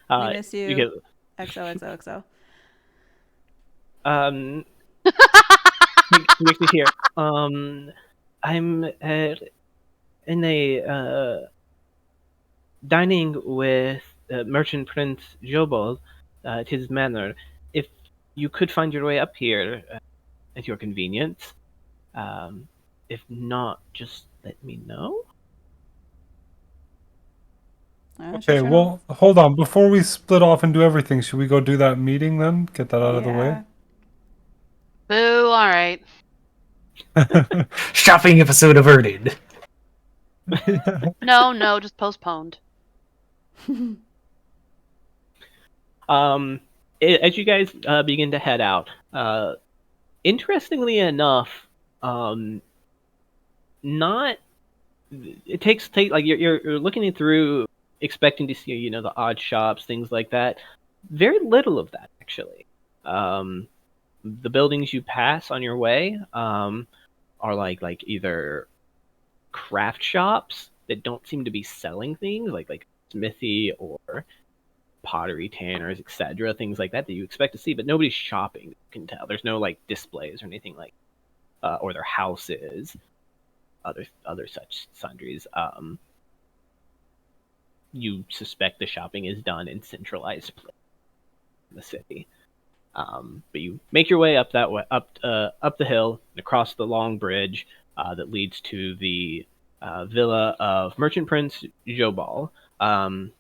F: We miss you. XOXOXO.
A: Makes me here. I'm in a dining with Merchant Prince Jobal at his manor. If you could find your way up here at your convenience. If not, just let me know.
C: Okay, well, hold on. Before we split off and do everything, should we go do that meeting then? Get that out of the way?
E: Boo, alright.
D: shopping episode averted.
E: No, just postponed.
A: As you guys begin to head out, interestingly enough, not it takes like you're looking it through, expecting to see, you know, the odd shops, things like that. Very little of that actually. Um, the buildings you pass on your way are like either craft shops that don't seem to be selling things, like smithy or pottery tanners, etc., things like that you expect to see, but nobody's shopping. You can tell there's no like displays or anything like, or their houses, other such sundries. You suspect the shopping is done in centralized place in the city. But you make your way up that way, up the hill and across the long bridge that leads to the villa of Merchant Prince Jobal. And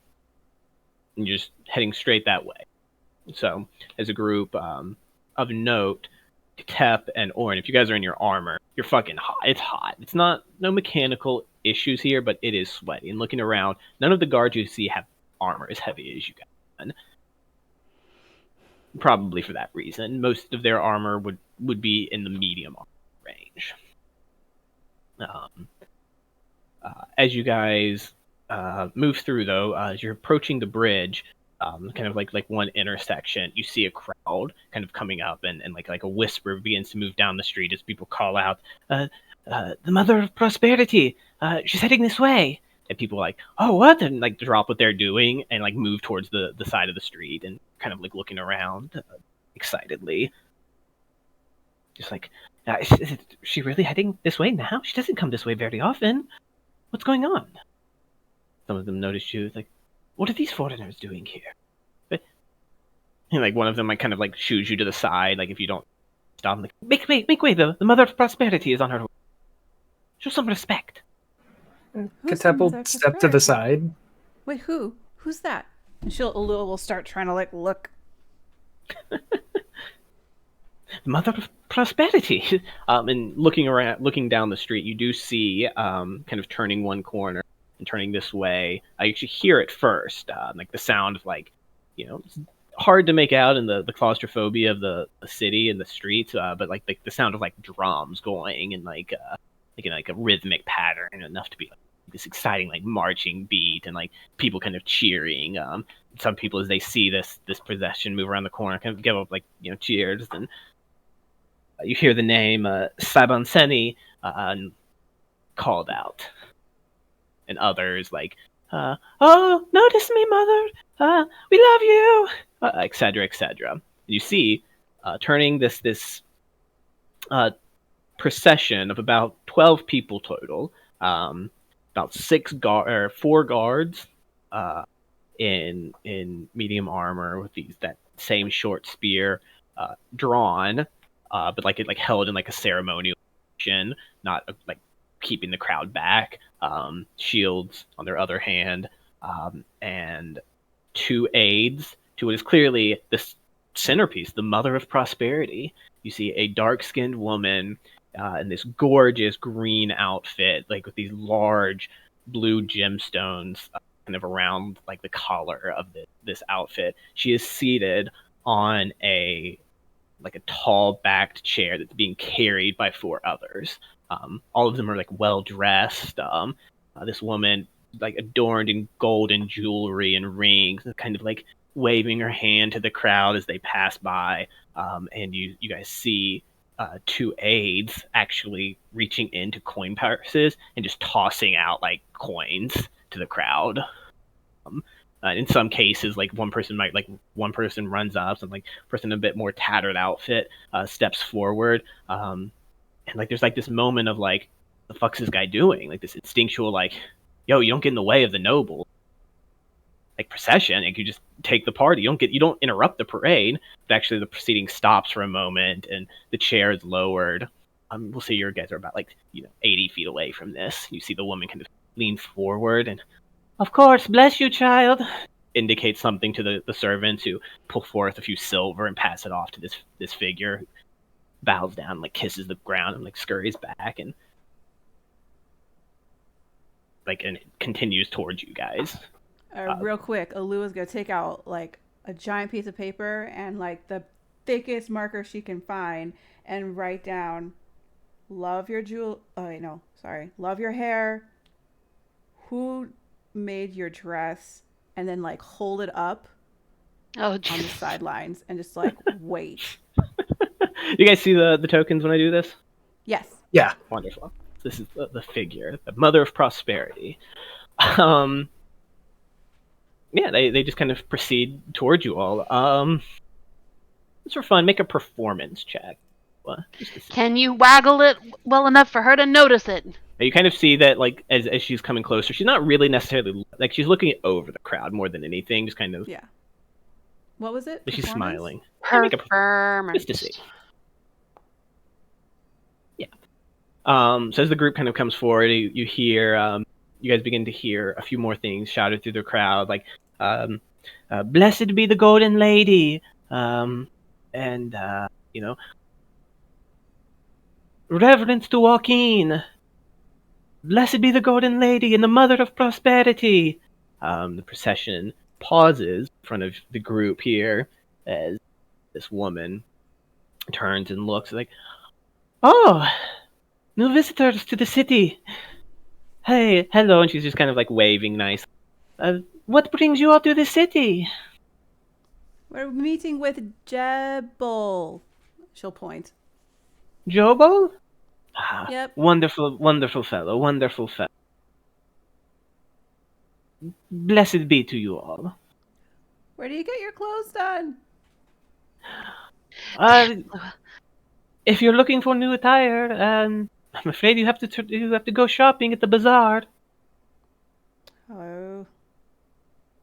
A: you're just heading straight that way. So, as a group of note, Tep and Orin, if you guys are in your armor, you're fucking hot. It's hot. It's not no mechanical issues here, but it is sweaty. And looking around, none of the guards you see have armor as heavy as you guys. Probably for that reason. Most of their armor would be in the medium range. As you guys move through, though, as you're approaching the bridge, kind of like one intersection, you see a crowd kind of coming up, and like a whisper begins to move down the street as people call out, "The Mother of Prosperity! She's heading this way!" And people are like, "Oh, what?" And like drop what they're doing and like move towards the side of the street and kind of like looking around excitedly. Just like, is she really heading this way now? She doesn't come this way very often. What's going on? Some of them notice you. It's like, what are these foreigners doing here? And like one of them like kind of like shoos you to the side, like if you don't stop. Like, make way! The Mother of Prosperity is on her way. Show some respect.
F: Who's the
D: Katep will
F: Mother of
D: step to the
F: Prosperity?
D: side.
F: Wait, who? Who's that? And Alua will start trying to like look.
A: Mother of Prosperity. And looking down the street, you do see kind of turning one corner and turning this way. You actually hear it first, like the sound of like, you know, it's hard to make out in the claustrophobia of the city and the streets, but like the sound of like drums going and like in like a rhythmic pattern, enough to be like this exciting like marching beat and like people kind of cheering. Some people as they see this procession move around the corner kind of give up like, you know, cheers, and you hear the name Sabanseni called out, and others like, "Oh, notice me, mother! We love you!" Etc., etc. You see, turning this procession of about 12 people total, about 4 guards in medium armor with that same short spear drawn, but like it like held in like a ceremonial action, not like keeping the crowd back. Shields on their other hand, and 2 aides to what is clearly this centerpiece, the Mother of Prosperity. You see a dark-skinned woman in this gorgeous green outfit, like with these large blue gemstones kind of around like the collar of this outfit. She is seated on a tall backed chair that's being carried by 4 others. All of them are like well dressed. This woman like adorned in gold and jewelry and rings, and kind of like waving her hand to the crowd as they pass by. And you guys see 2 aides actually reaching into coin purses and just tossing out like coins to the crowd. In some cases, like one person runs up, and like person in a bit more tattered outfit steps forward, and like there's like this moment of like, the fuck's this guy doing? Like this instinctual like, yo, you don't get in the way of the noble like procession. Like you just take the party. You don't interrupt the parade. But actually, the proceeding stops for a moment, and the chair is lowered. We'll say your guys are about like 80 feet away from this. You see the woman kind of lean forward and, "Of course, bless you, child," indicates something to the servants, who pull forth a few silver and pass it off to this figure, who bows down, like kisses the ground, and like scurries back, and it continues towards you guys.
F: Real quick, Alua's gonna take out like a giant piece of paper and like the thickest marker she can find and write down, "Love your jewel." Oh wait, no, sorry. "Love your hair. who made your dress and then like hold it up
E: Oh,
F: on the
E: jeez.
F: sidelines and just like wait.
A: You guys see the tokens when I do this?
F: Yes.
D: Yeah.
A: Wonderful. This is the figure, the mother of prosperity. Yeah, they just kind of proceed towards you all. Just for fun, make a performance check. Just to see.
E: Can you waggle it well enough for her to notice it?
A: You kind of see that, like, as she's coming closer, she's not really necessarily like she's looking over the crowd more than anything, just kind of.
F: Yeah. What was it?
A: But she's
F: Performance?
A: smiling. Yeah, make a
E: Performance.
A: just to see. Yeah. So as the group kind of comes forward, you hear, you guys begin to hear a few more things shouted through the crowd, like, "Blessed be the Golden Lady," and you know, "Reverence to Joaquin. Blessed be the Golden Lady and the Mother of Prosperity." The procession pauses in front of the group here as this woman turns and looks like, "Oh, new visitors to the city. Hey, hello," and she's just kind of like waving nice. What brings you all to the city?
F: We're meeting with Jebel. She'll point.
A: Jobal? Ah,
F: Yep.
A: wonderful, wonderful fellow, wonderful fellow. Blessed be to you all.
F: Where do you get your clothes done?
A: If you're looking for new attire, I'm afraid you have to go shopping at the bazaar.
F: Oh.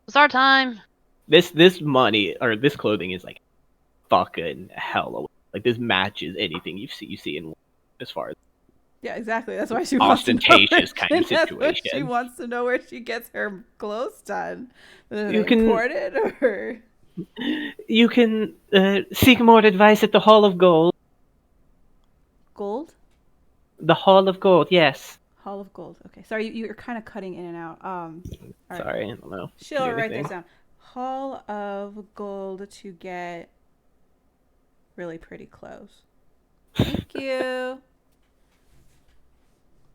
E: It's our time.
A: This money or this clothing is like fucking hella. Like this matches anything you see in as far as
F: Yeah, exactly. That's why she wants to know
A: ostentatious
F: where,
A: kind of
F: that's what she
A: situation.
F: wants to know where she gets her clothes done. Are
A: You
F: they
A: can-
F: imported or
A: You can seek more advice at the Hall of Gold.
F: gold?
A: The Hall of Gold, yes.
F: Hall of Gold. Okay. Sorry, you're kind of cutting in and out. All right.
A: Sorry, I don't know.
F: She'll
A: Do
F: write this
A: anything.
F: down. Hall of Gold to get really pretty clothes. Thank you.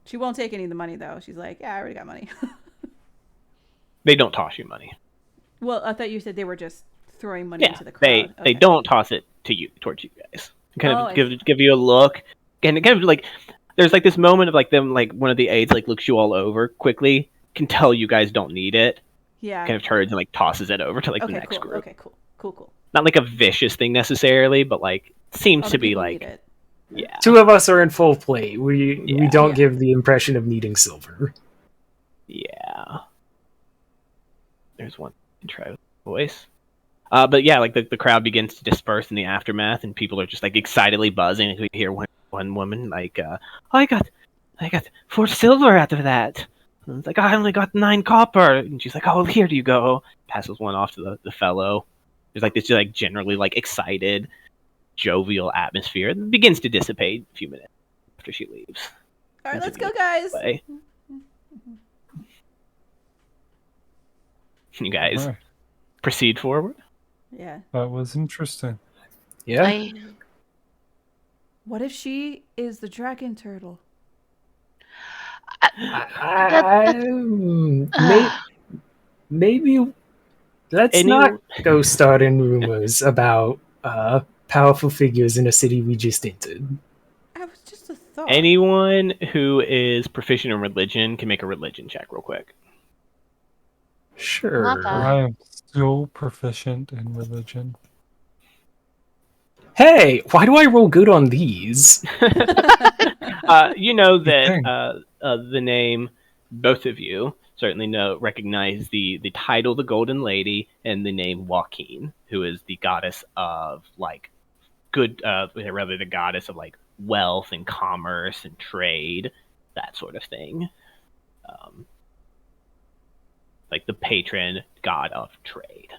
F: She won't take any of the money though. She's like, yeah, I already got money.
A: They don't toss you money.
F: Well, I thought you said they were just throwing money
A: Yeah,
F: into the crowd.
A: they
F: Okay.
A: don't toss it to you towards you guys. Kind
F: Oh,
A: of
F: I
A: give you a look, and it kind of like there's like this moment of like them like one of the aides like looks you all over quickly, can tell you guys don't need it,
F: Yeah.
A: kind of turns and like tosses it over to like the
F: Okay,
A: next
F: cool.
A: group.
F: Okay, cool.
A: Not like a vicious thing necessarily, but like seems
F: Other
A: to be
F: people
A: like
F: need it.
A: yeah.
D: Two of us are in full plate. We
A: Yeah.
D: don't
F: Yeah.
D: give the impression of needing silver.
A: Yeah. There's one intro voice. But yeah, like the crowd begins to disperse in the aftermath, and people are just like excitedly buzzing. We hear one woman like, I got 4 silver out of that." And it's like, "I only got 9 copper," and she's like, "Oh, here you go." Passes one off to the fellow. There's like this like generally like excited, jovial atmosphere. It begins to dissipate a few minutes after she leaves.
F: All right, let's
A: Continue
F: go, guys.
A: Way. You guys
C: Alright,
A: proceed forward.
F: Yeah.
C: that was interesting.
D: Yeah.
F: What if she is the dragon turtle?
D: Maybe let's
A: Any-
D: not go starting rumors about powerful figures in a city we just entered.
F: That was just a thought.
A: Anyone who is proficient in religion can make a religion check real quick.
D: Sure.
E: Not bad.
C: I am so proficient in religion.
D: Hey, why do I roll good on these?
A: You know
C: Good
A: that
C: thing.
A: the name, both of you certainly recognize the title, the Golden Lady, and the name Joaquin, who is the goddess of like good, rather the goddess of like wealth and commerce and trade, that sort of thing. Like the patron god of trade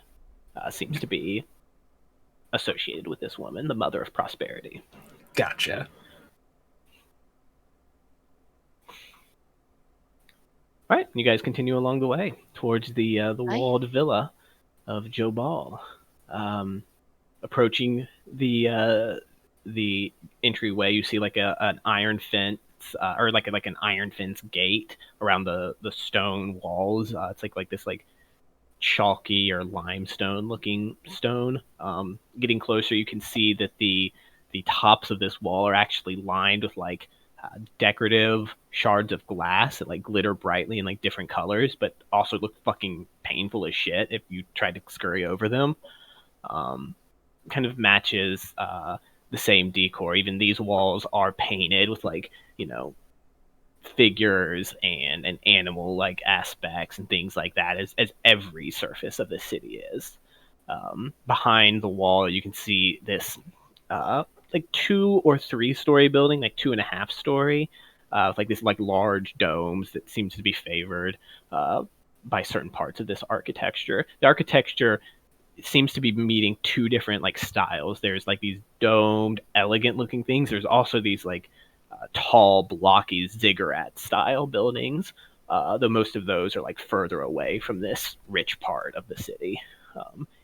A: seems to be associated with this woman, the mother of prosperity.
D: Gotcha.
A: All right, you guys continue along the way towards the walled villa of Jobal. Approaching the entryway, you see like an iron fence gates, or like an iron fence gate around the stone walls. It's like this like chalky or limestone looking stone. Getting closer, you can see that the tops of this wall are actually lined with like decorative shards of glass that like glitter brightly in like different colors, but also look fucking painful as shit if you try to scurry over them. Kind of matches the same decor. Even these walls are painted with like, figures and animal like aspects and things like that, as every surface of the city is. Behind the wall, you can see this like 2 or 3 story building, like 2.5 story, with like this like large domes that seems to be favored by certain parts of this architecture. The architecture seems to be meeting 2 different like styles. There's like these domed, elegant looking things. There's also these like tall, blocky ziggurat style buildings. Though most of those are like further away from this rich part of the city,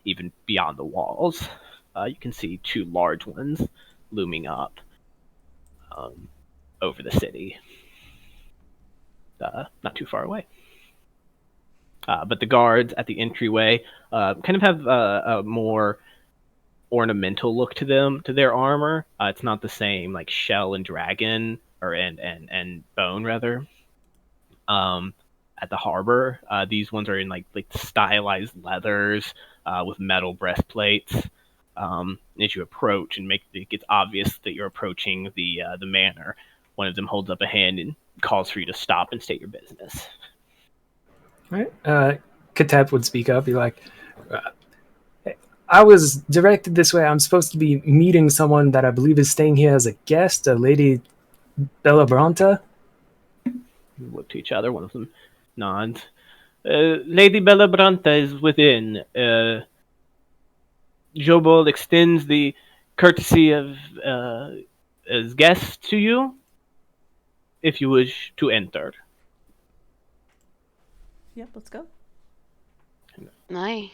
A: even beyond the walls. You can see 2 large ones looming up over the city, not too far away. But the guards at the entryway kind of have a more ornamental look to them, to their armor. It's not the same like shell and dragon or and bone rather. At the harbor, these ones are in like stylized leathers with metal breastplates. As you approach and it gets obvious that you're approaching the manor, one of them holds up a hand and calls for you to stop and state your business.
D: All right. Katep would speak up, be like, I was directed this way. I'm supposed to be meeting someone that I believe is staying here as a guest, a Lady Bellabranta.
A: You look to each other. One of them nods. Lady Bellabranta is within. Jobol extends the courtesy of as guests to you, if you wish to enter.
F: Yep, let's go.
E: Aye.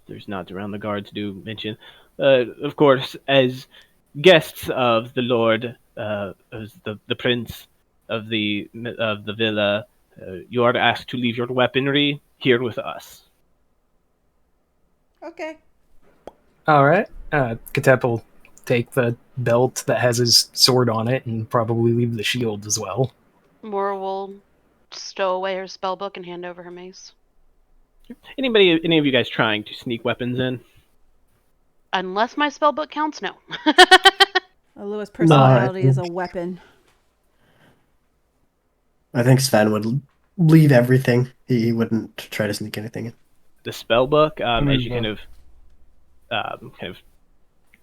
A: There's nods around. The guards do mention, of course, as guests of the lord, as the prince of the villa, you are asked to leave your weaponry here with us.
F: Okay.
D: All right. Katep will take the belt that has his sword on it and probably leave the shield as well.
E: Mora will stow away her spellbook and hand over her mace.
A: Any of you guys trying to sneak weapons in?
E: Unless my spellbook counts, no.
F: Alua's personality is a weapon.
B: I think Sven would leave everything. He wouldn't try to sneak anything in.
A: The spellbook, as you kind of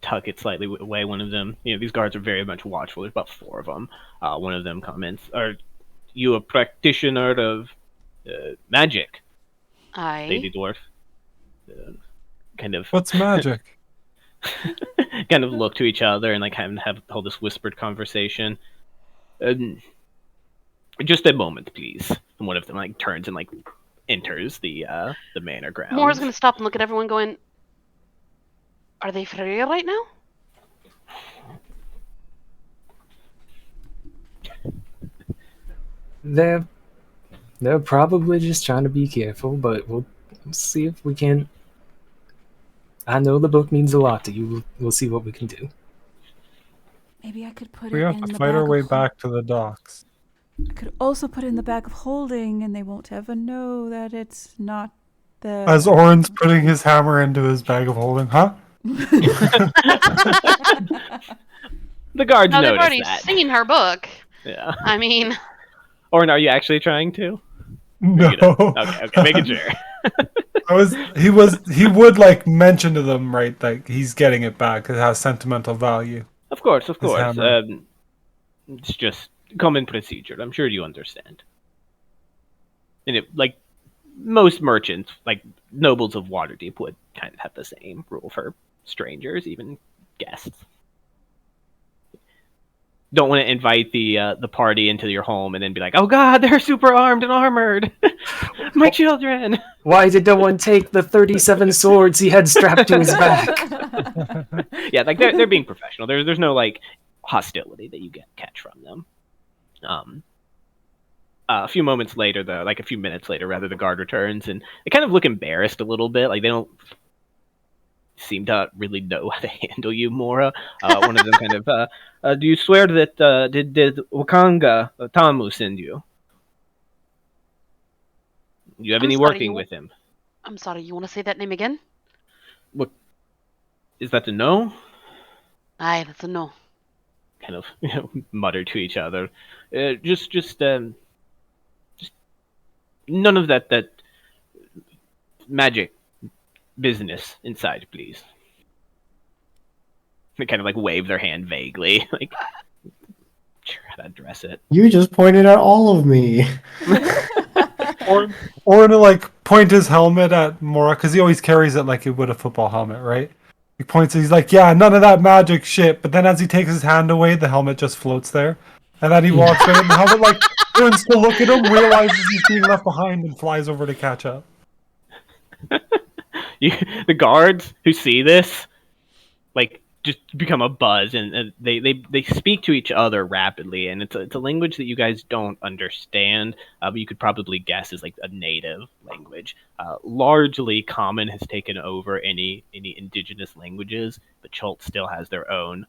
A: tuck it slightly away, one of them, these guards are very much watchful. There's about 4 of them. One of them comments, "Are you a practitioner of magic,
E: Aye.
A: Lady Dwarf?" Kind of.
C: What's magic?
A: Kind of look to each other and like hold this whispered conversation. Just a moment, please. And one of them like turns and like enters the manor grounds.
E: Mora's gonna stop and look at everyone, going, "Are they for real right now?"
D: They're probably just trying to be careful, but we'll see if we can. I know the book means a lot to you. We'll see what we can do.
F: Maybe I could put
C: We
F: it
C: have
F: in
C: to
F: the
C: fight
F: bag
C: our
F: of
C: way
F: hol-
C: back to the docks.
F: I could also put it in the bag of holding, and they won't ever know that it's not there.
C: As Orin's putting his hammer into his bag of holding, huh?
A: The guards
E: No, they've
A: notice
E: already
A: that.
E: seen her book.
A: Yeah.
E: I mean,
A: Or are you actually trying to?
C: No.
A: Okay, making sure.
C: He would like mention to them, right, like he's getting it back. It has sentimental value.
A: Of course.
C: hammer.
A: It's just common procedure. I'm sure you understand. And like most merchants, like nobles of Waterdeep, would kind of have the same rule for strangers, even guests. Don't want to invite the party into your home and then be like, "Oh God, they're super armed and armored, my children."
D: Why did no one take the 37 swords he had strapped to his back?
A: Yeah, like they're being professional. There's no like hostility that you catch from them. A few moments later, though, like a few minutes later, rather, the guard returns, and they kind of look embarrassed a little bit. Like, they don't seem to really know how to handle you, Mora. One of them kind of, do you swear that, did Wakanga Tamu send you? Do you have any working with him?
E: I'm sorry, you want to say that name again?
A: What, is that a no?
E: Aye, that's a no.
A: Kind of, mutter to each other. Just none of that magic business inside, please. They kind of like wave their hand vaguely, like sure how to address it.
B: You just pointed at all of me.
C: Or to like point his helmet at Mora, because he always carries it like he would a football helmet, right? He points it, he's like, yeah, none of that magic shit. But then as he takes his hand away, the helmet just floats there. And then he walks away, and the helmet like turns to look at him, realizes he's being left behind, and flies over to catch up.
A: The guards who see this, like, just become a buzz, and they speak to each other rapidly, and it's a language that you guys don't understand, but you could probably guess is like a native language. Largely, Common has taken over any indigenous languages, but Chult still has their own,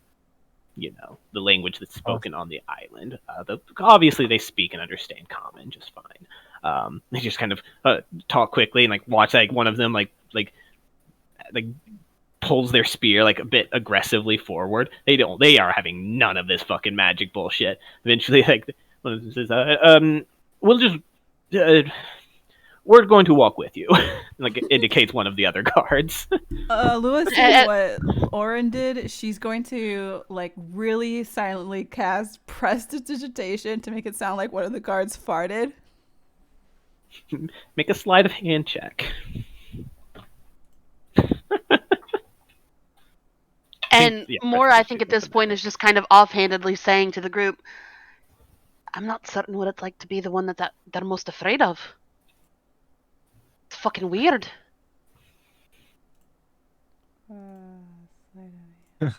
A: the language that's spoken on the island. Obviously, they speak and understand Common just fine. They just kind of talk quickly and like watch like one of them like pulls their spear like a bit aggressively forward. They are having none of this fucking magic bullshit. Eventually, like one of them says, we'll just we're going to walk with you. Like it indicates one of the other guards.
F: Lewis did what Oren did. She's going to like really silently cast prestidigitation to make it sound like one of the guards farted.
A: Make a sleight of hand check.
E: And Mora, I think at this point, is just kind of offhandedly saying to the group, I'm not certain what it's like to be the one that they're most afraid of. It's fucking weird.
C: Get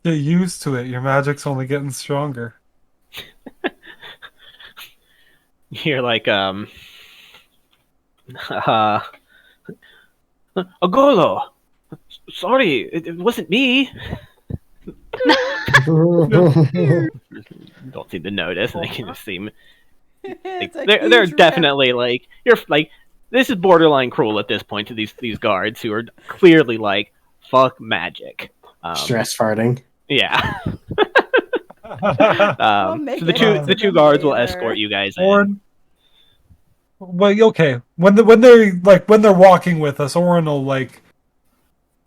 C: used to it. Your magic's only getting stronger.
A: You're like, Agolo! Sorry, it wasn't me. Don't seem to notice. They can just seem like, they're definitely like you're like this is borderline cruel at this point to these guards who are clearly like fuck magic.
B: Stress farting.
A: Yeah. So the two guards will escort you guys in.
C: Well, okay. When they're walking with us, Oren will like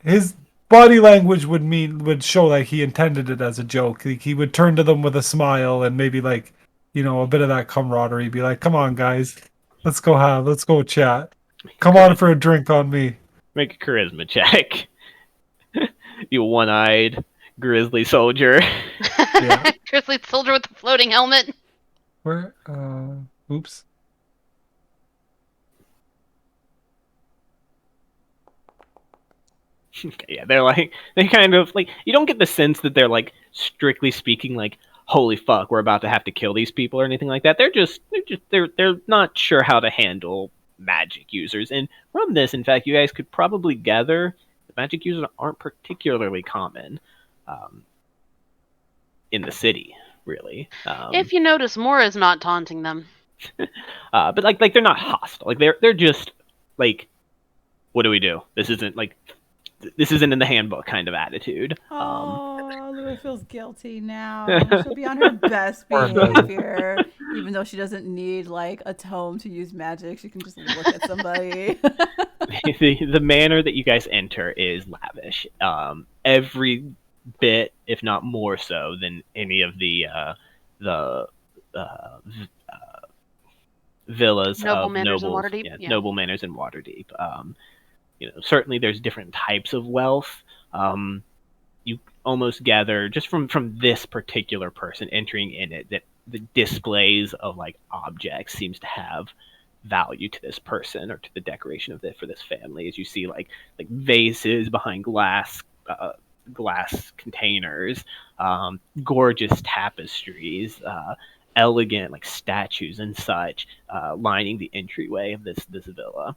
C: his body language would show like he intended it as a joke. He would turn to them with a smile and maybe like, a bit of that camaraderie. Be like, "Come on, guys, let's go chat. Come on for a drink on me."
A: Make a charisma check. You one-eyed grizzly soldier.
E: Yeah. Grizzly soldier with the floating helmet.
C: Where? Oops.
A: Okay, yeah, they kind of like you don't get the sense that they're like strictly speaking like holy fuck we're about to have to kill these people or anything like that. They're not sure how to handle magic users, and from this, in fact, you guys could probably gather that magic users aren't particularly common in the city, really.
E: If you notice, Mora's not taunting them.
A: But like they're not hostile. Like they're just like, what do we do? This isn't in the handbook kind of attitude.
F: Oh, Lua feels guilty now. She'll be on her best behavior, even though she doesn't need like a tome to use magic. She can just look at somebody.
A: The manner that you guys enter is lavish. Every bit, if not more so, than any of the villas
E: Noble Manors in Waterdeep.
A: Yeah, Noble Manors in Waterdeep. Certainly there's different types of wealth. You almost gather just from this particular person entering in it that the displays of like objects seems to have value to this person or to the decoration of it for this family. As you see like vases behind glass glass containers, gorgeous tapestries, elegant like statues and such lining the entryway of this villa.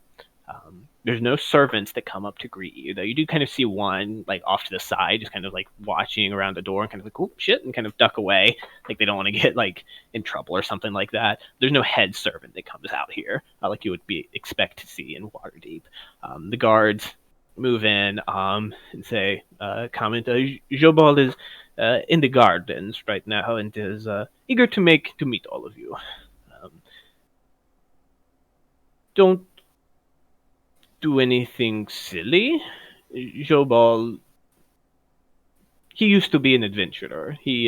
A: There's no servants that come up to greet you, though you do kind of see one like off to the side, just kind of like watching around the door and kind of like, oh shit, and kind of duck away, like they don't want to get like in trouble or something like that. There's no head servant that comes out here, like you would expect to see in Waterdeep. The guards move in and say, comment, Jobal is in the gardens right now and is eager to meet all of you. Don't do anything silly. Jobal, he used to be an adventurer. He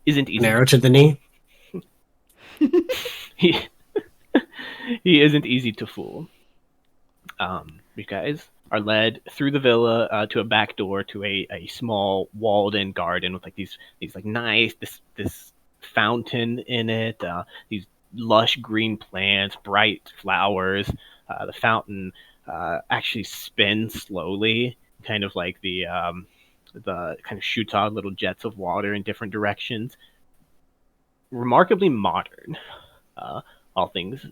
A: isn't easy.
B: Narrow to the knee.
A: he he isn't easy to fool. You guys are led through the villa to a back door to a small walled-in garden with like these like nice this fountain in it. These lush green plants, bright flowers. The fountain actually spins slowly, kind of like the kind of shoots out little jets of water in different directions. Remarkably modern, all things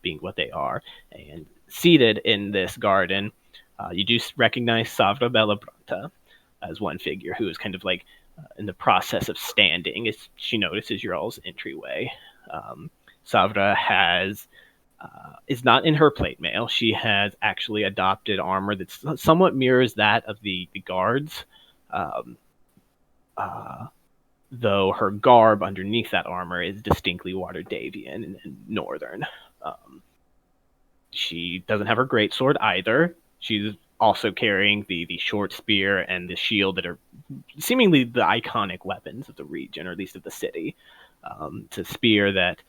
A: being what they are. And seated in this garden, you do recognize Savra Bellabranta as one figure who is kind of like in the process of standing as she notices your all's entryway. Savra is not in her plate mail. She has actually adopted armor that somewhat mirrors that of the guards, though her garb underneath that armor is distinctly Waterdavian and northern. She doesn't have her greatsword either. She's also carrying the short spear and the shield that are seemingly the iconic weapons of the region, or at least of the city. It's a spear that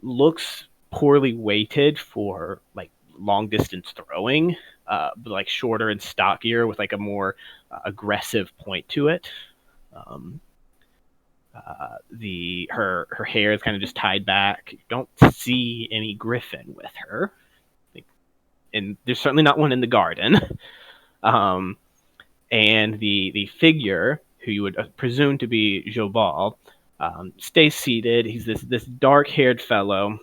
A: looks poorly weighted for like long distance throwing, but like shorter and stockier with like a more aggressive point to it. Her hair is kind of just tied back. You don't see any griffin with her, and there's certainly not one in the garden. And the figure who you would presume to be Jobal stays seated. He's this dark-haired fellow,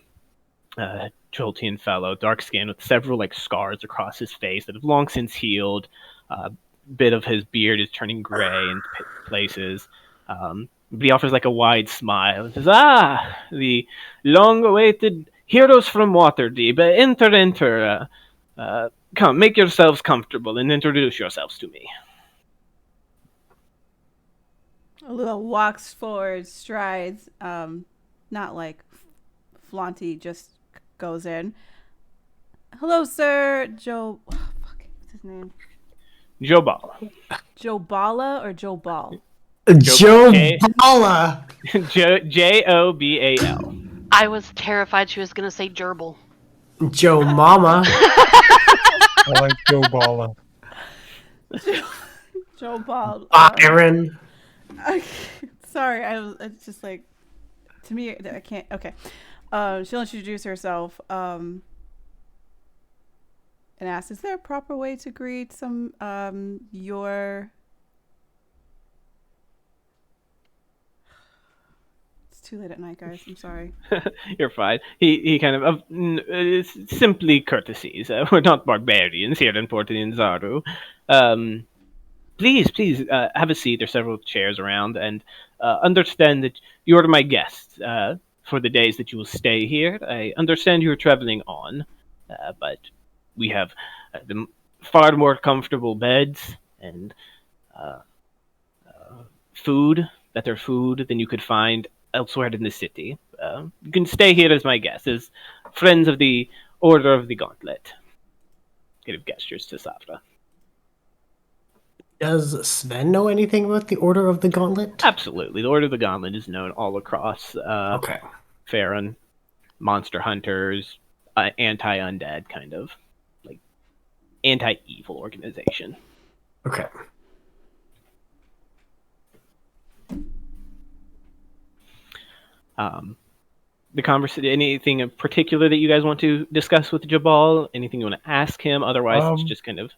A: Joltean fellow, dark skin with several like scars across his face that have long since healed. Bit of his beard is turning gray in places. But he offers like a wide smile and says, the long-awaited heroes from Waterdeep, enter. Come, make yourselves comfortable and introduce yourselves to me.
F: Lua walks forward, strides, not like flaunty, just goes in. Hello, sir. What's his name?
A: Jobal.
F: Jobala or Jobal?
B: Jobala.
A: Jobal.
E: I was terrified she was going to say gerbil.
B: Joe Mama.
C: I like Joe Bala.
F: Jobal.
B: Byron.
F: Sorry, it's just like, to me, I can't. Okay. She'll introduce herself and ask, is there a proper way to greet your... It's too late at night, guys. I'm sorry.
A: You're fine. He kind of simply courtesies. We're not barbarians here in Port Zaru. Please, have a seat. There's several chairs around, and understand that you're my guest for the days that you will stay here. I understand you're traveling on, but we have the far more comfortable beds and food, better food than you could find elsewhere in the city. You can stay here as my guest, as friends of the Order of the Gauntlet. Kind of gestures to Savra.
B: Does Sven know anything about the Order of the Gauntlet?
A: Absolutely. The Order of the Gauntlet is known all across Farron. Monster hunters, anti-undead kind of, like, anti-evil organization.
B: Okay.
A: The conversation, anything in particular that you guys want to discuss with Jabal? Anything you want to ask him? Otherwise, it's just kind of...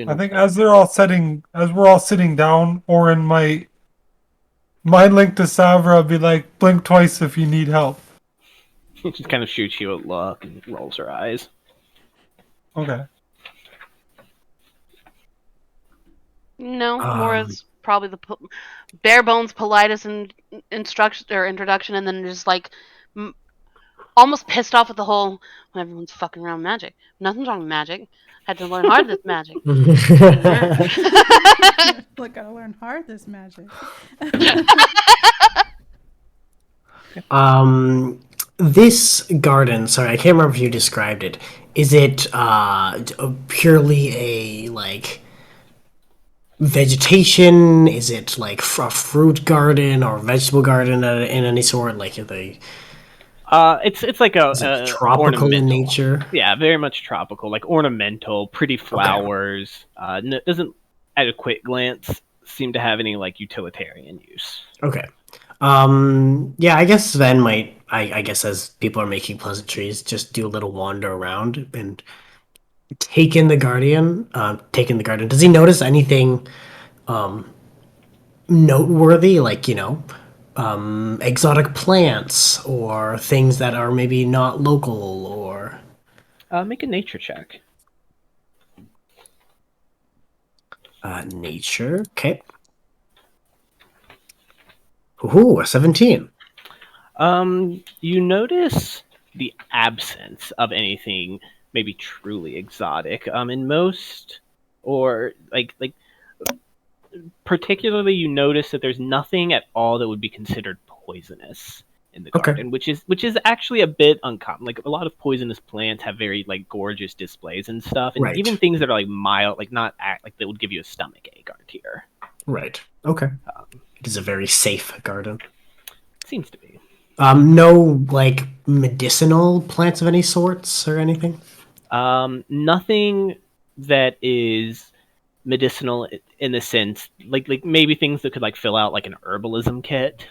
C: I think as we're all sitting down, Orin might mind link to Savra, be like, blink twice if you need help.
A: She just kind of shoots you a look and rolls her eyes.
C: Okay.
E: No, Mora's probably the bare bones politest introduction, and then just like almost pissed off at the whole everyone's fucking around magic. Nothing's wrong with magic. Had to learn hard this magic.
F: Look, gotta learn hard this magic.
B: This garden, sorry, I can't remember if you described it. Is it purely a like vegetation? Is it like a fruit garden or vegetable garden in any sort? Like are they?
A: It's like a
B: tropical in nature.
A: Yeah, very much tropical, like ornamental, pretty flowers. Okay. Doesn't at a quick glance seem to have any like utilitarian use.
B: Okay. Yeah, I guess Sven might. I guess as people are making pleasantries, just do a little wander around and take in the garden. Does he notice anything noteworthy, like exotic plants or things that are maybe not local? Or
A: make a nature check.
B: Nature. Okay. Ooh, a 17.
A: You notice the absence of anything maybe truly exotic. In most, or like particularly, you notice that there's nothing at all that would be considered poisonous in the garden, which is actually a bit uncommon. Like a lot of poisonous plants have very like gorgeous displays and stuff, and even things that are like mild, like not like that would give you a stomach ache aren't here.
B: Right. Okay. It is a very safe garden.
A: Seems to be.
B: No, like medicinal plants of any sorts or anything.
A: Nothing that is medicinal in the sense, like maybe things that could like fill out like an herbalism kit,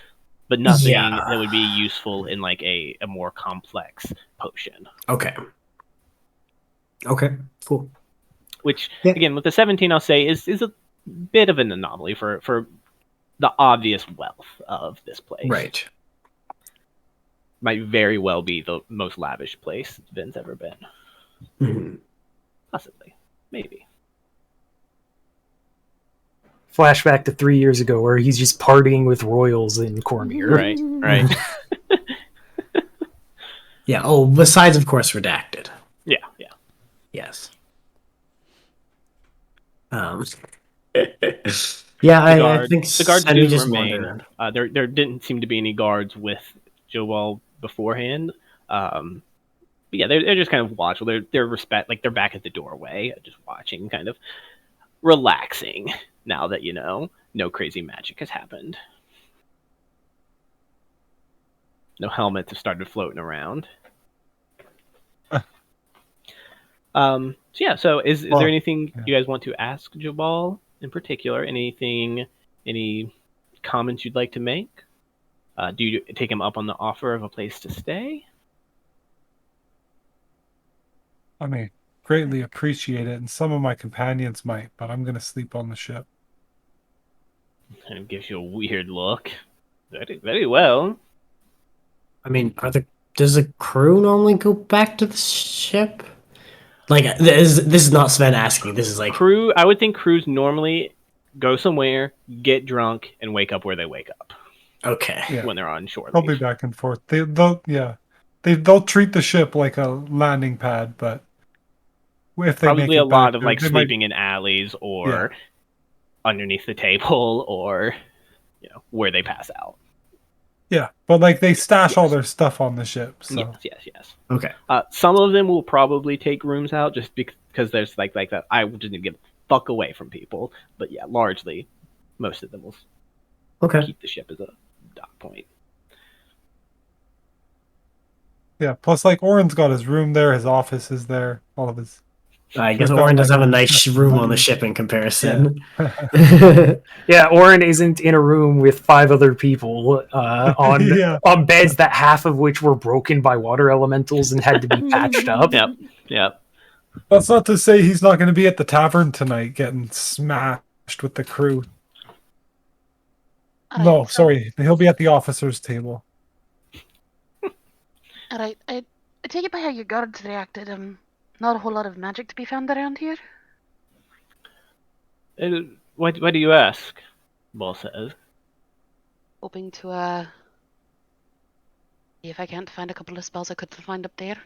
A: but nothing that would be useful in like a more complex potion.
B: Okay. Cool.
A: Which again, with the 17, I'll say is a bit of an anomaly for the obvious wealth of this place.
B: Right.
A: Might very well be the most lavish place Vin's ever been.
B: Mm-hmm.
A: Possibly. Maybe.
D: Flashback to 3 years ago where he's just partying with royals in Cormier.
A: Right.
B: Yeah, besides, of course, redacted.
A: Yeah.
B: Yes. Yeah, I think
A: the guards do
B: just
A: remain. There didn't seem to be any guards with Joel beforehand. But yeah, they're just kind of watchful. They're they're back at the doorway, just watching, kind of relaxing now that no crazy magic has happened. No helmets have started floating around. So is there anything you guys want to ask Jabal in particular? Any comments you'd like to make? Do you take him up on the offer of a place to stay?
C: I mean, greatly appreciate it, and some of my companions might, but I'm going to sleep on the ship.
A: Kind of gives you a weird look. Very, very well.
B: I mean, does the crew normally go back to the ship? Like, this is not Sven asking. This is like
A: crew. I would think crews normally go somewhere, get drunk, and wake up where they wake up.
B: Okay.
A: When they're on shore.
C: They'll be back and forth. They'll treat the ship like a landing pad, but if they
A: probably
C: make it
A: a lot
C: back,
A: of like sleeping in alleys or underneath the table or where they pass out.
C: Yeah, but like they stash all their stuff on the ship. So.
A: Yes.
B: Okay.
A: Some of them will probably take rooms out just because there's like that. I just need to get the fuck away from people. But yeah, largely, most of them will keep the ship as a dock point.
C: Yeah, plus like Oren's got his room there, his office is there, all of his.
B: I guess Oren does have a nice room on the ship in comparison.
D: Yeah, Oren isn't in a room with 5 other people on beds that half of which were broken by water elementals and had to be patched up.
A: Yep.
C: That's not to say he's not going to be at the tavern tonight getting smashed with the crew.
E: Alright,
C: No,
E: so-
C: sorry. He'll be at the officer's table.
E: Alright, I take it by how your guards reacted. Not a whole lot of magic to be found around here.
A: Why do you ask? Ball says.
E: Hoping to see if I can't find a couple of spells I could find up there.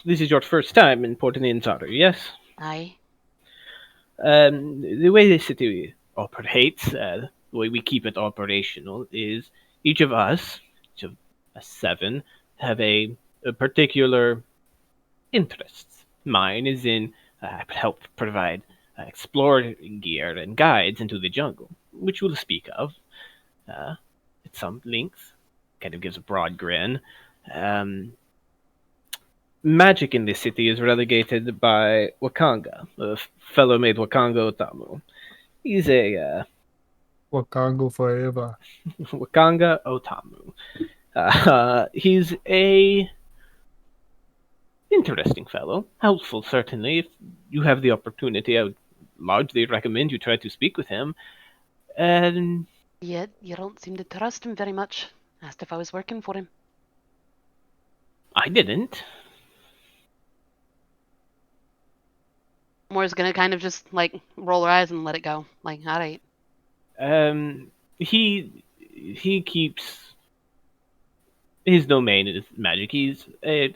A: This is your first time in Port Innsar, yes?
E: Aye.
A: The way the city operates, the way we keep it operational, is each of us 7, have a particular interests. Mine is in help provide exploring gear and guides into the jungle, which we'll speak of at some length. Kind of gives a broad grin. Magic in this city is relegated by Wakanga, a fellow named Wakanga Otamu. He's a
C: Wakango forever.
A: Wakanga Otamu. He's a interesting fellow, helpful certainly. If you have the opportunity, I would largely recommend you try to speak with him. And
E: Yet you don't seem to trust him very much. Asked if I was working for him.
A: I didn't.
E: Moore's gonna kind of just like roll her eyes and let it go. Like, alright.
A: He keeps his domain is magic. He's a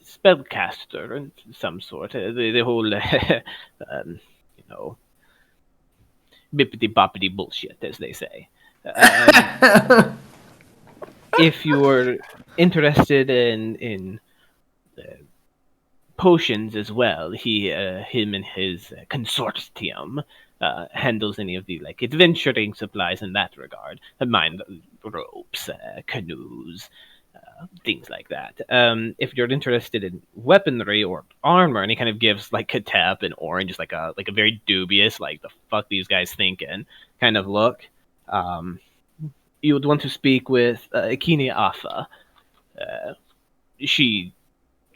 A: spellcaster and some sort. The whole, bippity boppity bullshit, as they say. If you're interested in potions as well, him and his consortium handles any of the adventuring supplies in that regard. Mind ropes, canoes, things like that. If you're interested in weaponry or armor, and he kind of gives Katep and Orange like a very dubious, the fuck these guys thinking kind of look. You would want to speak with Akini Afa. She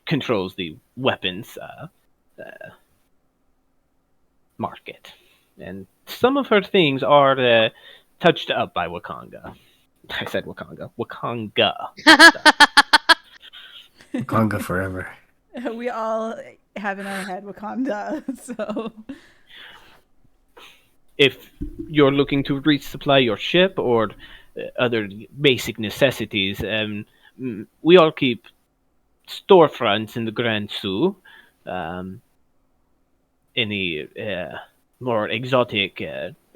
A: controls the weapons market, and some of her things are touched up by Wakanga. I said Wakanga. Wakanga.
B: Wakanga forever.
F: We all have in our head Wakanda, so.
A: If you're looking to resupply your ship or other basic necessities, we all keep storefronts in the Grand Sue. Any more exotic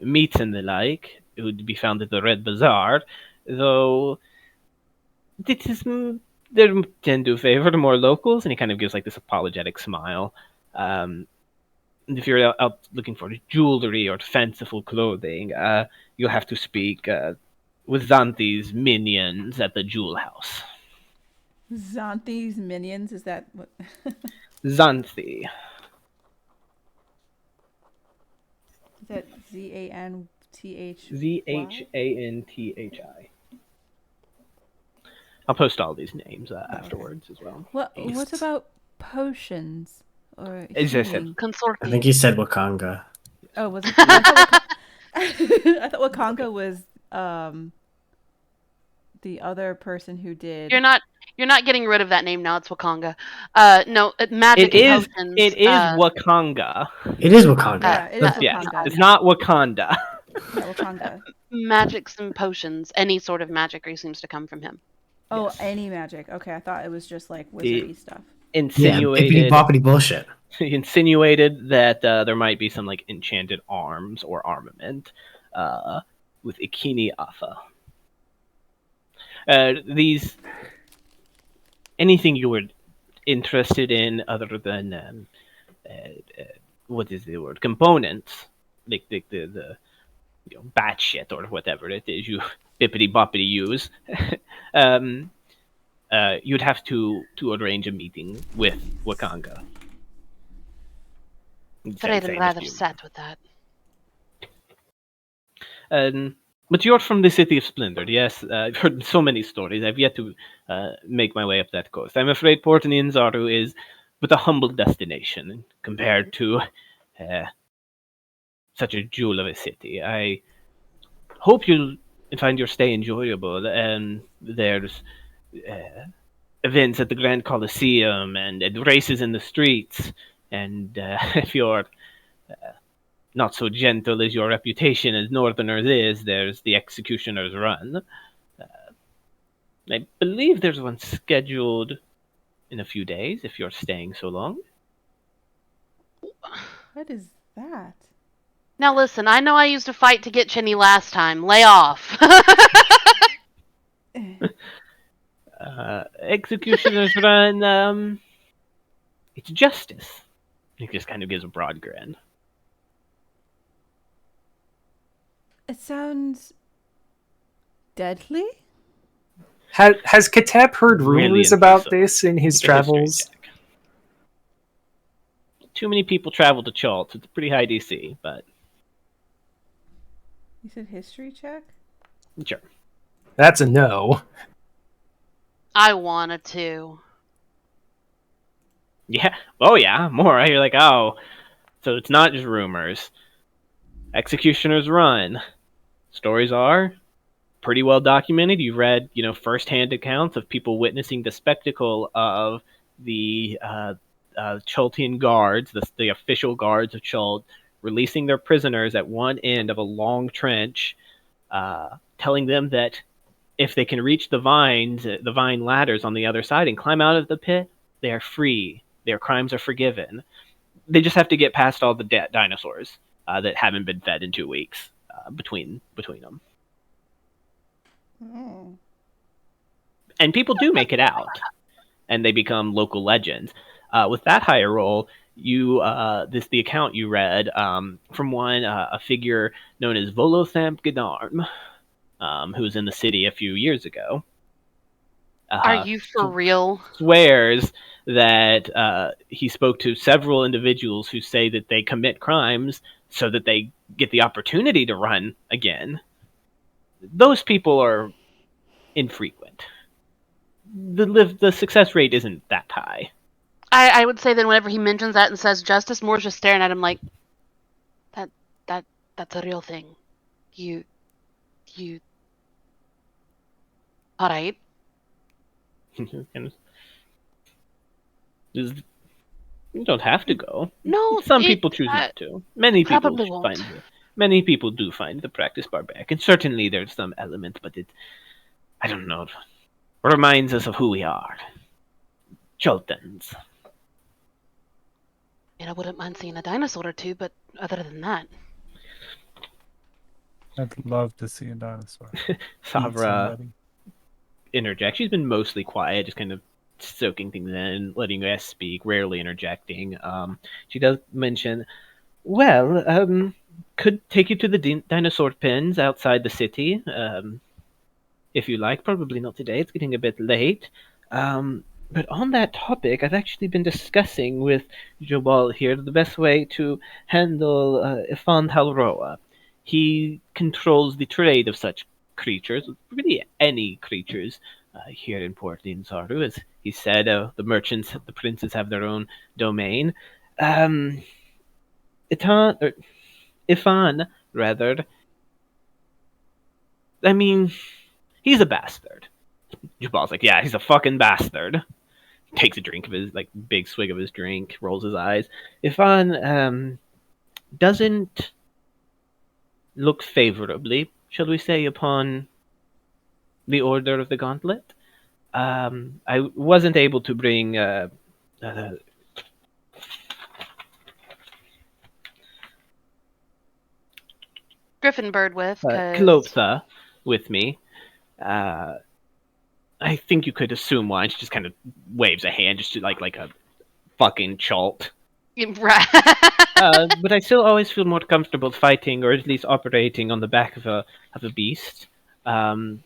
A: meats and the like, it would be found at the Red Bazaar, though this is they tend to favor the more locals, and he kind of gives this apologetic smile. If you're out looking for jewelry or fanciful clothing, you'll have to speak with Xanthi's minions at the Jewel House.
F: Xanthi's minions, is that what?
A: Xanthi.
F: Is that Z-A-N-T-H?
A: Zhanthi. I'll post all these names afterwards as well.
F: What about potions or
A: As I said,
F: healing?
E: Consortium.
B: I think he said Wakanga.
F: Oh, was it? I thought Wakanga was the other person who did.
E: You're not getting rid of that name now. It's Wakanga. No, magic
A: it is.
E: potions.
A: It is Wakanga.
B: It is Wakanga.
F: It is
A: Yes,
F: Wakanga.
A: it's not Wakanda.
F: Yeah, Wakanga.
E: Magics and potions. Any sort of magicry seems to come from him.
F: Oh,
A: Yes.
F: any magic. Okay, I thought it was just wizardy stuff.
A: Insinuated.
B: Yeah, boppity bullshit.
A: He insinuated that there might be some enchanted arms or armament with Ikini Afa. Anything you were interested in other than what is the word? Components, the bat shit or whatever it is you bippity boppity use. You'd have to arrange a meeting with Wakanga.
E: But I'd rather sat with that.
A: But you're from the City of Splendor, yes? I've heard so many stories. I've yet to make my way up that coast. I'm afraid Port Ninzaru is but a humble destination compared to uh, such a jewel of a city. I hope you'll find your stay enjoyable, and there's events at the Grand Coliseum and races in the streets, and if you're not so gentle as your reputation as Northerners is, there's the Executioner's Run. I believe there's one scheduled in a few days, if you're staying so long.
F: What is that?
E: Now listen, I know I used to fight to get Chinny last time. Lay off.
A: Executioner's Run, it's justice. He just kind of gives a broad grin.
F: It sounds deadly.
D: Has Katep heard
A: Really
D: rumors about
A: impressive.
D: this in his
A: It's a history
D: travels?
A: check. Too many people travel to Chalt. It's a pretty high DC, but
F: You said history check?
A: sure.
D: That's a no.
E: I wanted to.
A: Yeah. Oh, yeah. More. You're like, oh. So it's not just rumors. Executioner's Run. Stories are pretty well documented. You've read, firsthand accounts of people witnessing the spectacle of the Choltian guards, the official guards of Chult, releasing their prisoners at one end of a long trench, telling them that if they can reach the vine ladders on the other side and climb out of the pit, they are free. Their crimes are forgiven. They just have to get past all the dinosaurs that haven't been fed in 2 weeks between them.
F: Oh.
A: And people do make it out, and they become local legends. With that higher roll, the account you read from one a figure known as Volothamp G'narm, who was in the city a few years ago.
E: Are you for real?
A: Swears that he spoke to several individuals who say that they commit crimes so that they get the opportunity to run again. Those people are infrequent. The success rate isn't that high.
E: I would say then whenever he mentions that and says justice, Moore's just staring at him like, that's a real thing. You. All right.
A: You don't have to go.
E: No,
A: Some people choose not to. Many people
E: won't.
A: Many people do find the practice barbaric, and certainly there's some element, but I don't know, reminds us of who we are. Choltans.
E: And I wouldn't mind seeing a dinosaur or two, but other than that.
C: I'd love to see a dinosaur.
A: Savra interjects. She's been mostly quiet, just kind of soaking things in, letting you guys speak, rarely interjecting. She does mention, could take you to the dinosaur pens outside the city, if you like. Probably not today, it's getting a bit late. But on that topic, I've actually been discussing with Jobal here the best way to handle Ifan Talroa. He controls the trade of such creatures, really any creatures here in Port Ninzaru. As he said, the merchants, the princes have their own domain. Ifan, rather. I mean, he's a bastard. Jabal's like, yeah, he's a fucking bastard. Takes a drink of his, big swig of his drink, rolls his eyes. Ifan, doesn't look favorably, shall we say, upon the Order of the Gauntlet. I wasn't able to bring
E: Griffinbird with.
A: Kloptha with me. I think you could assume why. She just kind of waves a hand, just like a fucking chalt.
E: Right.
A: But I still always feel more comfortable fighting, or at least operating on the back of a beast. I've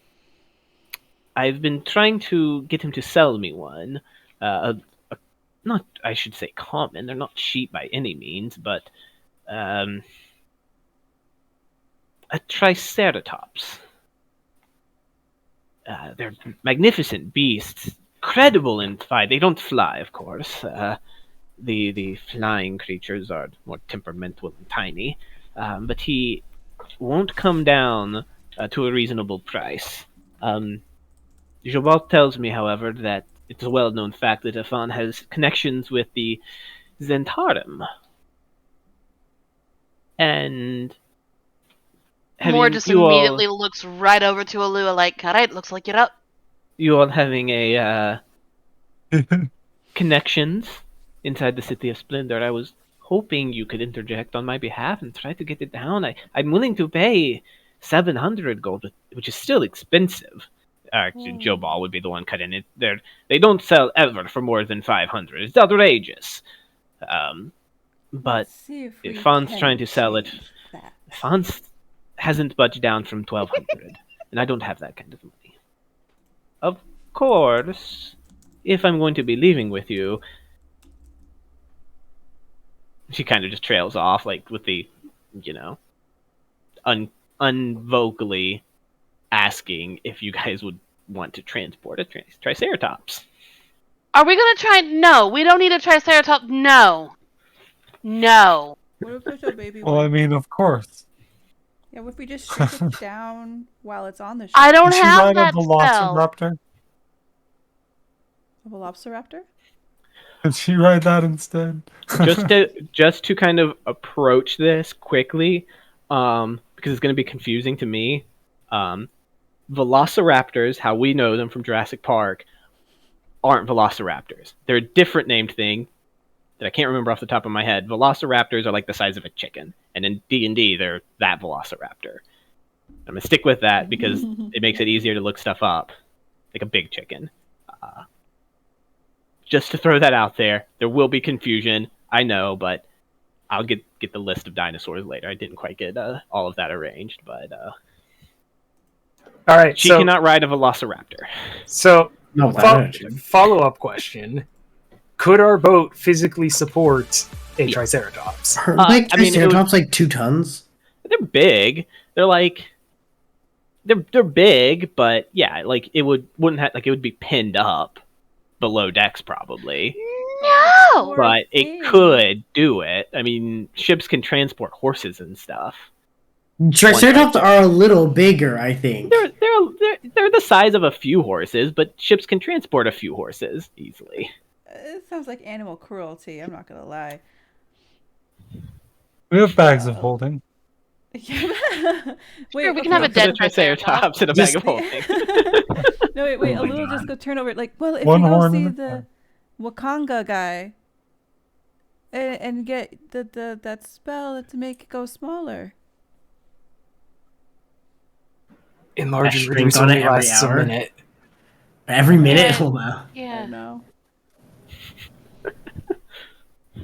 A: been trying to get him to sell me one. Not, I should say, common. They're not cheap by any means, but a a triceratops. They're magnificent beasts, credible in fight. They don't fly, of course. The flying creatures are more temperamental and tiny, but he won't come down to a reasonable price. Jobal tells me, however, that it's a well-known fact that Afan has connections with the Zentarim. And
E: Moore just immediately looks right over to Alua like, all right, looks like you're up.
A: You all having a connections inside the City of Splendor. I was hoping you could interject on my behalf and try to get it down. I'm willing to pay 700 gold, which is still expensive. Actually, Joe Ball would be the one cutting it. They don't sell ever for more than 500. It's outrageous. But if Fon's trying to sell it, Fon's hasn't budged down from 1,200, and I don't have that kind of money. Of course, if I'm going to be leaving with you, she kind of just trails off, like with the, unvocally asking if you guys would want to transport a triceratops.
E: Are we gonna try? No, we don't need a triceratops. No.
F: What if there's a baby
C: Well,
F: one?
C: I mean, of course.
F: Yeah, what if we just shoot it down while it's on the ship?
E: I don't
C: Did she
E: have
C: ride
E: that
C: a
E: spell.
C: velociraptor?
F: Of a Velociraptor?
C: Did she ride that instead?
A: just to kind of approach this quickly, because it's going to be confusing to me. Velociraptors, how we know them from Jurassic Park, aren't velociraptors. They're a different named thing that I can't remember off the top of my head. Velociraptors are like the size of a chicken, and in D&D, they're that velociraptor. I'm going to stick with that because it makes it easier to look stuff up, like a big chicken. Just to throw that out there, there will be confusion, I know, but I'll get the list of dinosaurs later. I didn't quite get all of that arranged, but
D: all right,
A: she cannot ride a velociraptor.
D: So,
B: No,
D: follow-up question. Could our boat physically support a triceratops?
B: Triceratops like 2 tons?
A: They're big. They're like they're big, but yeah, like it wouldn't have like it would be pinned up below decks probably.
E: No,
A: But it could do it. I mean, ships can transport horses and stuff.
B: Triceratops are a little bigger, I think.
A: They're the size of a few horses, but ships can transport a few horses easily.
F: It sounds like animal cruelty, I'm not gonna lie.
C: We have bags of holding.
F: Wait,
E: sure, we can have a dead
A: triceratops in a bag of holding.
F: No, wait,
B: Oh my
F: Alua
B: God.
F: just go turn over. Like, well, if
C: One
F: you go
C: horn
F: see
C: in the
F: the Wakanga guy and get that spell to make it go smaller.
D: Enlarge and
B: Shrink
D: reduce
B: on it
D: only
B: every
D: lasts a
B: hour?
D: minute.
B: Every minute?
E: Yeah.
B: Oh, wow.
E: yeah,
F: No.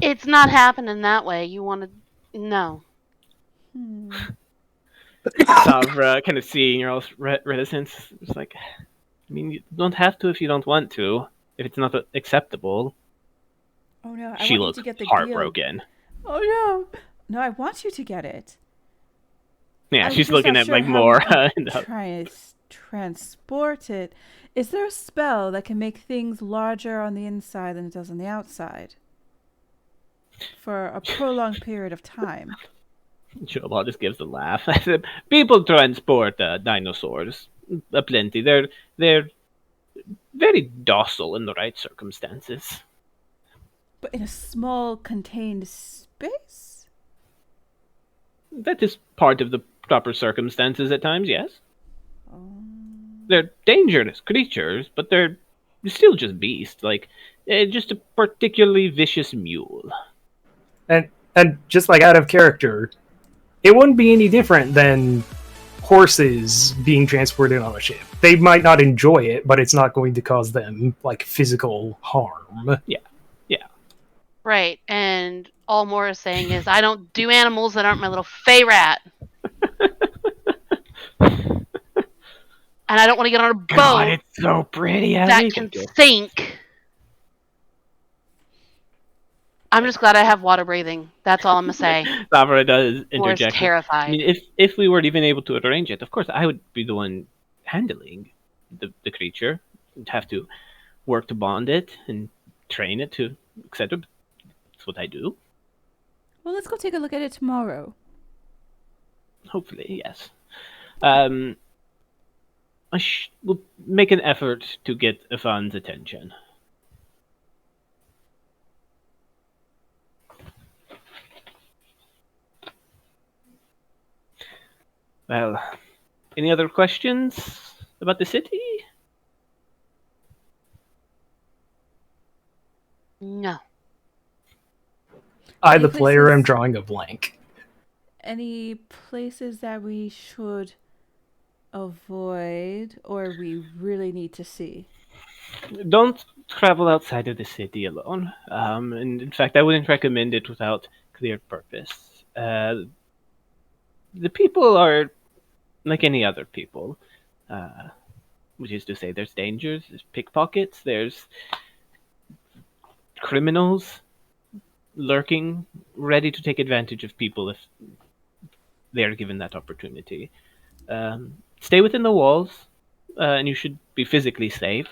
E: it's not happening that way. You want to? No.
A: Savra kind of seeing your all's reticence. It's like, I mean, you don't have to if you don't want to. If it's not acceptable.
F: Oh no!
A: She
F: want
A: looks
F: you to get the
A: heartbroken.
F: Deal. Oh no! No, I want you to get it.
A: Yeah,
F: I'm
A: she's
F: just
A: looking
F: not
A: at
F: sure
A: like
F: how
A: more.
F: we can try to transport it. Is there a spell that can make things larger on the inside than it does on the outside for a prolonged period of time?
A: Jobal just gives a laugh. I said, people transport dinosaurs aplenty. They're very docile in the right circumstances.
F: But in a small, contained space?
A: That is part of the proper circumstances at times, yes. They're dangerous creatures, but they're still just beasts. Like, just a particularly vicious mule.
D: And just like out of character, it wouldn't be any different than horses being transported on a ship. They might not enjoy it, but it's not going to cause them like physical harm.
A: Yeah.
E: Right, and all Moore is saying is, I don't do animals that aren't my little fey rat. And I don't want to get on a boat
A: God, it's so pretty.
E: that can sink. I'm just glad I have water breathing. That's all I'm gonna say.
A: Barbara does
E: Or is
A: interject. I
E: terrified.
A: mean, if we weren't even able to arrange it, of course I would be the one handling the creature. I'd have to work to bond it and train it to, etc. That's what I do.
F: Well, let's go take a look at it tomorrow.
A: Hopefully, yes. I will make an effort to get Ifan's attention. Well, any other questions about the city?
E: No.
D: I,
F: Any
D: the player, am
F: places-
D: drawing a blank.
F: Any places that we should avoid or we really need to see?
A: Don't travel outside of the city alone. And in fact, I wouldn't recommend it without clear purpose. The people are like any other people, which is to say, there's dangers, there's pickpockets, there's criminals lurking, ready to take advantage of people if they are given that opportunity. Stay within the walls, and you should be physically safe.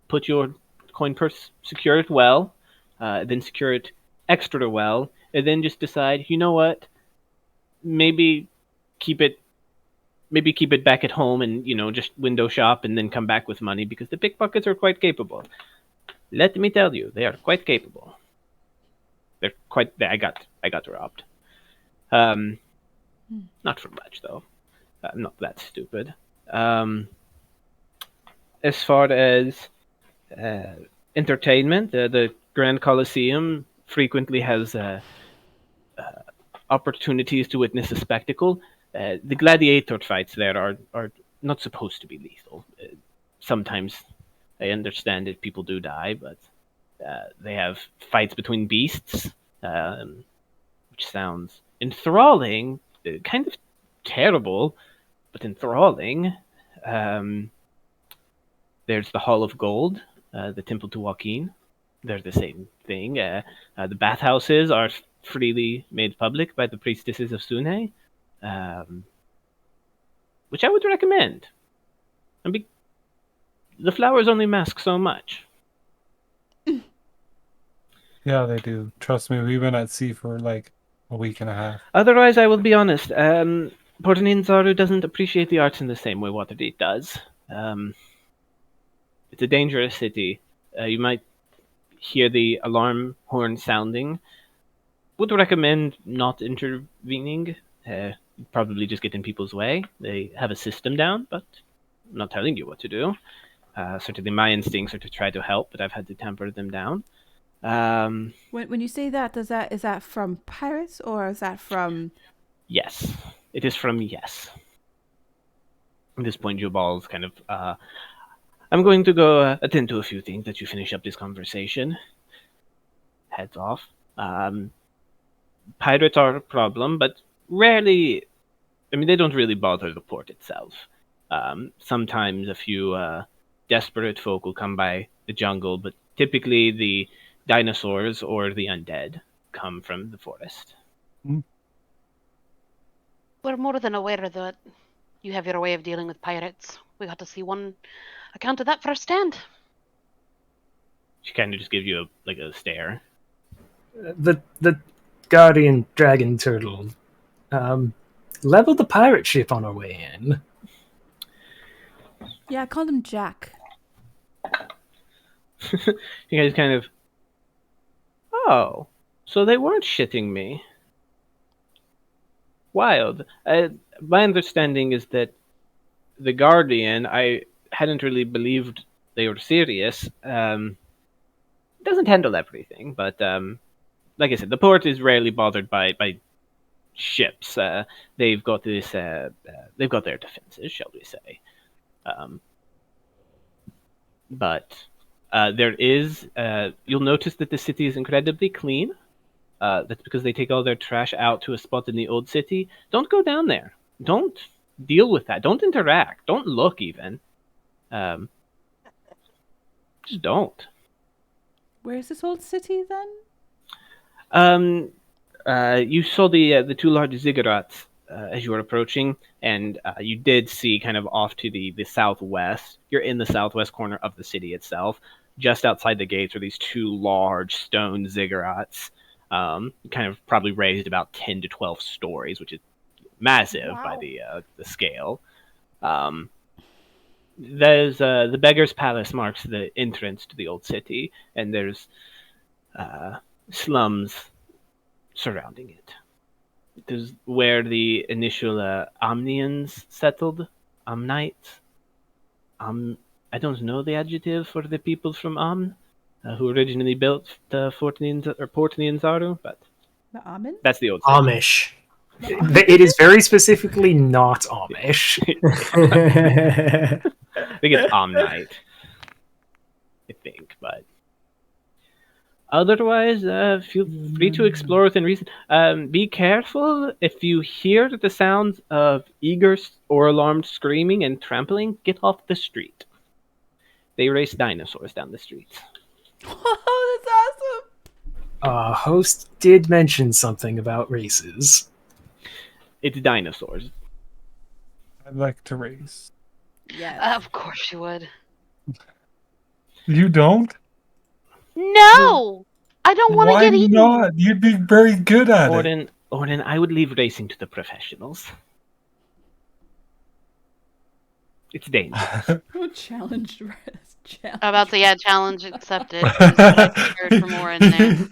A: Put your coin purse, secure it well, then secure it extra well, and then just decide, you know what, maybe keep it back at home and, just window shop and then come back with money, because the pickpockets are quite capable. Let me tell you, they are quite capable. They're quite. I got robbed. Not for much though. I'm not that stupid. As far as entertainment, the Grand Coliseum frequently has opportunities to witness a spectacle. The gladiator fights there are not supposed to be lethal. Sometimes I understand that people do die, but they have fights between beasts, which sounds enthralling, kind of terrible, but enthralling. There's the Hall of Gold, the Temple to Joaquin. They're the same thing. The bathhouses are freely made public by the priestesses of Sune, which I would recommend. The flowers only mask so much.
C: Yeah, they do. Trust me, we've been at sea for like a week and a half.
A: Otherwise, I will be honest. Port Ninzaru doesn't appreciate the arts in the same way Waterdeep does. It's a dangerous city. You might hear the alarm horn sounding. Would recommend not intervening. Probably just get in people's way. They have a system down, but I'm not telling you what to do. Certainly my instincts are to try to help, but I've had to temper them down.
F: When you say that, is that from pirates or is that from?
A: Yes, it is from yes. At this point, Jubal's kind of. I'm going to go attend to a few things that you finish up this conversation. Heads off. Pirates are a problem, but rarely. I mean, they don't really bother the port itself. Sometimes a few desperate folk will come by the jungle, but typically the dinosaurs or the undead come from the forest.
E: We're more than aware that you have your way of dealing with pirates. We got to see one account of that firsthand.
A: She kind of just gives you a stare.
D: The guardian dragon turtle leveled the pirate ship on our way in.
F: Yeah, I called him Jack.
A: You guys kind of. Oh, so they weren't shitting me. Wild. My understanding is that the Guardian, I hadn't really believed they were serious. Doesn't handle everything, but like I said, the port is rarely bothered by ships. They've got this. They've got their defenses, shall we say? But there is. You'll notice that the city is incredibly clean. That's because they take all their trash out to a spot in the old city. Don't go down there. Don't deal with that. Don't interact. Don't look even. Just don't.
F: Where's this old city then?
A: You saw the two large ziggurats as you were approaching, and you did see kind of off to the southwest. You're in the southwest corner of the city itself. Just outside the gates are these two large stone ziggurats, kind of probably raised about 10 to 12 stories, which is massive by the scale. There's the Beggar's Palace marks the entrance to the old city, and there's slums surrounding it. It is where the initial Omnians settled. Omnites. I don't know the adjective for the people from Omn, who originally built the Port Nianzaru, but
F: The Amen?
A: that's the old city.
B: Amish.
D: It is very specifically not Amish.
A: I think it's Omnite. I think, but otherwise, feel free to explore within reason. Be careful if you hear the sounds of eager or alarmed screaming and trampling. Get off the street. They race dinosaurs down the streets.
F: Oh, that's awesome!
D: Host did mention something about races.
A: It's dinosaurs.
C: I'd like to race.
F: Yes.
E: Of course you would.
C: You don't?
E: No! I don't want to
C: Why
E: get eaten.
C: not? You'd be very good at it.
A: Orden, I would leave racing to the professionals. It's dangerous.
F: Who challenged Rez?
E: About to challenge accepted. I'm scared for more in there.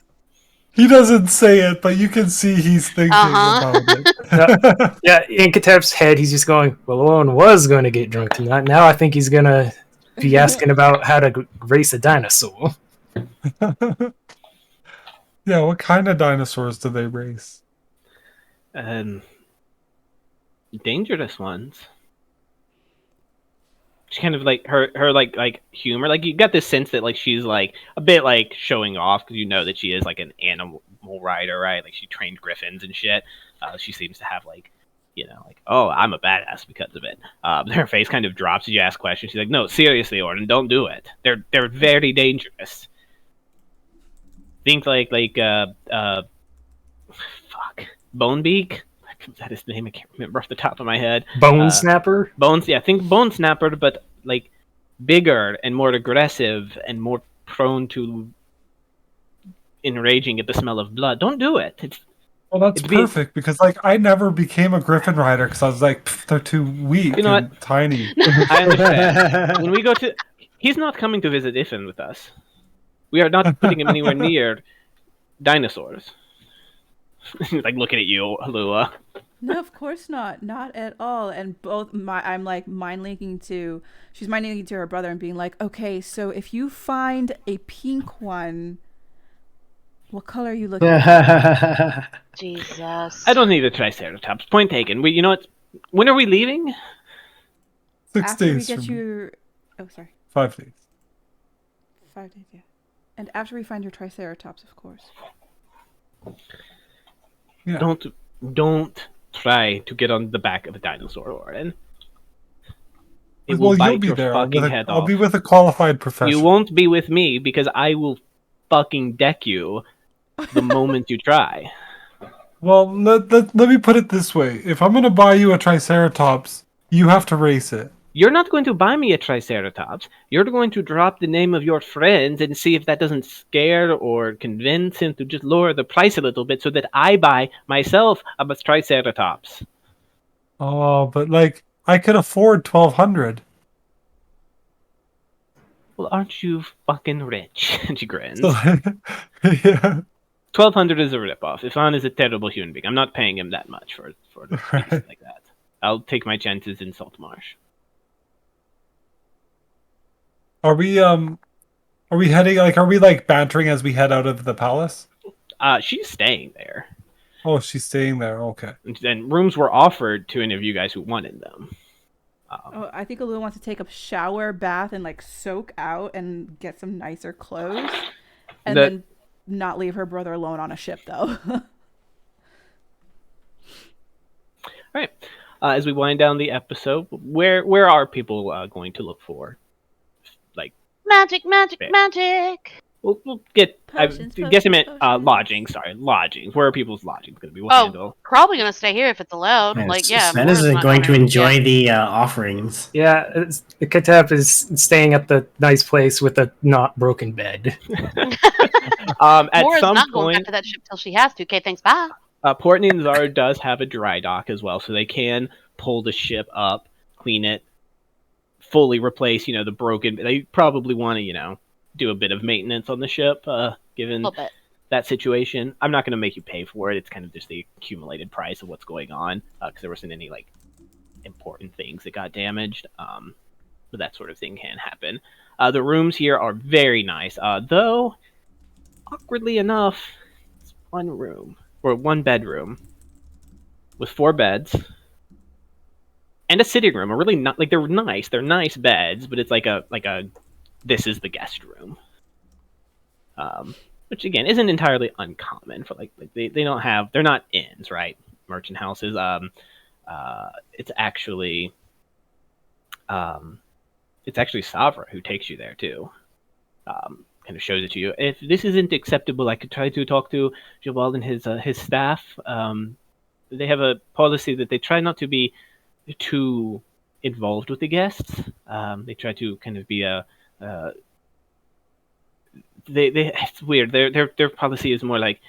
C: He doesn't say it, but you can see he's thinking about it.
D: Yeah, in Katep's head, he's just going, well, Owen was going to get drunk tonight. Now I think he's going to be asking about how to race a dinosaur.
C: Yeah, what kind of dinosaurs do they race?
A: Dangerous ones. She kind of like her like humor, like you got this sense that like she's like a bit like showing off because you know that she is like an animal rider, right? Like she trained griffins and shit. She seems to have like, like, oh, I'm a badass because of it. Her face kind of drops as you ask questions. She's like, no, seriously, Orden, don't do it. They're very dangerous. Think like fuck, Bonebeak. Is that his name? I can't remember off the top of my head.
D: Bone Snapper?
A: Think Bone Snapper, but like bigger and more aggressive and more prone to enraging at the smell of blood. Don't do it.
C: Well, that's perfect because like I never became a Griffin rider because I was like, they're too weak and tiny.
A: I understand. When we go to, he's not coming to visit Ifin with us. We are not putting him anywhere near dinosaurs. Like looking at you, Halua.
F: No, of course not. Not at all. And I'm like she's mind linking to her brother and being like, okay, so if you find a pink one, what color are you looking at?
E: Jesus.
A: I don't need a Triceratops. Point taken. You know what? When are we leaving?
C: 6
F: after
C: days.
F: We get your... Oh, sorry.
C: 5 days.
F: 5 days, yeah. And after we find your Triceratops, of course.
C: Yeah.
A: Don't try to get on the back of a dinosaur, Orden.
C: Well, you'll be there. I'll be with a qualified professional.
A: You won't be with me because I will fucking deck you the moment you try.
C: Well, let me put it this way. If I'm going to buy you a Triceratops, you have to race it.
A: You're not going to buy me a Triceratops. You're going to drop the name of your friends and see if that doesn't scare or convince him to just lower the price a little bit so that I buy myself a Triceratops.
C: Oh, but like, I could afford 1,200.
A: Well, aren't you fucking rich? And she grins.
C: Yeah.
A: 1,200 is a ripoff. Ifan is a terrible human being. I'm not paying him that much for
C: Right.
A: like that. I'll take my chances in Saltmarsh.
C: Are we heading, like, are we like bantering as we head out of the palace?
A: She's staying there.
C: Oh, she's staying there. Okay.
A: And rooms were offered to any of you guys who wanted them.
F: I think Alua wants to take a shower, bath, and like soak out and get some nicer clothes, and then not leave her brother alone on a ship, though.
A: All right. As we wind down the episode, where are people going to look for? Like
E: magic.
A: We'll get.
F: Potions,
A: I guess I meant
F: potions.
A: lodging. Sorry, lodging. Where are people's lodgings going to be? We'll
E: Oh,
A: handle.
E: probably gonna stay here if it's allowed. Like, yeah,
B: Sven
E: Mora's
B: is
E: not
B: going to
E: gonna-
B: enjoy
E: yeah.
B: the offerings.
D: Yeah, Katep is staying at the nice place with a not broken bed.
A: At
E: Mora's
A: some
E: not going back
A: point,
E: to that ship till she has to. Okay, thanks. Bye.
A: Port Nianzar does have a dry dock as well, so they can pull the ship up, clean it, fully replace, the broken. They probably want to, do a bit of maintenance on the ship, given
E: A little bit.
A: that situation. I'm not going to make you pay for it. It's kind of just the accumulated price of what's going on, because there wasn't any important things that got damaged. But that sort of thing can happen. The rooms here are very nice, though awkwardly enough, it's one room or one bedroom with 4 beds and a sitting room. A really not they're nice. They're nice beds, but it's like a this is the guest room. Which again isn't entirely uncommon for they don't have, they're not inns, right? Merchant houses. It's actually Savra who takes you there too. Kind of shows it to you. If this isn't acceptable, I could try to talk to Jawal and his staff. They have a policy that they try not to be too involved with the guests. They try to kind of be it's weird. Their policy is more like,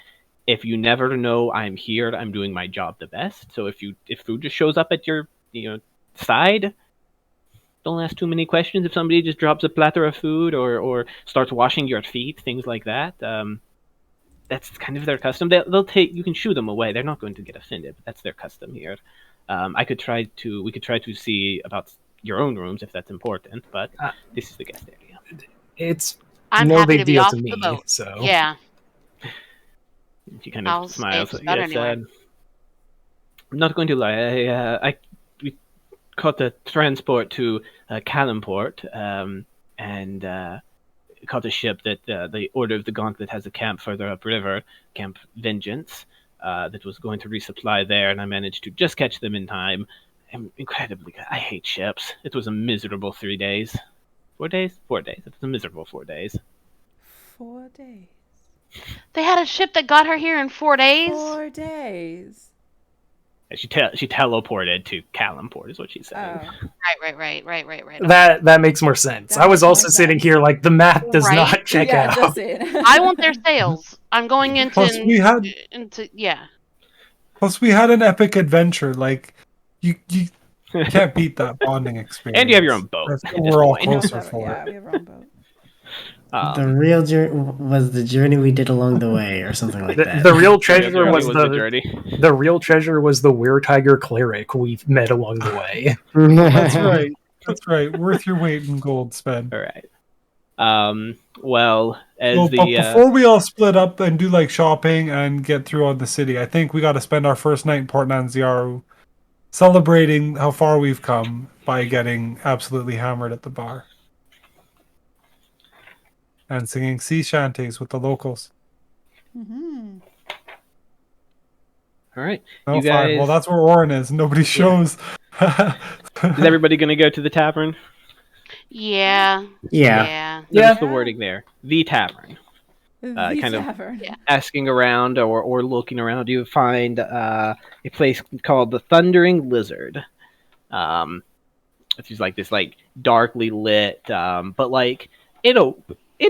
A: if you never know I'm here, I'm doing my job the best. So if food just shows up at your side, don't ask too many questions. If somebody just drops a platter of food or starts washing your feet, things like that, that's kind of their custom. They'll take, you can shoo them away. They're not going to get offended, but that's their custom here. We could try to see about your own rooms if that's important, but this is the guest area.
D: It's
E: I'm
D: no
E: happy
D: big
E: to be
D: deal
E: off
D: to
E: the
D: me.
E: boat.
D: So
E: Yeah.
A: She kind
E: I'll
A: of
E: stay
A: smiles.
E: just about
A: Yes,
E: anywhere.
A: I'm not going to lie. We caught the transport to Calimport, and caught a ship that the Order of the Gauntlet has a camp further upriver, Camp Vengeance, that was going to resupply there, and I managed to just catch them in time. I'm incredibly good. I hate ships. It was a miserable 3 days. 4 days? 4 days. It was a miserable 4 days.
F: 4 days.
E: They had a ship that got her here in 4 days.
F: 4 days.
A: She teleported to Calimport, is what she's saying.
F: Oh.
E: Right.
D: that makes more sense.
F: That
D: I was
F: makes
D: also
F: more
D: sitting
F: sense.
D: here like the math does
E: Right?
D: not check
F: Yeah,
D: out.
F: just saying.
E: I want their sails. I'm going into
C: Plus, we had
E: yeah.
C: an epic adventure. Like you can't beat that bonding experience.
A: And you have your own boat.
C: I
A: at
C: feel
A: this
C: we're all
A: point.
C: closer for
F: Yeah,
C: it.
F: we have our own boat.
B: The real journey was the journey we did along the way, or something like that.
D: The real treasure was
A: the journey.
D: the real treasure was the Were-Tiger cleric we met along the way.
C: That's right. That's right. Worth your weight in gold, Sven.
A: All right. Well, as
C: But before we all split up and do like shopping and get through on the city, I think we got to spend our first night in Port Nanziaru celebrating how far we've come by getting absolutely hammered at the bar and singing sea shanties with the locals.
F: Mm-hmm.
A: all right,
C: Oh,
A: you
C: fine.
A: guys.
C: Well, that's where Oren is. Nobody shows.
A: Is everybody going to go to the tavern?
E: Yeah.
B: Yeah.
A: Notice the wording there. The tavern.
F: The
A: kind of-
F: tavern.
E: Yeah.
A: Asking around or looking around, you find a place called the Thundering Lizard. It's just like this, darkly lit, but in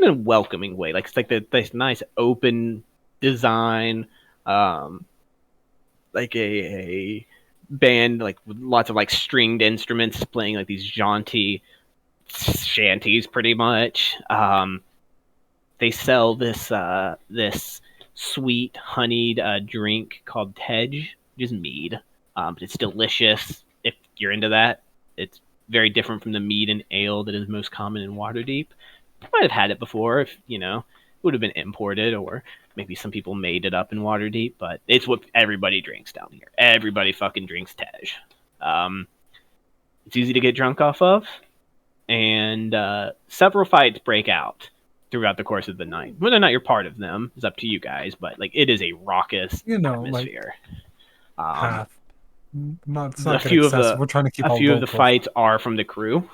A: a welcoming way. It's like this nice open design, like a band with lots of stringed instruments playing these jaunty shanties, pretty much. They sell this sweet honeyed drink called Tej, which is mead, but it's delicious if you're into that. It's very different from the mead and ale that is most common in Waterdeep. You might have had it before if it would have been imported, or maybe some people made it up in Waterdeep, but it's what everybody drinks down here. Everybody fucking drinks Tej. It's easy to get drunk off of, and several fights break out throughout the course of the night. Whether or not you're part of them is up to you guys, but it is a raucous atmosphere.
C: Path. It's
A: a
C: not
A: few of
C: excessive. We're trying to keep
A: a few of the fights are from the crew,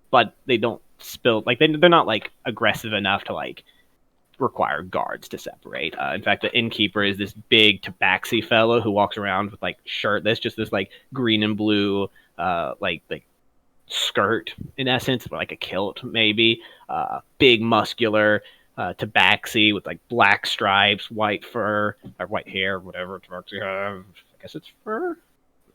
A: but they don't spill. They're not aggressive enough to require guards to separate. In fact, the innkeeper is this big tabaxi fellow who walks around with like shirtless, just this like green and blue like skirt in essence, or like a kilt maybe. Big muscular tabaxi with like black stripes, white fur or white hair, whatever tabaxi have. I guess it's fur.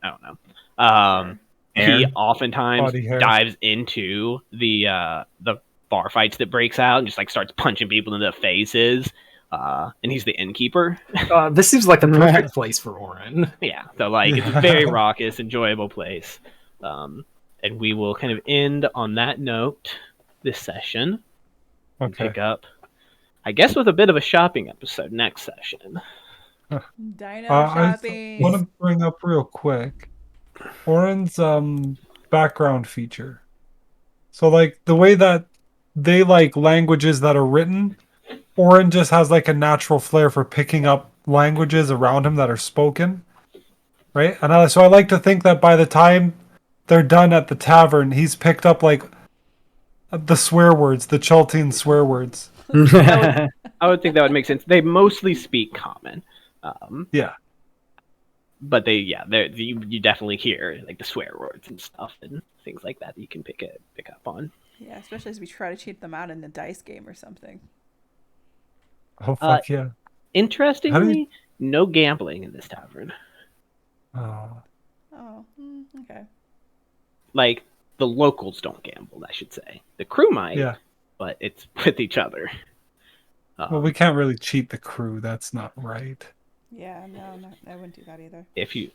A: I don't know. He
B: Hair.
A: oftentimes
C: Body hair.
A: dives into the bar fights that breaks out and just like starts punching people in the faces. And he's the innkeeper.
D: This seems like the perfect place for Oren.
A: Yeah, so like it's a very raucous, enjoyable place. And we will kind of end on that note this session. And
C: Okay.
A: pick up, I guess, with a bit of a shopping episode next session.
F: Dino
C: I
F: shopping.
C: want to bring up real quick Oren's background feature. So like the way that they like languages that are written, Oren just has like a natural flair for picking up languages around him that are spoken, right? And so I like to think that by the time they're done at the tavern, he's picked up like the swear words, the Chaltine swear words.
A: I would think that would make sense. They mostly speak common.
C: Yeah.
A: But you definitely hear like the swear words and stuff and things like that you can pick up on.
F: Yeah, especially as we try to cheat them out in the dice game or something.
C: Oh fuck yeah.
A: Interestingly, no gambling in this tavern.
C: Oh.
F: Oh, okay.
A: Like the locals don't gamble, I should say. The crew might,
C: Yeah.
A: but it's with each other.
C: Well, we can't really cheat the crew. That's not right.
F: Yeah, no, I wouldn't do that either.
A: Do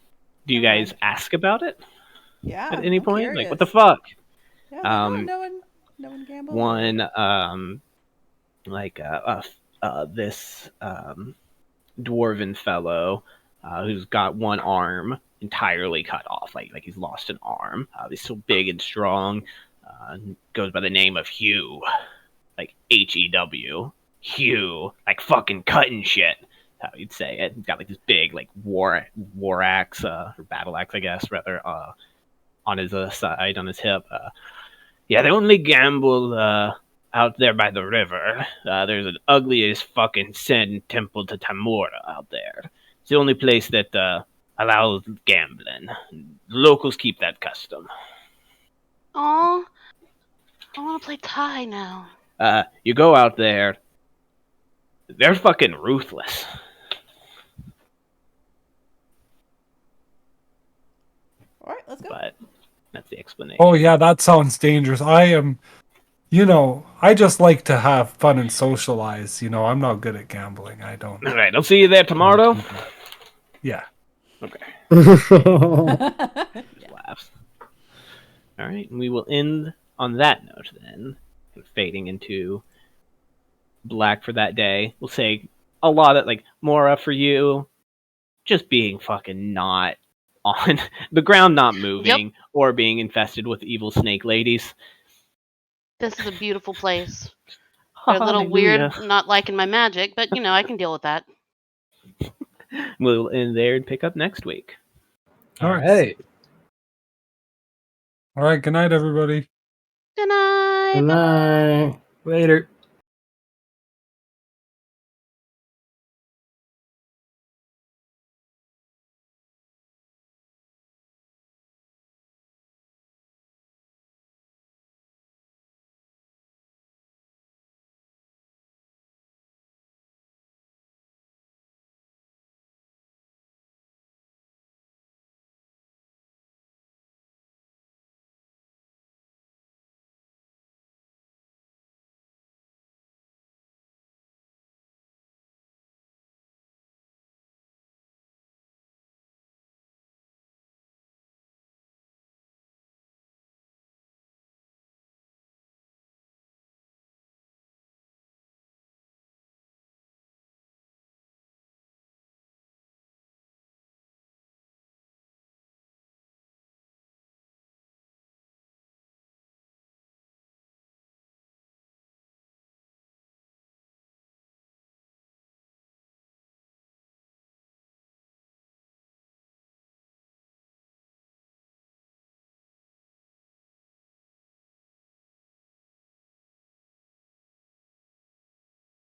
A: you guys ask about it?
F: Yeah.
A: At any
F: I'm
A: point,
F: curious.
A: like what the fuck?
F: Yeah, no one gambled.
A: One this dwarven fellow who's got one arm entirely cut off, like he's lost an arm. He's still big and strong. Goes by the name of Hugh, like Hew. Hugh, like fucking cutting shit. How you'd say it. He's got like this big like war axe or battle axe, I guess, rather on his side, on his hip. Yeah, they only gamble out there by the river. There's an ugly as fucking sin temple to Tamura out there. It's the only place that allows gambling. Locals keep that custom.
E: Oh, I want to play Thai now.
A: You go out there, they're fucking ruthless.
F: All right, let's go.
A: But that's the explanation.
C: Oh yeah, that sounds dangerous. I just like to have fun and socialize. I'm not good at gambling. I don't.
A: All right, I'll see you there tomorrow.
C: Yeah.
A: Okay. Laughs. All right, and we will end on that note then, fading into black for that day. We'll say a lot of like Mora for you, just being fucking not on the ground, not moving, or being infested with evil snake ladies.
E: This is a beautiful place. They're a little weird, not liking my magic, but I can deal with that.
A: We'll end there and pick up next week.
D: All right.
C: All right. Good night, everybody.
E: Good night.
D: Good night. Later.